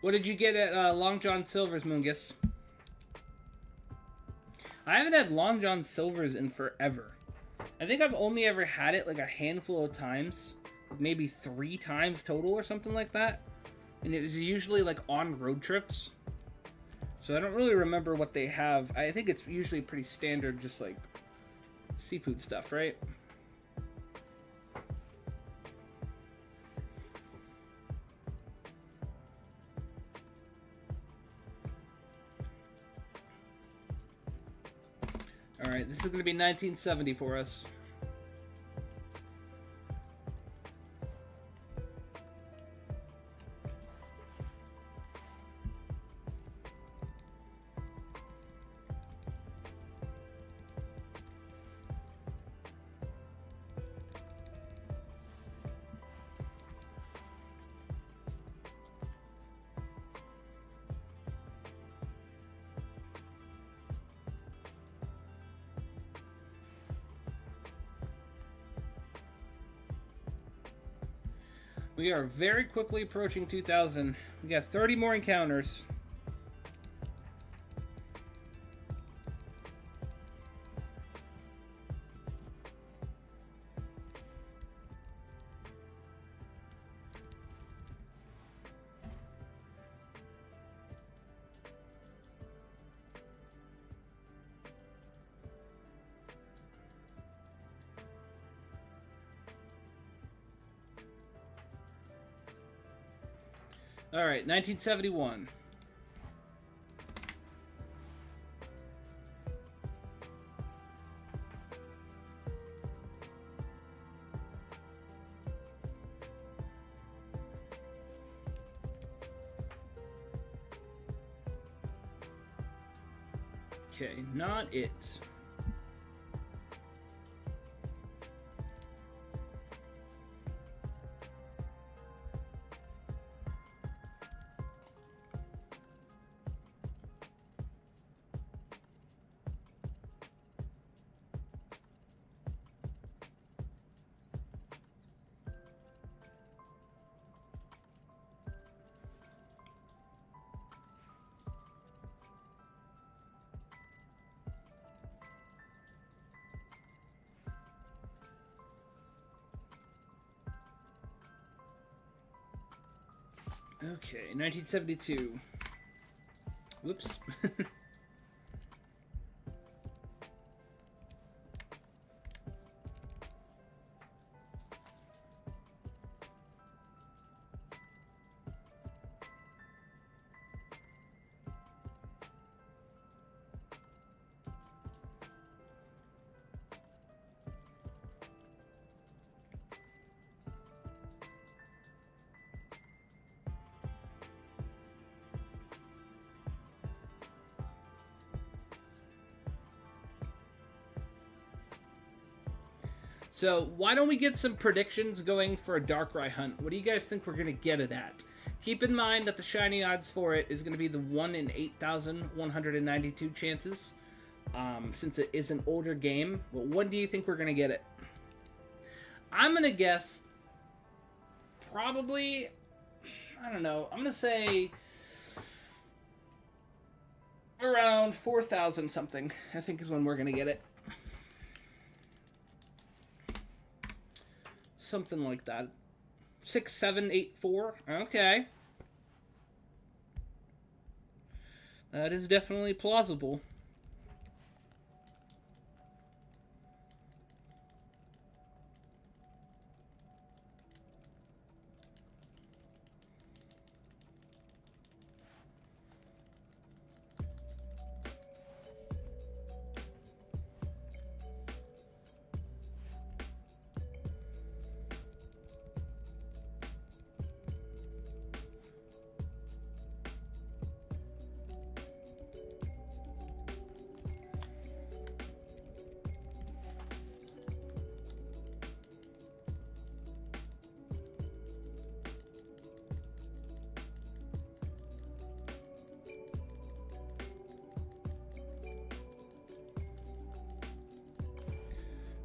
What did you get at Long John Silver's, Moongus? I haven't had Long John Silver's in forever. I think I've only ever had it like a handful of times. Maybe 3 times total or something like that. And it was usually like on road trips. So I don't really remember what they have. I think it's usually pretty standard, just like seafood stuff, right? Alright, this is going to be 1970 for us. We are very quickly approaching 2,000. We got 30 more encounters. All right, 1971. Okay, not it. Okay, 1972. Whoops. So why don't we get some predictions going for a Darkrai hunt? What do you guys think we're going to get it at? Keep in mind that the shiny odds for it is going to be the 1 in 8,192 chances. Since it is an older game. But when do you think we're going to get it? I'm going to guess probably, I don't know, I'm going to say around 4,000 something, I think is when we're going to get it. Something like that. 6784. Okay. That is definitely plausible.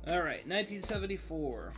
All right, 1974.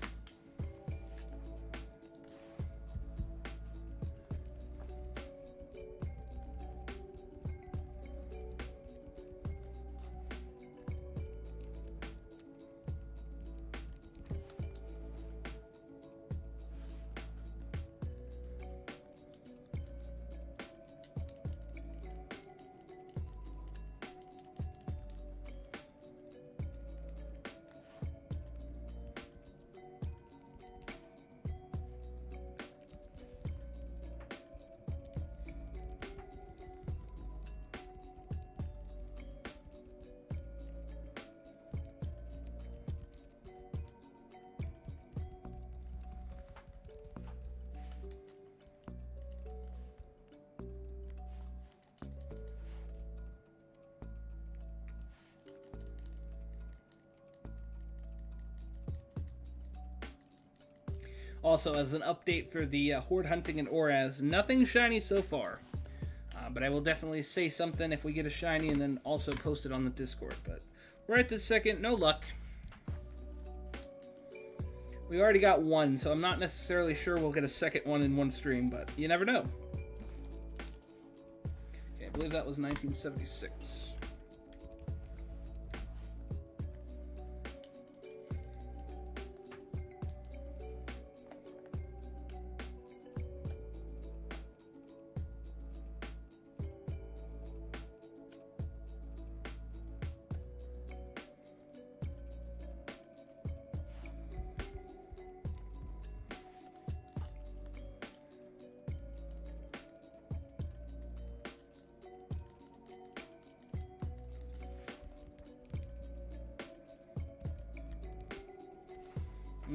Also, as an update for the Horde hunting in Oraz, nothing shiny so far. But I will definitely say something if we get a shiny and then also post it on the Discord. But right this second, no luck. We already got one, so I'm not necessarily sure we'll get a second one in one stream, but you never know. Okay, I believe that was 1976.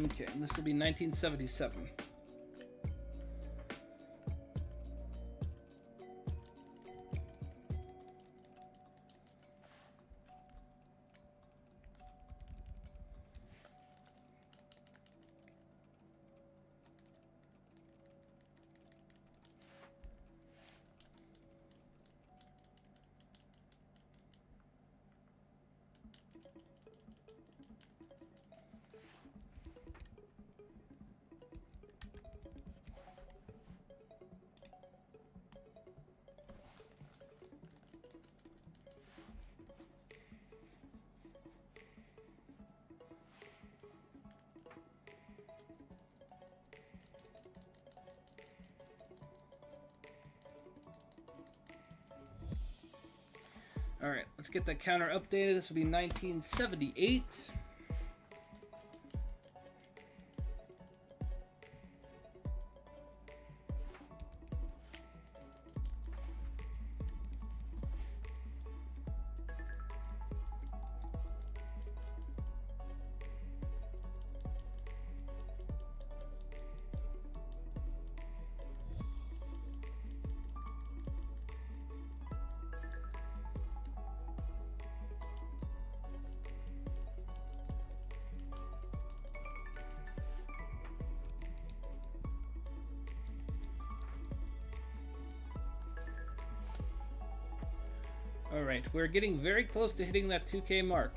Okay, and this will be 1977. Alright, let's get the counter updated. This will be 1978. Alright, we're getting very close to hitting that 2K mark.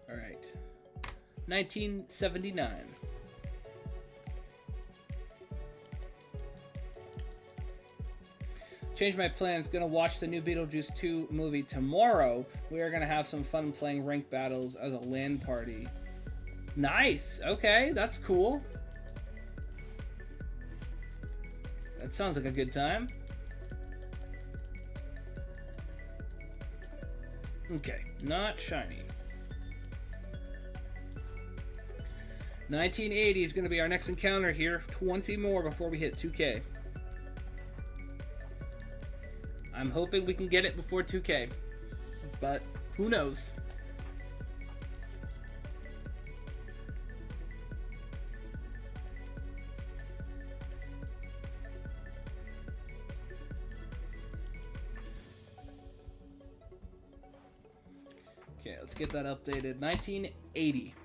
Alright. 1979. Change my plans. Gonna watch the new Beetlejuice 2 movie tomorrow. We are gonna have some fun playing ranked battles as a LAN party. Nice. Okay, that's cool. That sounds like a good time. Okay, not shiny. 1980 is gonna be our next encounter here. 20 more before we hit 2K. I'm hoping we can get it before 2K, but who knows? Okay, let's get that updated. 1980.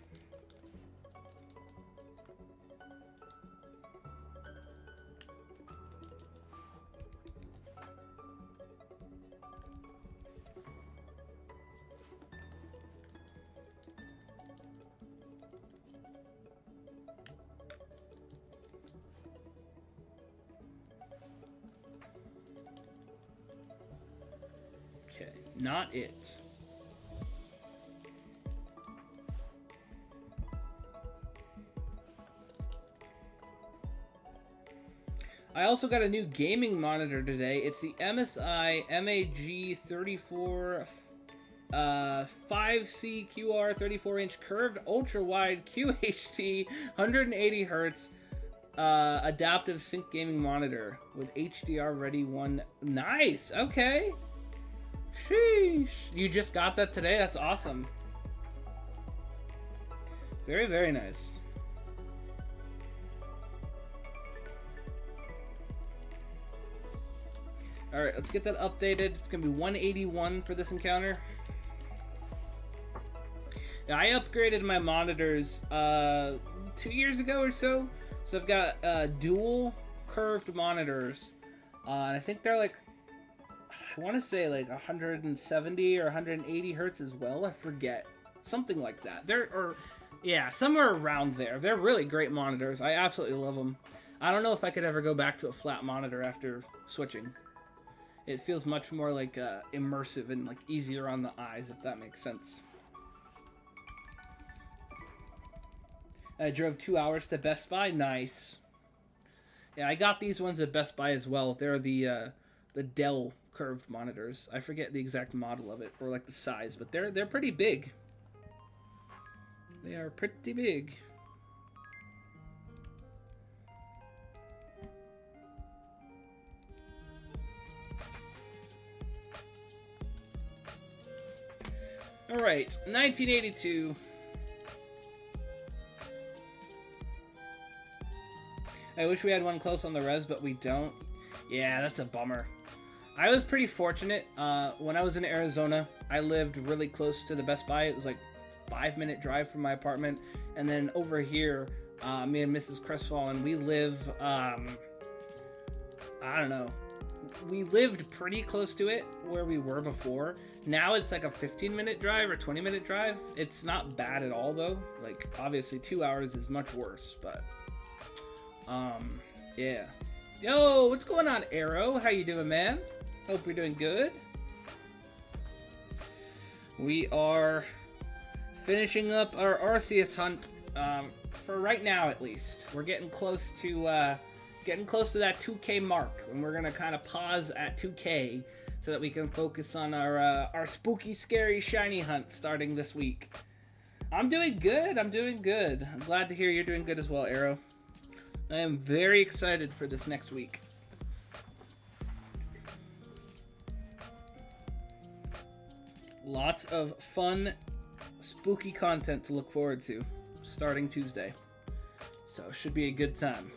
Not it. I also got a new gaming monitor today. It's the MSI MAG 34 5C QR 34-inch curved ultra-wide QHD 180 Hz adaptive sync gaming monitor with HDR ready one. Nice. Okay. Sheesh. You just got that today? That's awesome. Very, very nice. Alright, let's get that updated. It's going to be 181 for this encounter. Now, I upgraded my monitors 2 years ago or so. So I've got dual curved monitors. And I think they're like, I want to say like 170 or 180 hertz as well. I forget. Something like that. Yeah, somewhere around there. They're really great monitors. I absolutely love them. I don't know if I could ever go back to a flat monitor after switching. It feels much more like immersive and like easier on the eyes, if that makes sense. I drove 2 hours to Best Buy. Nice. Yeah, I got these ones at Best Buy as well. They're the Dell curved monitors. I forget the exact model of it or like the size, but they're pretty big. They are pretty big. All right, 1982. I wish we had one close on the res, but we don't. Yeah, that's a bummer. I was pretty fortunate. When I was in Arizona, I lived really close to the Best Buy. It was like 5-minute drive from my apartment. And then over here, me and Mrs. Crestfallen, we live, I don't know. We lived pretty close to it where we were before. Now it's like a 15-minute drive or 20-minute drive. It's not bad at all, though. Like, obviously, 2 hours is much worse, but, yeah. Yo, what's going on, Arrow? How you doing, man? Hope you're doing good. We are finishing up our Arceus hunt, for right now at least. We're getting close to that 2K mark, and we're gonna kind of pause at 2K so that we can focus on our spooky, scary, shiny hunt starting this week. I'm doing good. I'm doing good. I'm glad to hear you're doing good as well, Arrow. I am very excited for this next week. Lots of fun, spooky content to look forward to starting Tuesday. So it should be a good time.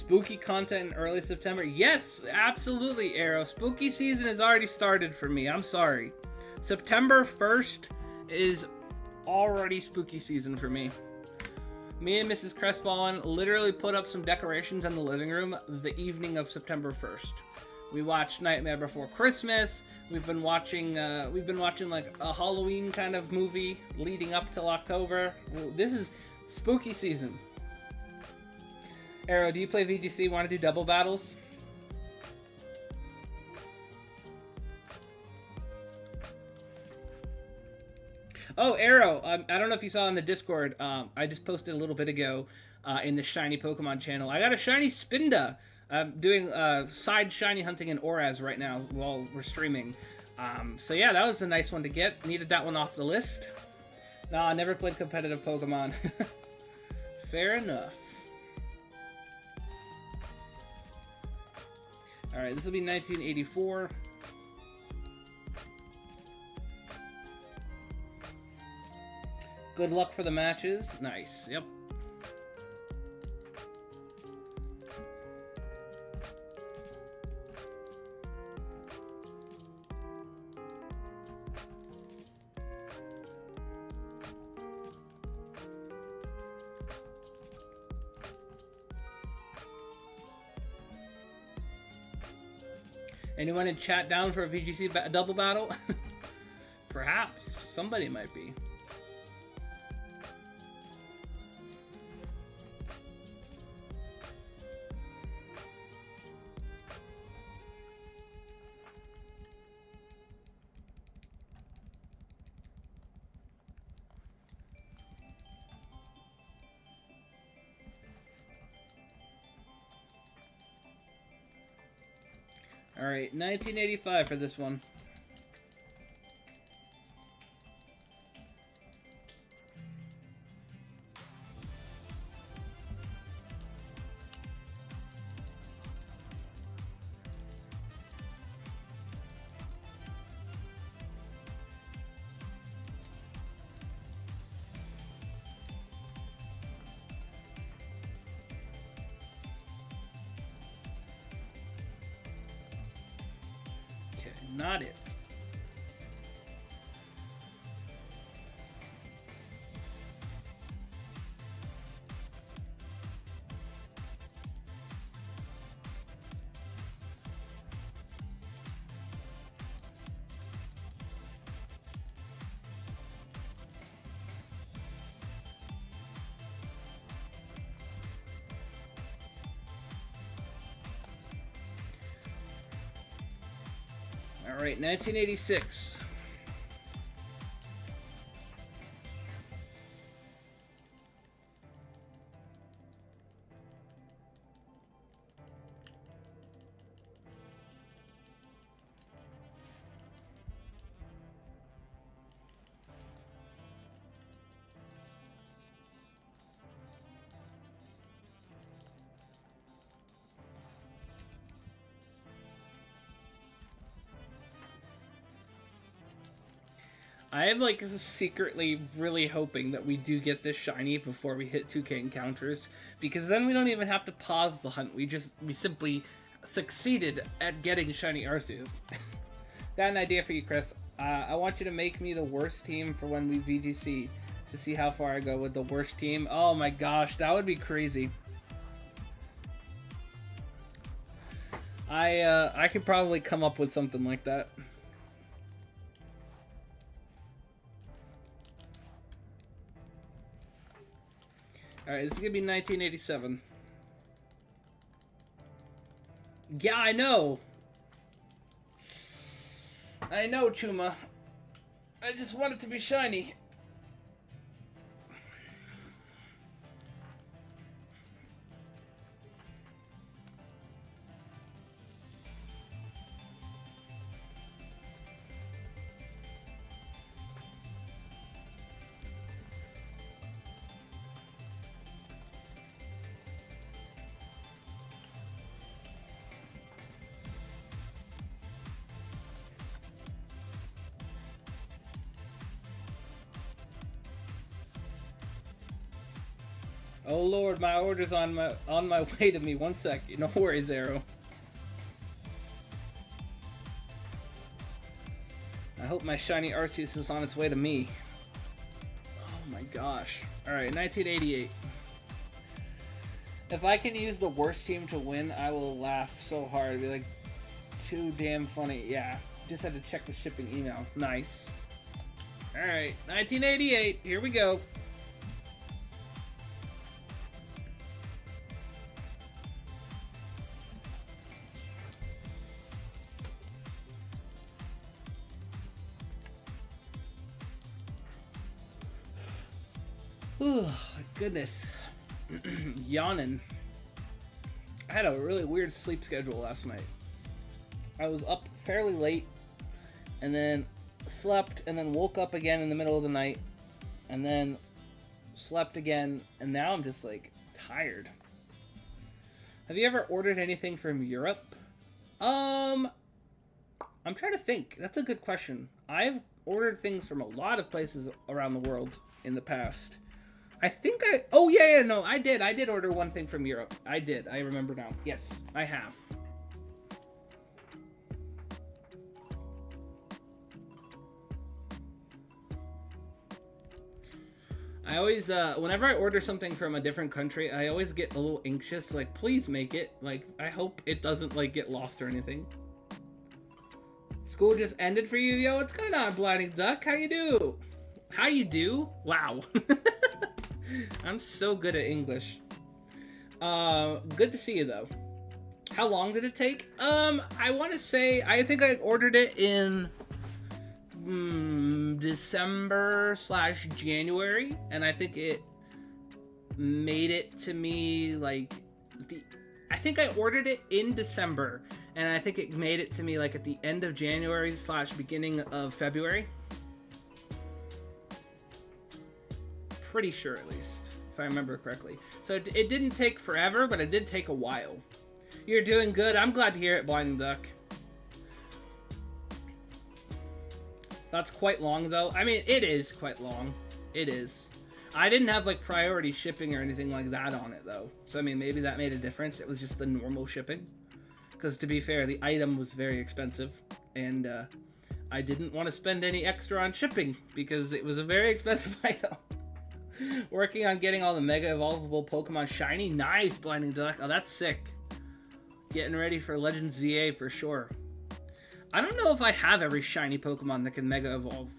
Spooky content in early September. Yes, absolutely, Arrow. Spooky season has already started for me. I'm sorry. September 1st is already spooky season for me. Me and Mrs. Crestfallen literally put up some decorations in the living room the evening of September 1st. We watched Nightmare Before Christmas. We've been watching like a Halloween kind of movie leading up till October. This is spooky season. Arrow, do you play VGC? Want to do double battles? Oh, Arrow, I don't know if you saw in the Discord, I just posted a little bit ago in the Shiny Pokemon channel. I got a Shiny Spinda. I'm doing side Shiny hunting in Oraz right now while we're streaming. So yeah, that was a nice one to get. Needed that one off the list. No, I never played competitive Pokemon. Fair enough. Alright, this will be 1984. Good luck for the matches. Nice. Yep. Anyone in chat down for a VGC double battle? Perhaps. Somebody might be. Alright, 1985 for this one. Not it. All right, 1986. I am like secretly really hoping that we do get this shiny before we hit 2K encounters, because then we don't even have to pause the hunt. We simply succeeded at getting shiny Arceus. Got an idea for you, Chris. I want you to make me the worst team for when we VGC to see how far I go with the worst team. Oh my gosh, that would be crazy. I could probably come up with something like that. Alright, this is gonna be 1987. Yeah, I know! I know, Chuma. I just want it to be shiny. Oh lord, my order's on my way to me. One sec. No worries, Arrow. I hope my shiny Arceus is on its way to me. Oh my gosh. Alright, 1988. If I can use the worst team to win, I will laugh so hard. It'd be like, too damn funny. Yeah, just had to check the shipping email. Nice. Alright, 1988. Here we go. Oh, my goodness. Yawning. I had a really weird sleep schedule last night. I was up fairly late, and then slept, and then woke up again in the middle of the night, and then slept again, and now I'm just, like, tired. Have you ever ordered anything from Europe? I'm trying to think. That's a good question. I've ordered things from a lot of places around the world in the past. I think oh yeah, no, I did order one thing from Europe. I did, I remember now. Yes, I have. I always, whenever I order something from a different country, I always get a little anxious, like, please make it. Like, I hope it doesn't, like, get lost or anything. School just ended for you? Yo, what's going on, Blinding Duck? How you do? How you do? Wow. I'm so good at English. Good to see you, though. How long did it take? I want to say, I think I ordered it in December/January, and I think it made it to me, like, I think I ordered it in December, and I think it made it to me, like, at the end of January/beginning of February. Pretty sure, at least, if I remember correctly. So it didn't take forever, but it did take a while. You're doing good. I'm glad to hear it, Blinding Duck. That's quite long, though. I mean, it is quite long. It is. I didn't have, like, priority shipping or anything like that on it, though. So, I mean, maybe that made a difference. It was just the normal shipping. Because, to be fair, the item was very expensive. And I didn't want to spend any extra on shipping because it was a very expensive item. Working on getting all the Mega Evolvable Pokemon shiny. Nice, Blinding Duck. Oh, that's sick. Getting ready for Legends ZA for sure. I don't know if I have every shiny Pokemon that can Mega Evolve.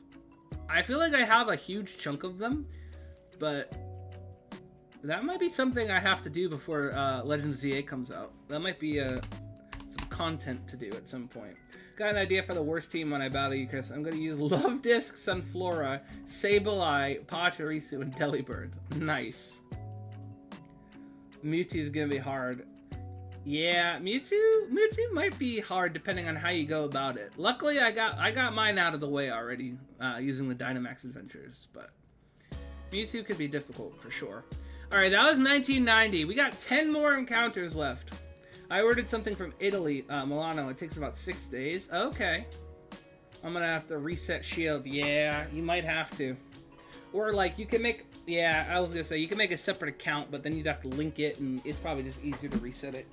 I feel like I have a huge chunk of them, but that might be something I have to do before Legends ZA comes out. That might be some content to do at some point. Got an idea for the worst team when I battle you, Chris. I'm going to use Love Disc, Sunflora, Sableye, Pachirisu, and Delibird. Nice. Mewtwo's going to be hard. Yeah, Mewtwo might be hard depending on how you go about it. Luckily, I got mine out of the way already using the Dynamax Adventures, but Mewtwo could be difficult for sure. All right, that was 1990. We got 10 more encounters left. I ordered something from Italy, Milano. It takes about 6 days. Okay. I'm gonna have to reset Shield. Yeah, you might have to. Or, like, you can make... Yeah, I was gonna say, you can make a separate account, but then you'd have to link it, and it's probably just easier to reset it.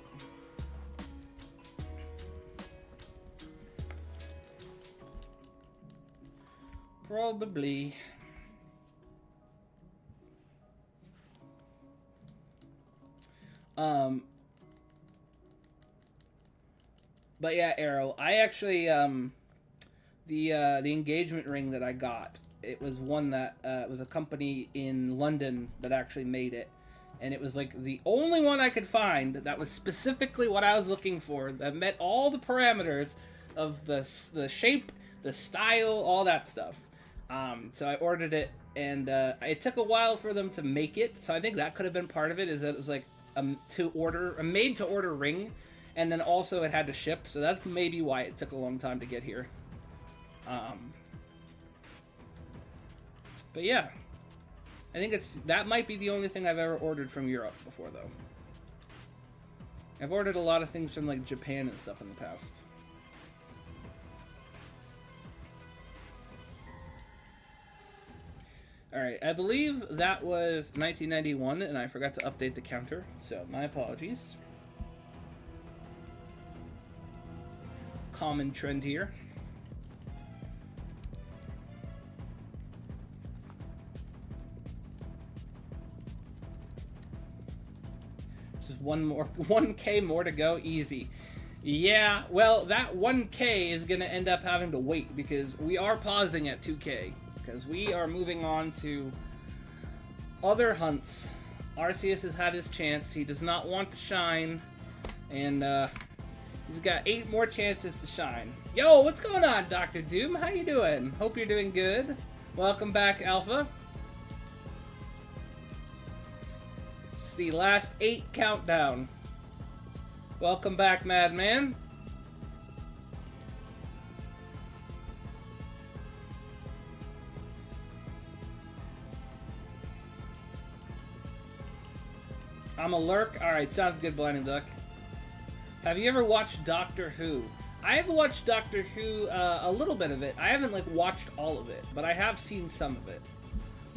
Probably. But yeah, Arrow, I actually, the engagement ring that I got, it was one that, was a company in London that actually made it. And it was, like, the only one I could find that was specifically what I was looking for, that met all the parameters of the shape, the style, all that stuff. So I ordered it, and it took a while for them to make it, so I think that could have been part of it, is that it was, like, a made-to-order ring, and then also it had to ship, so that's maybe why it took a long time to get here. But yeah, I think that might be the only thing I've ever ordered from Europe before, though. I've ordered a lot of things from, like, Japan and stuff in the past. Alright, I believe that was 1991, and I forgot to update the counter, so my apologies. Common trend here. Just 1K more to go, easy. Yeah, well, that 1K is going to end up having to wait, because we are pausing at 2K. Because we are moving on to other hunts. Arceus has had his chance. He does not want to shine. And he's got 8 more chances to shine. Yo, what's going on, Dr. Doom? How you doing? Hope you're doing good. Welcome back, Alpha. It's the last 8 countdown. Welcome back, Madman. I'm a lurk? Alright, sounds good, Blinding Duck. Have you ever watched Doctor Who? I have watched Doctor Who, a little bit of it. I haven't, like, watched all of it, but I have seen some of it.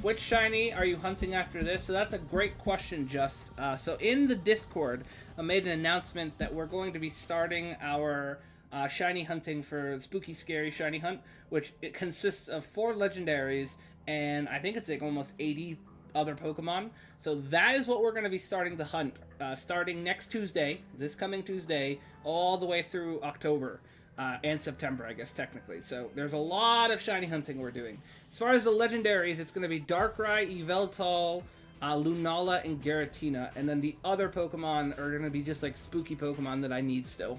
Which shiny are you hunting after this? So that's a great question, Just. So in the Discord, I made an announcement that we're going to be starting our shiny hunting for Spooky Scary Shiny Hunt, which it consists of 4 legendaries, and I think it's like almost 80 other Pokemon. So that is what we're going to be starting to hunt, starting next Tuesday, this coming Tuesday, all the way through October and September, I guess, technically. So there's a lot of shiny hunting we're doing. As far as the legendaries, it's going to be Darkrai, Yveltal, Lunala, and Giratina, and then the other Pokemon are going to be just like spooky Pokemon that I need still.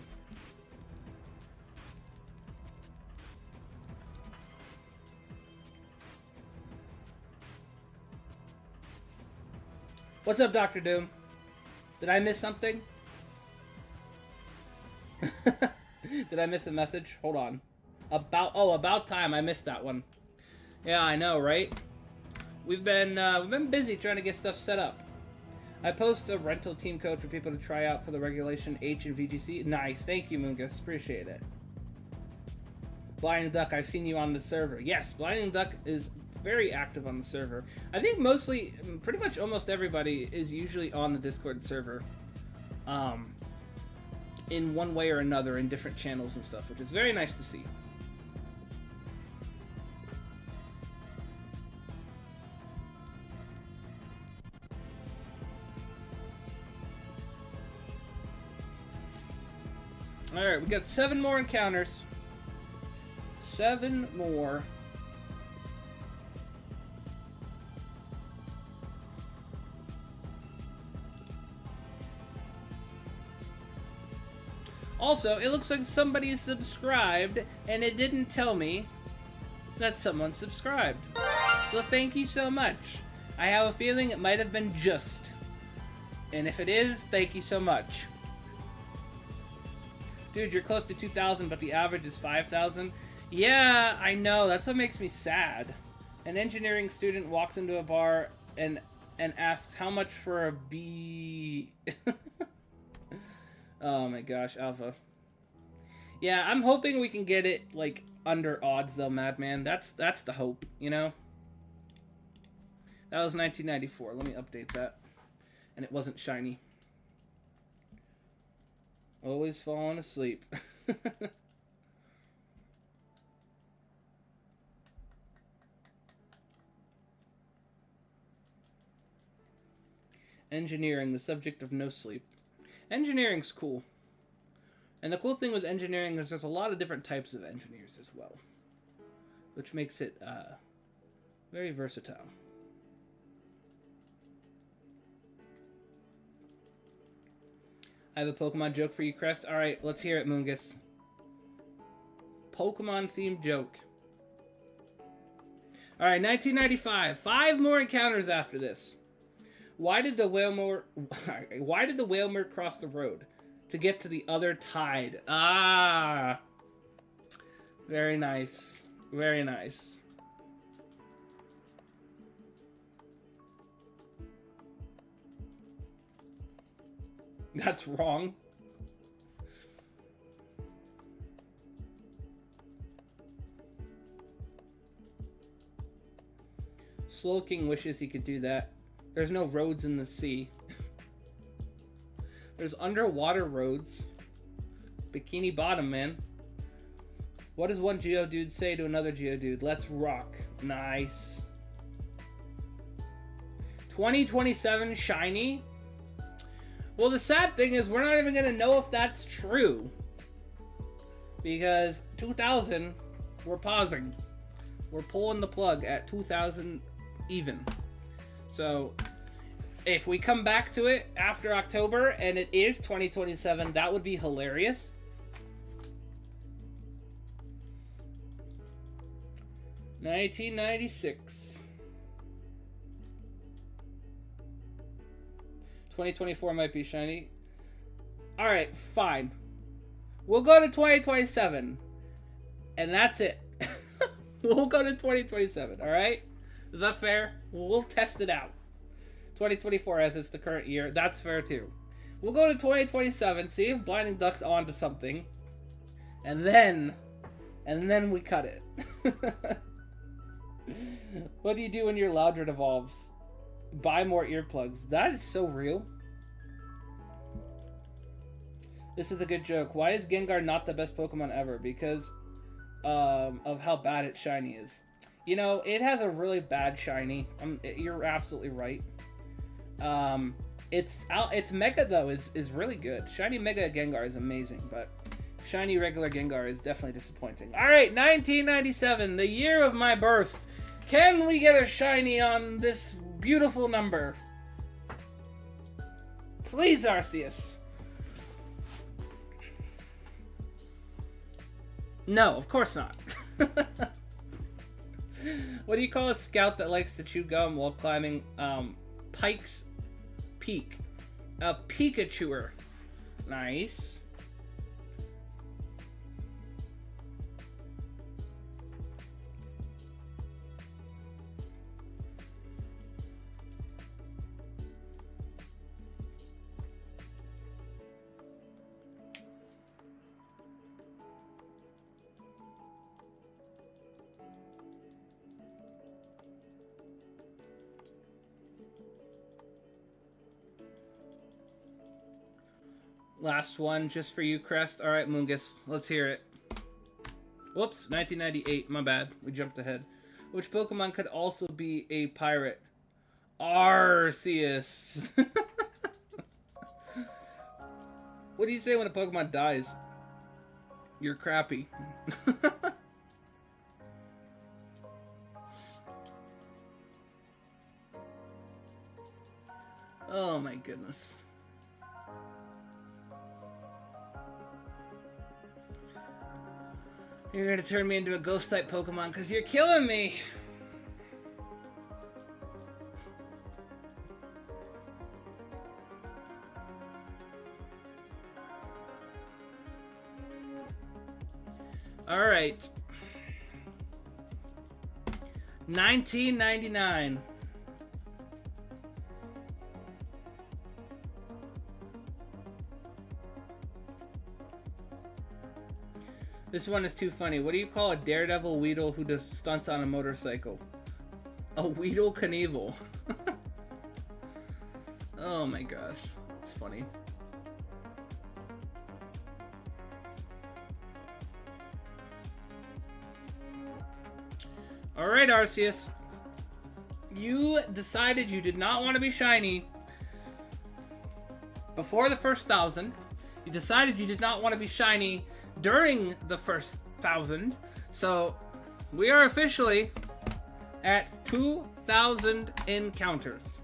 What's up, Dr. Doom? Did I miss something? Did I miss a message? Hold on. About time. I missed that one. Yeah, I know, right? We've been busy trying to get stuff set up. I post a rental team code for people to try out for the Regulation H and VGC. Nice. Thank you, Moongus. Appreciate it. Blinding Duck, I've seen you on the server. Yes, Blinding Duck is very active on the server. I think mostly, pretty much almost everybody is usually on the Discord server. In one way or another in different channels and stuff, which is very nice to see. Alright, we got 7 more encounters. 7 more. Also, it looks like somebody subscribed, and it didn't tell me that someone subscribed. So thank you so much. I have a feeling it might have been Just. And if it is, thank you so much. Dude, you're close to 2,000, but the average is 5,000. Yeah, I know. That's what makes me sad. An engineering student walks into a bar and asks how much for a B... Oh my gosh, Alpha. Yeah, I'm hoping we can get it, like, under odds, though, Madman. That's the hope, you know? That was 1994. Let me update that. And it wasn't shiny. Always falling asleep. Engineering, the subject of no sleep. Engineering's cool. And the cool thing with engineering is there's a lot of different types of engineers as well. Which makes it very versatile. I have a Pokemon joke for you, Crest. Alright, let's hear it, Moongus. Pokemon-themed joke. Alright, 1995. 5 more encounters after this. Why did the Whalmer cross the road? To get to the other tide. Ah! Very nice. Very nice. That's wrong. Slowking wishes he could do that. There's no roads in the sea. There's underwater roads. Bikini Bottom, man. What does one Geodude say to another Geodude? Let's rock. Nice. 2027 shiny? Well, the sad thing is we're not even going to know if that's true. Because 2000, we're pausing. We're pulling the plug at 2000 even. So, if we come back to it after October and it is 2027, that would be hilarious. $19.96. 2024 might be shiny. Alright, fine. We'll go to 2027. And that's it. We'll go to 2027, alright? Is that fair? We'll test it out. 2024 as it's the current year. That's fair too. We'll go to 2027, see if Blinding Duck's onto something. And then we cut it. What do you do when your Loudred evolves? Buy more earplugs. That is so real. This is a good joke. Why is Gengar not the best Pokemon ever? Because of how bad its shiny is. You know, it has a really bad shiny. You're absolutely right. Its Mega though is really good. Shiny Mega Gengar is amazing, but shiny regular Gengar is definitely disappointing. All right, 1997, the year of my birth. Can we get a shiny on this beautiful number? Please, Arceus. No, of course not. What do you call a scout that likes to chew gum while climbing Pike's Peak? A Pikachuer. Nice. Last one, just for you, Crest. All right, Moongus, let's hear it. Whoops, 1998, my bad. We jumped ahead. Which Pokemon could also be a pirate? Arceus. What do you say when a Pokemon dies? You're crappy. Oh my goodness. You're gonna turn me into a ghost-type Pokemon because you're killing me! Alright. 1999. This one is too funny. What do you call a daredevil Weedle who does stunts on a motorcycle? A Weedle Knievel. Oh my gosh. It's funny. Alright, Arceus. You decided you did not want to be shiny before the first 1,000. You decided you did not want to be shiny during the first 1,000. So we are officially at 2,000 encounters.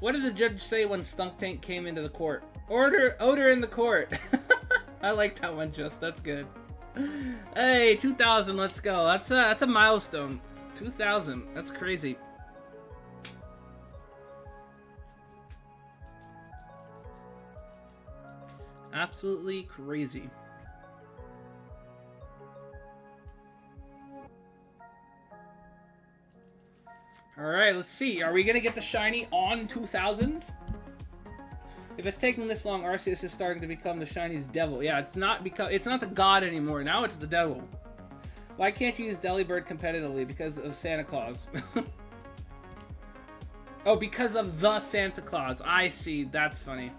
What did the judge say when Stunk Tank came into the court? Odor in the court. I like that one, Just. That's good. Hey, 2,000. Let's go. That's a milestone. 2,000. That's crazy. Absolutely crazy. Alright, let's see. Are we going to get the shiny on 2,000? If it's taking this long, Arceus is starting to become the shiny's devil. Yeah, it's not the god anymore. Now it's the devil. Why can't you use Delibird competitively? Because of Santa Claus. Oh, because of the Santa Claus. I see. That's funny.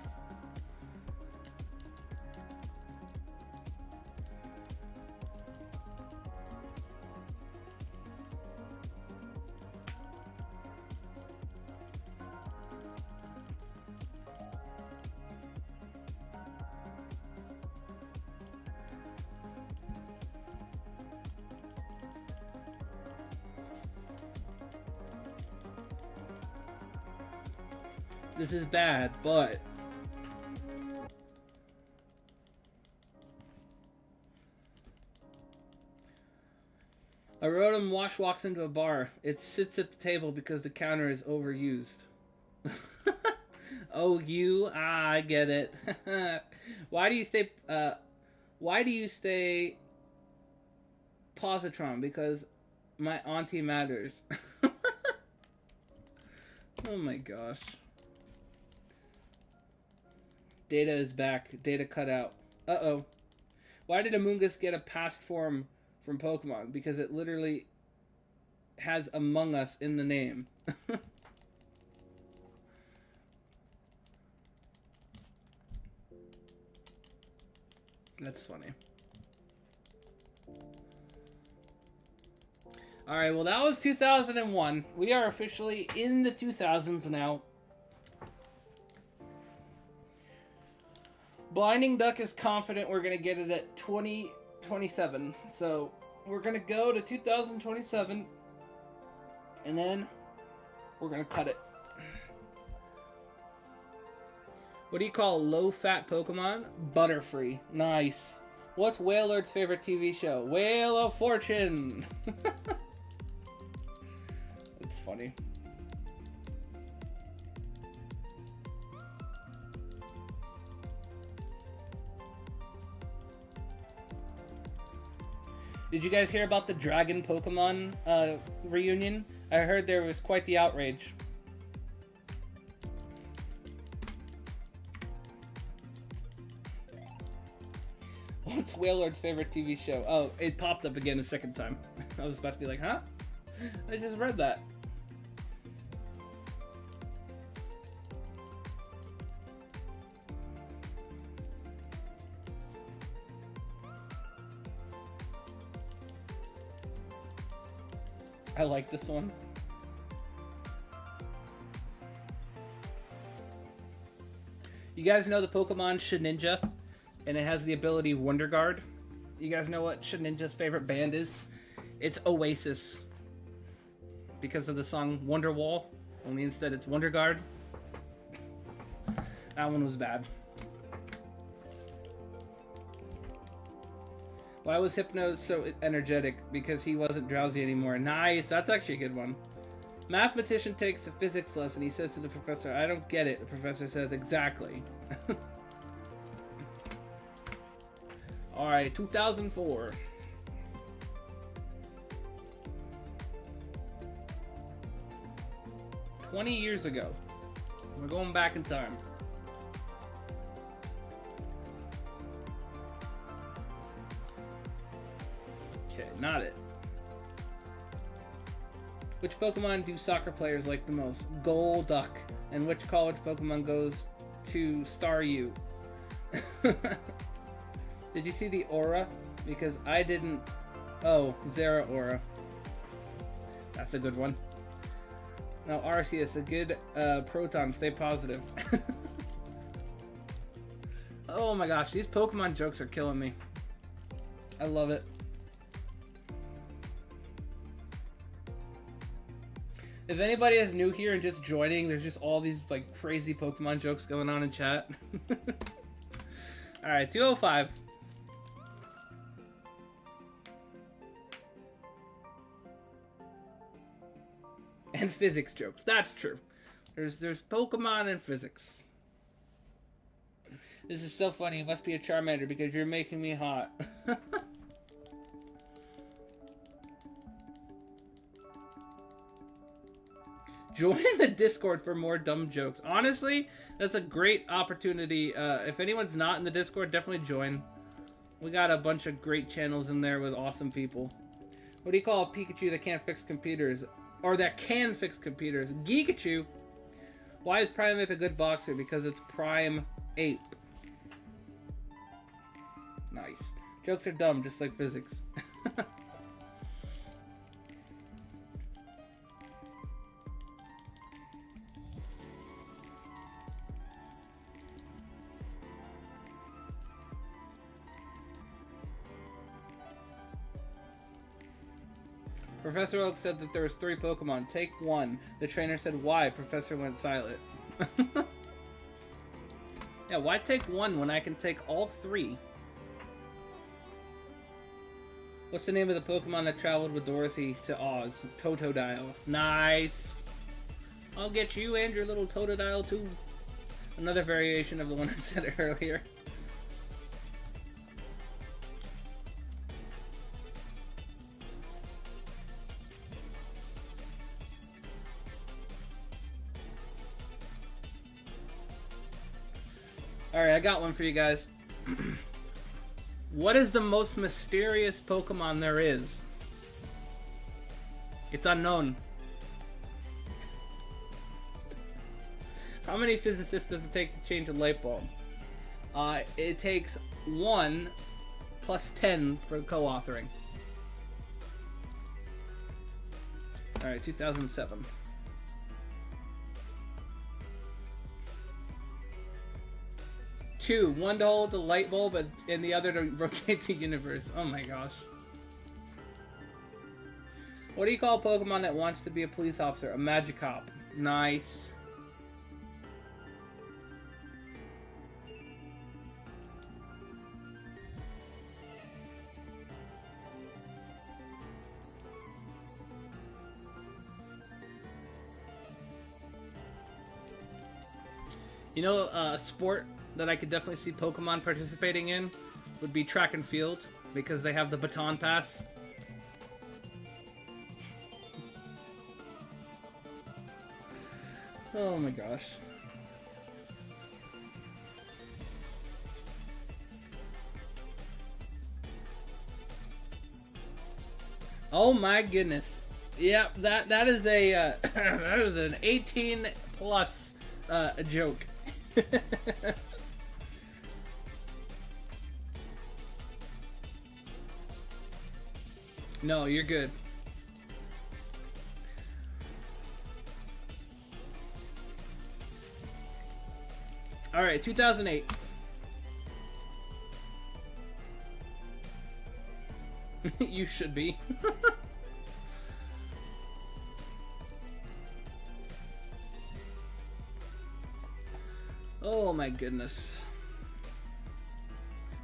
This is bad, but... A Rotom Wash walks into a bar. It sits at the table because the counter is overused. Oh, you? Ah, I get it. Why do you stay... why do you stay... Positron? Because my auntie matters. Oh my gosh. Data is back. Data cut out. Uh-oh. Why did Amoonguss get a past form from Pokemon? Because it literally has Among Us in the name. That's funny. Alright, well that was 2001. We are officially in the 2000s now. Blinding Duck is confident we're going to get it at 2027. So, we're going to go to 2027. And then, we're going to cut it. What do you call low-fat Pokemon? Butterfree. Nice. What's Whalerd's favorite TV show? Whale of Fortune! It's funny. Did you guys hear about the Dragon Pokemon reunion? I heard there was quite the outrage. What's Whalerd's favorite TV show? Oh, it popped up again a second time. I was about to be like, huh? I just read that. I like this one. You guys know the Pokemon Shedinja? And it has the ability Wonder Guard. You guys know what Shedinja's favorite band is? It's Oasis. Because of the song Wonderwall. Only instead it's Wonder Guard. That one was bad. Why was Hypno so energetic? Because he wasn't drowsy anymore. Nice, that's actually a good one. Mathematician takes a physics lesson. He says to the professor, I don't get it. The professor says, exactly. Alright, 2004. $20 ago. We're going back in time. Okay, not it. Which Pokemon do soccer players like the most? Golduck. And which college Pokemon goes to Star U? Did you see the aura? Because I didn't... Oh, Zera aura. That's a good one. Now, Arceus, a good Proton. Stay positive. Oh my gosh, these Pokemon jokes are killing me. I love it. If anybody is new here and just joining, there's just all these like crazy Pokemon jokes going on in chat. Alright, 205. And physics jokes. That's true. There's Pokemon and physics. This is so funny. It must be a Charmander because you're making me hot. Join the Discord for more dumb jokes. Honestly, that's a great opportunity. If anyone's not in the Discord, definitely join. We got a bunch of great channels in there with awesome people. What do you call a Pikachu that can't fix computers? Or that can fix computers? Geekachu. Why is Primeape a good boxer? Because it's Prime Ape. Nice. Jokes are dumb, just like physics. Professor Oak said that there was 3 Pokemon. Take 1. The trainer said, why? Professor went silent. Yeah, why take 1 when I can take all 3? What's the name of the Pokemon that traveled with Dorothy to Oz? Totodile. Nice! I'll get you and your little Totodile too. Another variation of the one I said earlier. Alright, I got one for you guys. What is the most mysterious Pokemon there is? It's unknown. How many physicists does it take to change a light bulb? It takes 1 plus 10 for co-authoring. Alright, 2007. 2, 1 to hold the light bulb and the other to rotate the universe. Oh my gosh. What do you call a Pokemon that wants to be a police officer? A Magikarp. Nice. You know, a sport that I could definitely see Pokemon participating in would be track and field, because they have the baton pass. Oh my gosh. Oh my goodness. Yep, that is a that is an 18 plus joke. No, you're good. All right, 2008. You should be. Oh my goodness.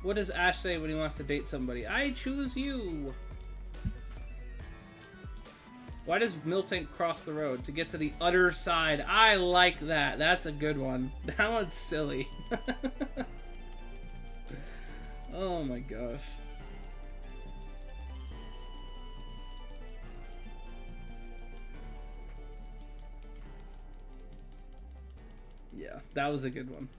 What does Ash say when he wants to date somebody? I choose you. Why does Miltank cross the road? To get to the other side. I like that. That's a good one. That one's silly. Oh my gosh. Yeah, that was a good one.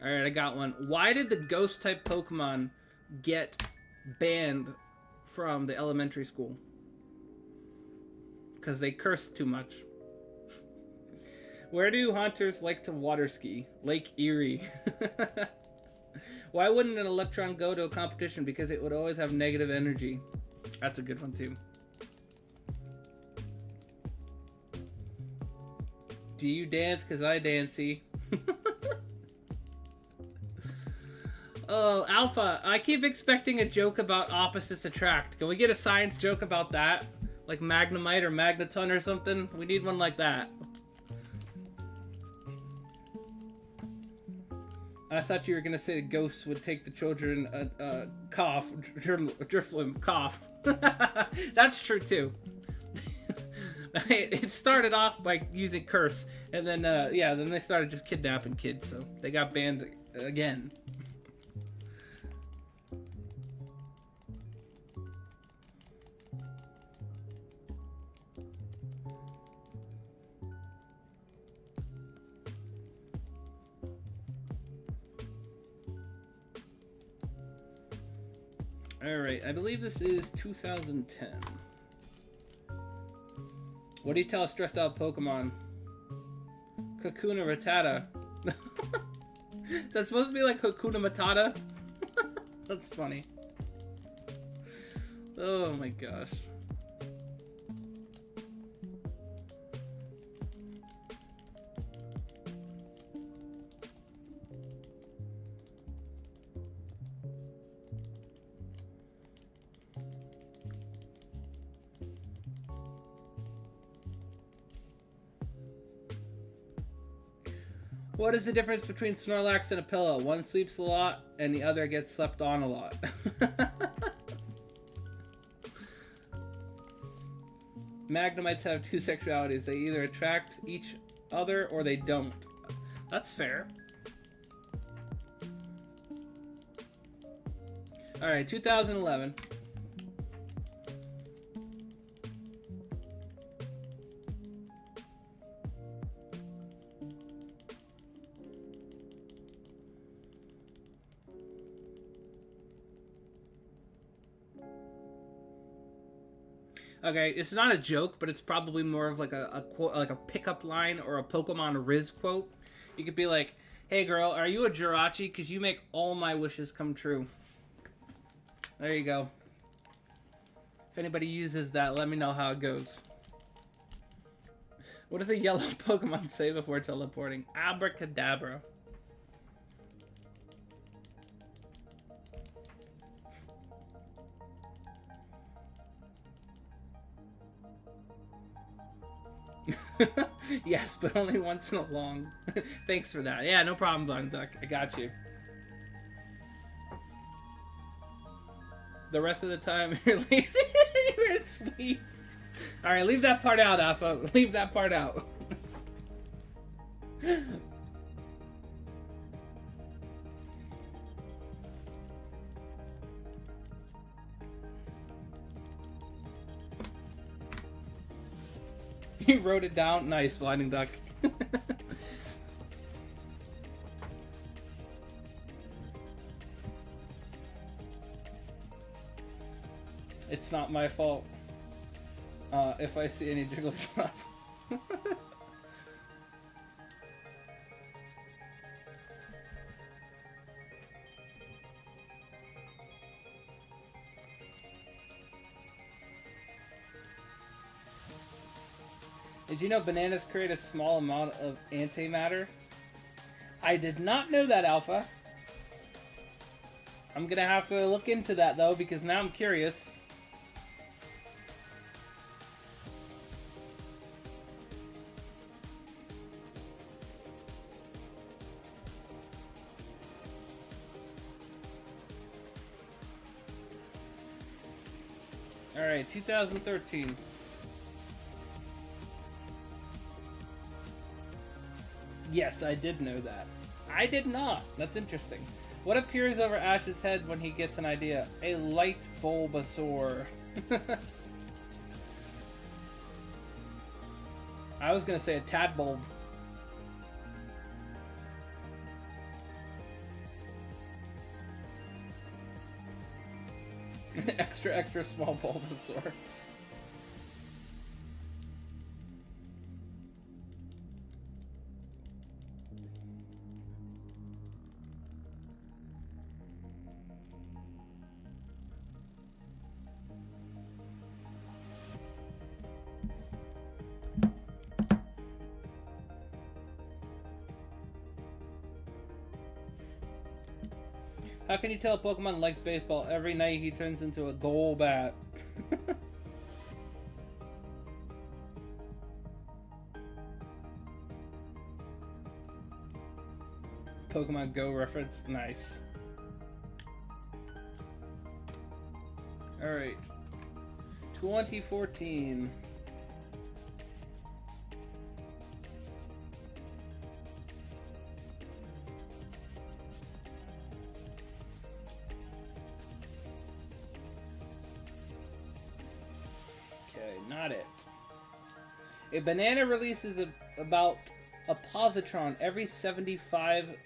Alright, I got one. Why did the ghost type Pokemon get banned from the elementary school? Because they cursed too much. Where do hunters like to water ski? Lake Erie. Why wouldn't an Electron go to a competition? Because it would always have negative energy. That's a good one too. Do you dance? Because I dancey. Oh, Alpha, I keep expecting a joke about opposites attract. Can we get a science joke about that? Like Magnemite or Magneton or something? We need one like that. I thought you were gonna say ghosts would take the children cough, Drifloon cough. That's true too. It started off by using curse, and then yeah, then they started just kidnapping kids, so they got banned again. Alright, I believe this is 2010. What do you tell a stressed out Pokemon? Kakuna Rattata. That's supposed to be like Hakuna Matata? That's funny. Oh my gosh. What is the difference between Snorlax and a pillow? One sleeps a lot, and the other gets slept on a lot. Magnemites have two sexualities. They either attract each other or they don't. That's fair. Alright, 2011. Okay, it's not a joke, but it's probably more of like a quote, like a pickup line or a Pokemon Riz quote. You could be like, "Hey girl, are you a Jirachi? Because you make all my wishes come true." There you go. If anybody uses that, let me know how it goes. What does a yellow Pokemon say before teleporting? Abracadabra. Yes, but only once in a long. Thanks for that. Yeah, no problem, Blind Duck. I got you. The rest of the time, you're lazy. You're asleep. Alright, leave that part out, Alpha. Leave that part out. You wrote it down? Nice, Blinding Duck. It's not my fault if I see any Jigglypuff. Did you know bananas create a small amount of antimatter? I did not know that, Alpha. I'm gonna have to look into that, though, because now I'm curious. Alright, 2013. Yes, I did know that. I did not. That's interesting. What appears over Ash's head when he gets an idea? A light Bulbasaur. I was gonna say a Tadbulb. An extra small Bulbasaur. How can you tell a Pokemon likes baseball? Every night he turns into a Golbat. Pokemon Go reference. Nice. Alright. 2014. Not it. A banana releases about a positron every 75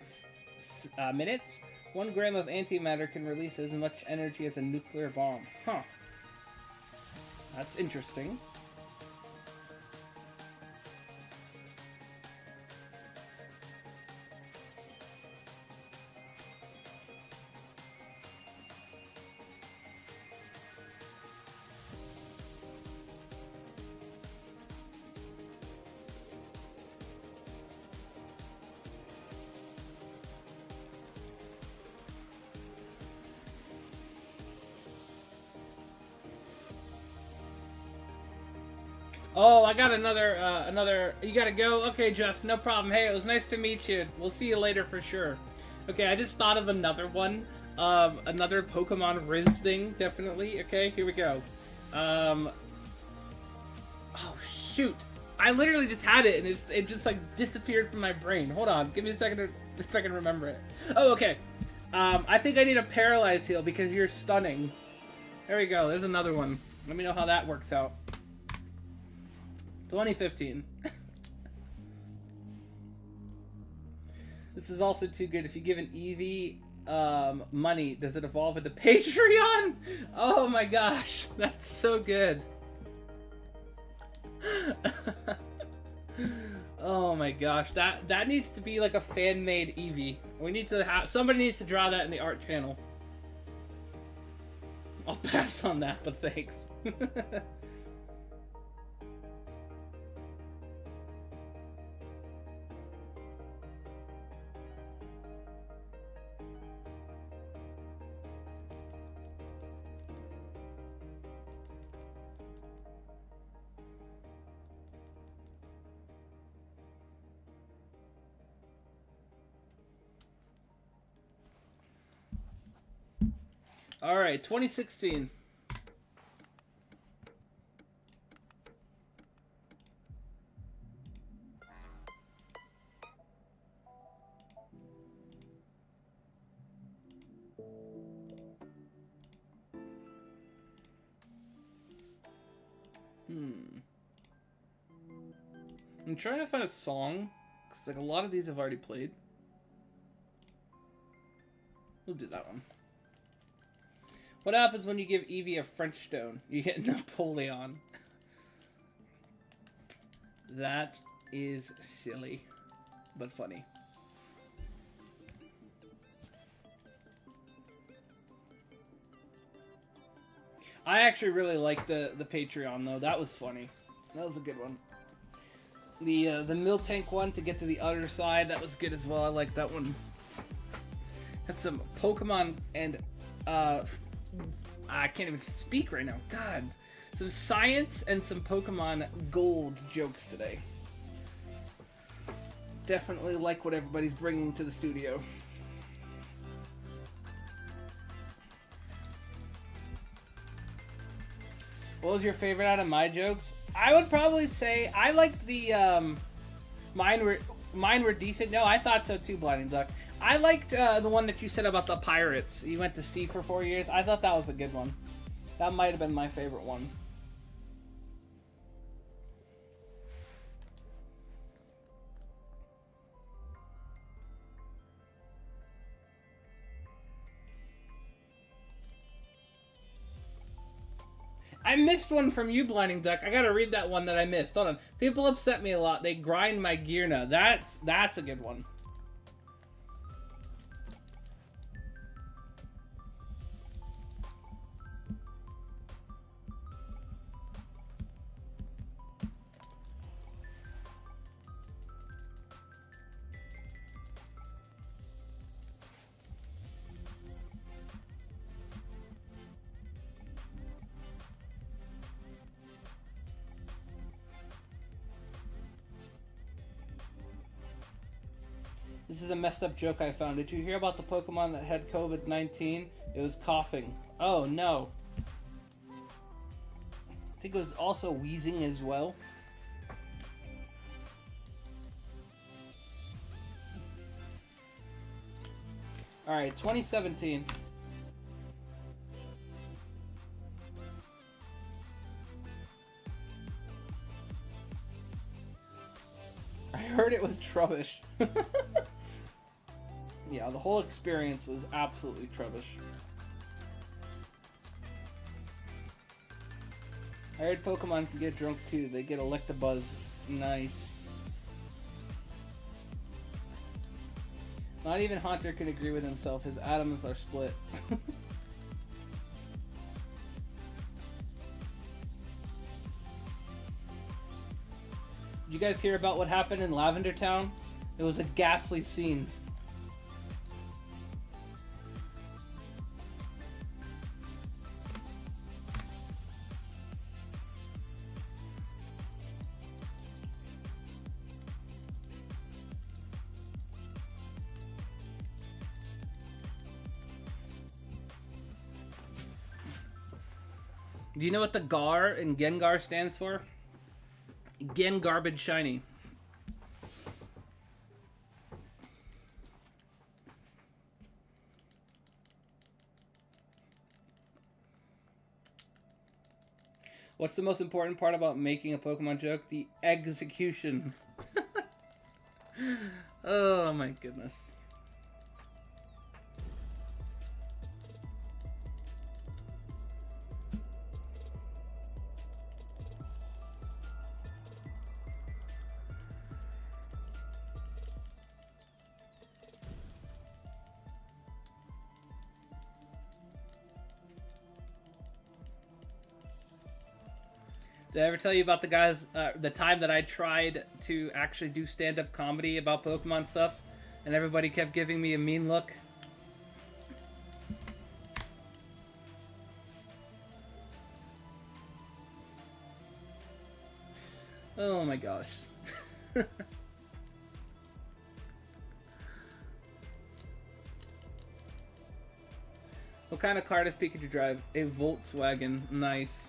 minutes. 1 gram of antimatter can release as much energy as a nuclear bomb. Huh. That's interesting. Oh, I got another. You gotta go. Okay, Jess, no problem. Hey, it was nice to meet you. We'll see you later for sure. Okay, I just thought of another one. Another Pokemon Riz thing, definitely. Okay, here we go. Oh shoot! I literally just had it, and it just like disappeared from my brain. Hold on, give me a second if I can remember it. Oh, okay. I think I need a Paralyze Heal because you're stunning. There we go. There's another one. Let me know how that works out. 2015. This is also too good. If you give an Eevee money, does it evolve into Patreon? Oh my gosh, that's so good. Oh my gosh, that needs to be like a fan-made Eevee. We need to have somebody needs to draw that in the art channel. I'll pass on that, but thanks. All right, 2016. I'm trying to find a song, because like a lot of these I've already played. We'll do that one. What happens when you give Eevee a French stone? You get Napoleon. That is silly, but funny. I actually really like the Patreon though. That was funny. That was a good one. The Miltank one to get to the other side, that was good as well. I like that one. Had some Pokemon and I can't even speak right now. God. Some science and some Pokemon Gold jokes today. Definitely like what everybody's bringing to the studio. What was your favorite out of my jokes? I would probably say I liked the mine were decent. No, I thought so too, Blinding Duck. I liked the one that you said about the pirates. You went to sea for 4 years. I thought that was a good one. That might have been my favorite one. I missed one from you, Blinding Duck. I gotta read that one that I missed. Hold on. People upset me a lot. They grind my gear now. That's a good one. This is a messed up joke I found. Did you hear about the Pokemon that had COVID-19? It was coughing. Oh, no. I think it was also wheezing as well. Alright, 2017. I heard it was Trubbish. Yeah, the whole experience was absolutely trubbish. I heard Pokemon can get drunk too. They get Electabuzz. Nice. Not even Haunter can agree with himself. His atoms are split. Did you guys hear about what happened in Lavender Town? It was a ghastly scene. Do you know what the Gar in Gengar stands for? Gen Garbage Shiny. What's the most important part about making a Pokemon joke? The execution. Oh my goodness. Did I ever tell you about the time that I tried to actually do stand-up comedy about Pokemon stuff, and everybody kept giving me a mean look? Oh my gosh. What kind of car does Pikachu drive? A Volkswagen. Nice.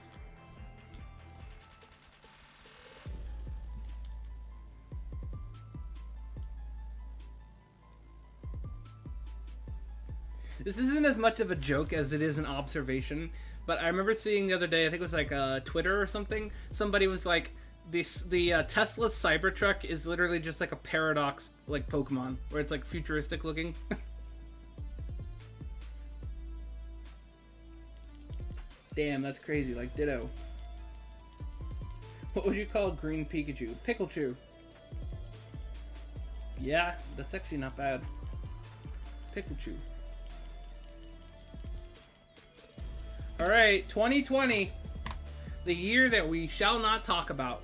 This isn't as much of a joke as it is an observation, but I remember seeing the other day, I think it was like Twitter or something, somebody was like, the Tesla Cybertruck is literally just like a Paradox like Pokemon, where it's like futuristic looking. Damn, that's crazy, like ditto. What would you call green Pikachu? Picklechu. Yeah, that's actually not bad. Picklechu. Alright, 2020. The year that we shall not talk about.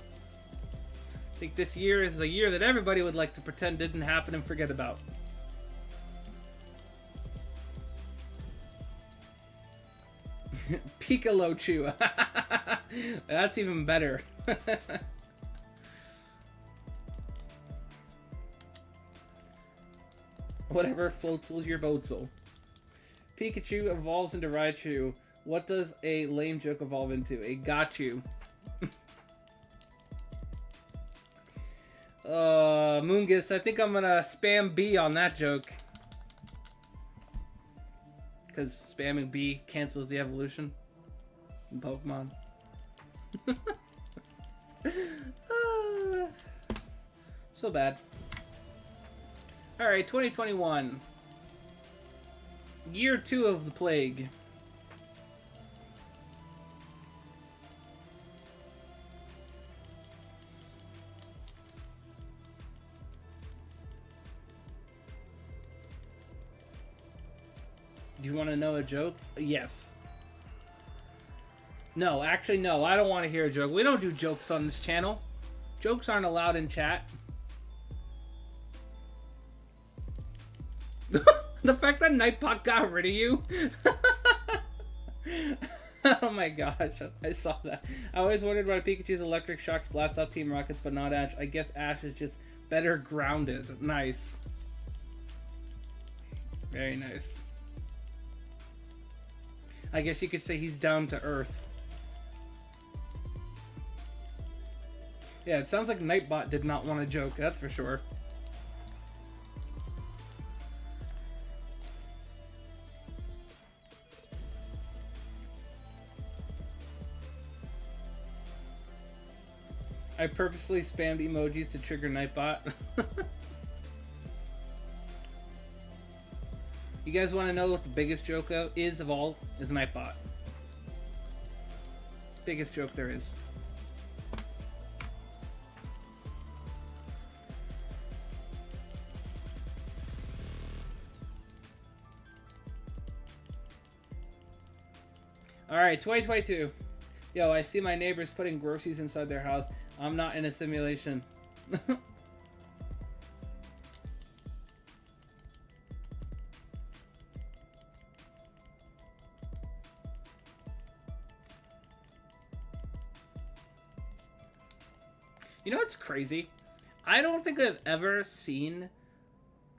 I think this year is a year that everybody would like to pretend didn't happen and forget about. Pikachu. That's even better. Whatever floats your boatsel. Pikachu evolves into Raichu. What does a lame joke evolve into? A got you. Moongus, I think I'm gonna spam B on that joke. Because spamming B cancels the evolution in Pokemon. So bad. Alright, 2021. Year 2 of the plague. Do you want to know a joke? Yes. No, actually, no. I don't want to hear a joke. We don't do jokes on this channel. Jokes aren't allowed in chat. The fact that Nightbot got rid of you? Oh my gosh, I saw that. I always wondered why Pikachu's electric shocks blast off Team Rockets, but not Ash. I guess Ash is just better grounded. Nice. Very nice. I guess you could say he's down to earth. Yeah, it sounds like Nightbot did not want a joke, that's for sure. I purposely spammed emojis to trigger Nightbot. You guys want to know what the biggest joke is of all? Is Nightbot. Biggest joke there is. Alright, 2022. Yo, I see my neighbors putting groceries inside their house. I'm not in a simulation. You know what's crazy? I don't think I've ever seen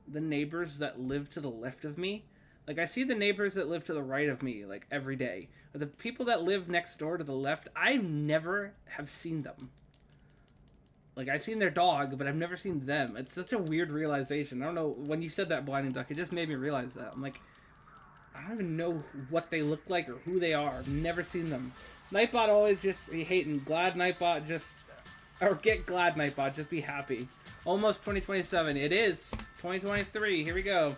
the neighbors that live to the left of me. Like, I see the neighbors that live to the right of me, like, every day. But the people that live next door to the left, I never have seen them. Like, I've seen their dog, but I've never seen them. It's such a weird realization. I don't know, when you said that, Blinding Duck, it just made me realize that. I'm like, I don't even know what they look like or who they are. I've never seen them. Nightbot always just be hating. Glad Nightbot just... Or get glad, Nightbot. Just be happy. Almost 2027. It is 2023. Here we go.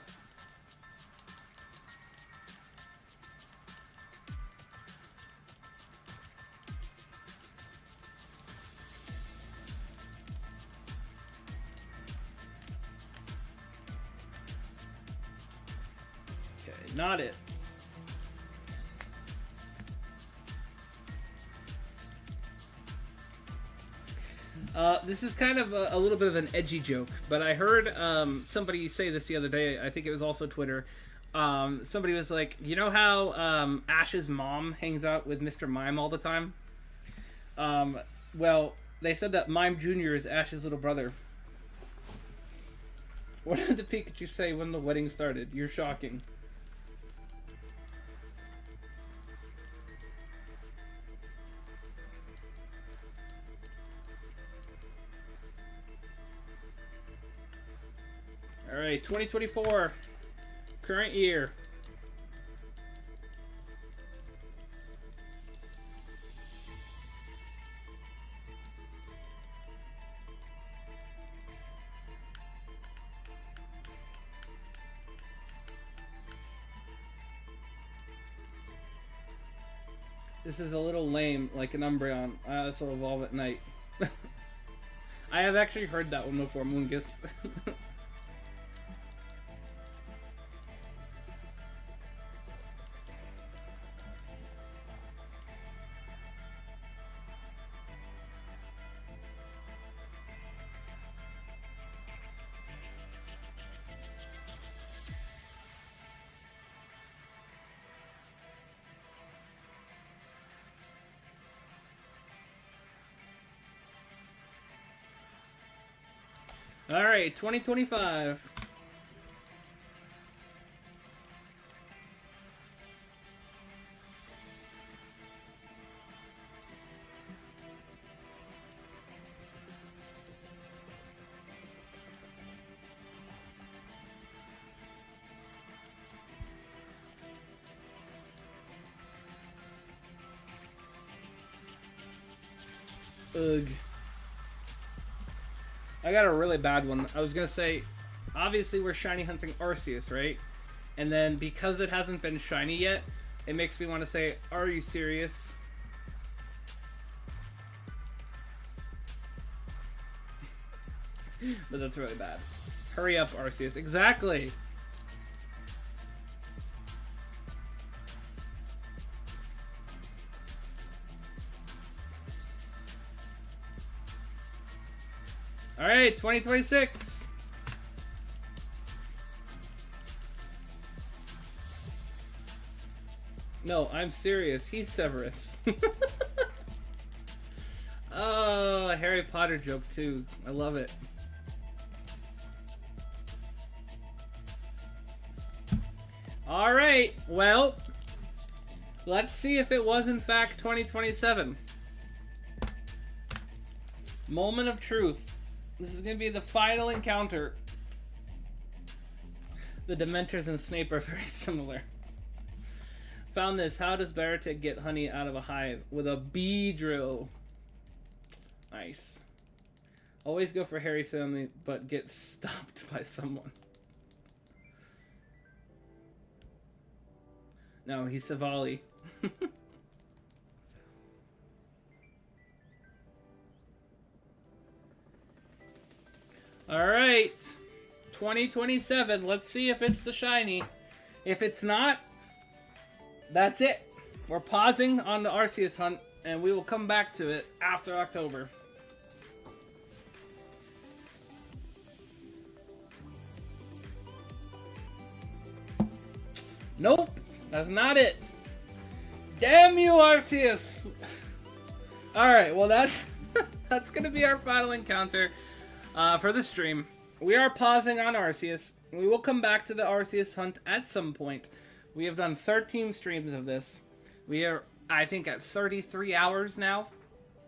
Okay, not it. This is kind of a little bit of an edgy joke, but I heard somebody say this the other day. I think it was also Twitter. Somebody was like, you know how Ash's mom hangs out with Mr. Mime all the time? Well, they said that Mime Jr. is Ash's little brother. What did the Pikachu say when the wedding started? You're shocking. Alright, 2024. Current year. This is a little lame, like an Umbreon. This will evolve at night. I have actually heard that one before, Moongus. Alright, 2025. Ugh. I got a really bad one. I was gonna say, obviously we're shiny hunting Arceus, right? And then because it hasn't been shiny yet, it makes me want to say, are you serious? But that's really bad. Hurry up, Arceus. Exactly! Alright, 2026. No, I'm serious. He's Severus. Oh, a Harry Potter joke too. I love it. Alright, well, let's see if it was in fact 2027. Moment of truth. This is going to be the final encounter. The Dementors and Snape are very similar. Found this. How does Baratic get honey out of a hive? With a bee drill. Nice. Always go for Harry's family, but get stopped by someone. No, he's Savali. Alright. 2027. Let's see if it's the shiny. If it's not, that's it. We're pausing on the Arceus hunt, and we will come back to it after October. Nope, that's not it. Damn you, Arceus! Alright, well that's that's gonna be our final encounter for the stream. We are pausing on Arceus. We will come back to the Arceus hunt at some point. We have done 13 streams of this. We are, I think, at 33 hours now.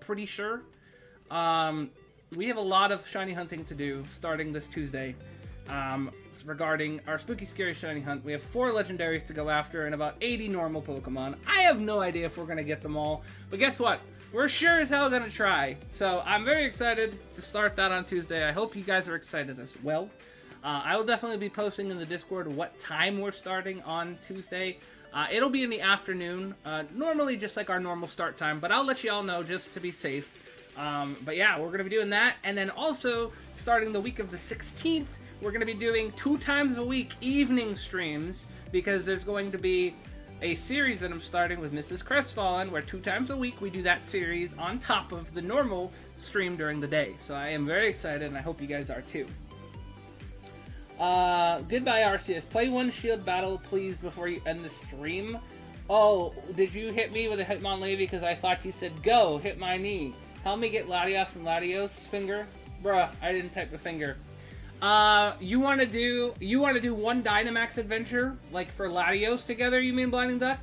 Pretty sure. We have a lot of shiny hunting to do starting this Tuesday. Regarding our spooky scary shiny hunt, we have 4 legendaries to go after and about 80 normal Pokemon. I have no idea if we're gonna get them all, but guess what? We're sure as hell gonna try. So I'm very excited to start that on Tuesday. I hope you guys are excited as well. I will definitely be posting in the Discord what time we're starting on Tuesday. It'll be in the afternoon, normally just like our normal start time, but I'll let you all know just to be safe. But yeah, we're gonna be doing that, and then also starting the week of the 16th. We're going to be doing 2 times a week evening streams because there's going to be a series that I'm starting with Mrs. Crestfallen where 2 times a week we do that series on top of the normal stream during the day. So I am very excited and I hope you guys are too. Goodbye Arceus. Play 1 shield battle please before you end the stream. Oh, did you hit me with a Hitmonlee because I thought you said go, hit my knee. Help me get Latios and Latios finger? Bruh, I didn't type the finger. You want to do 1 Dynamax adventure, like for Latios together, you mean, Blinding Duck?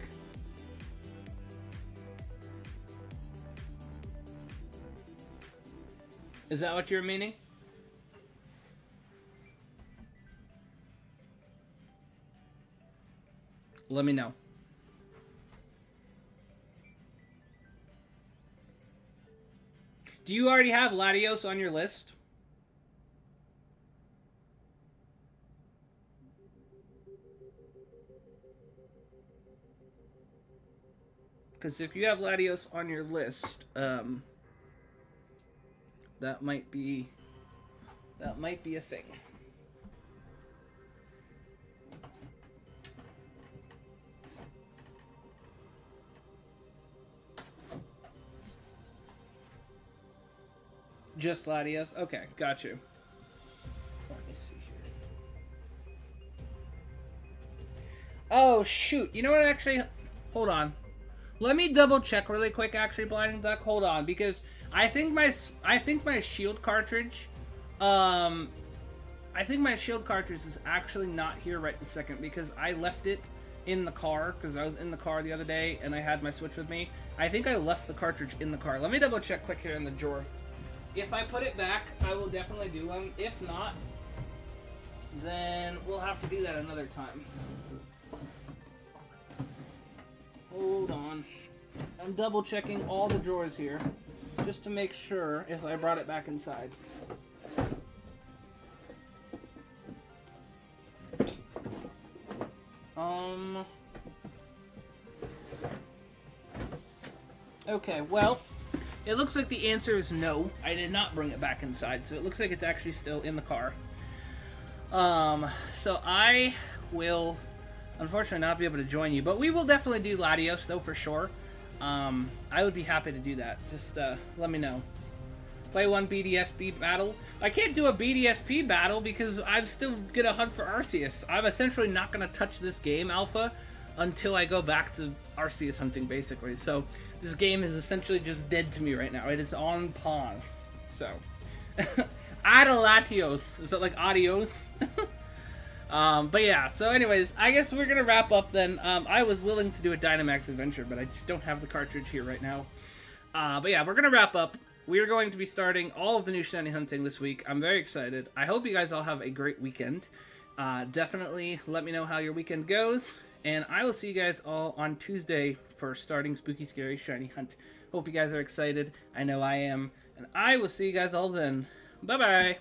Is that what you're meaning? Let me know. Do you already have Latios on your list? Because if you have Latios on your list, that might be a thing. Just Latios? Okay, got you. Let me see here. Oh, shoot. You know what, actually? Hold on. Let me double check really quick, actually, Blinding Duck. Hold on, because I think my shield cartridge, I think my shield cartridge is actually not here right this second because I left it in the car because I was in the car the other day and I had my Switch with me. I think I left the cartridge in the car. Let me double check quick here in the drawer. If I put it back, I will definitely do one. If not, then we'll have to do that another time. Hold on. I'm double checking all the drawers here just to make sure if I brought it back inside. Okay, well, it looks like the answer is no. I did not bring it back inside, so it looks like it's actually still in the car. So I will unfortunately not be able to join you, but we will definitely do Latios though for sure. I would be happy to do that. Just let me know. Play 1 BDSP battle. I can't do a BDSP battle because I'm still gonna hunt for Arceus. I'm essentially not gonna touch this game alpha until I go back to Arceus hunting, basically. So this game is essentially just dead to me right now. It is on pause. So Adelatios. Is that like adios? But yeah, so anyways, I guess we're gonna wrap up then. I was willing to do a Dynamax adventure, but I just don't have the cartridge here right now. But yeah, we're gonna wrap up. We are going to be starting all of the new shiny hunting this week. I'm very excited. I hope you guys all have a great weekend. Definitely let me know how your weekend goes. And I will see you guys all on Tuesday for starting Spooky Scary Shiny Hunt. Hope you guys are excited. I know I am. And I will see you guys all then. Bye-bye.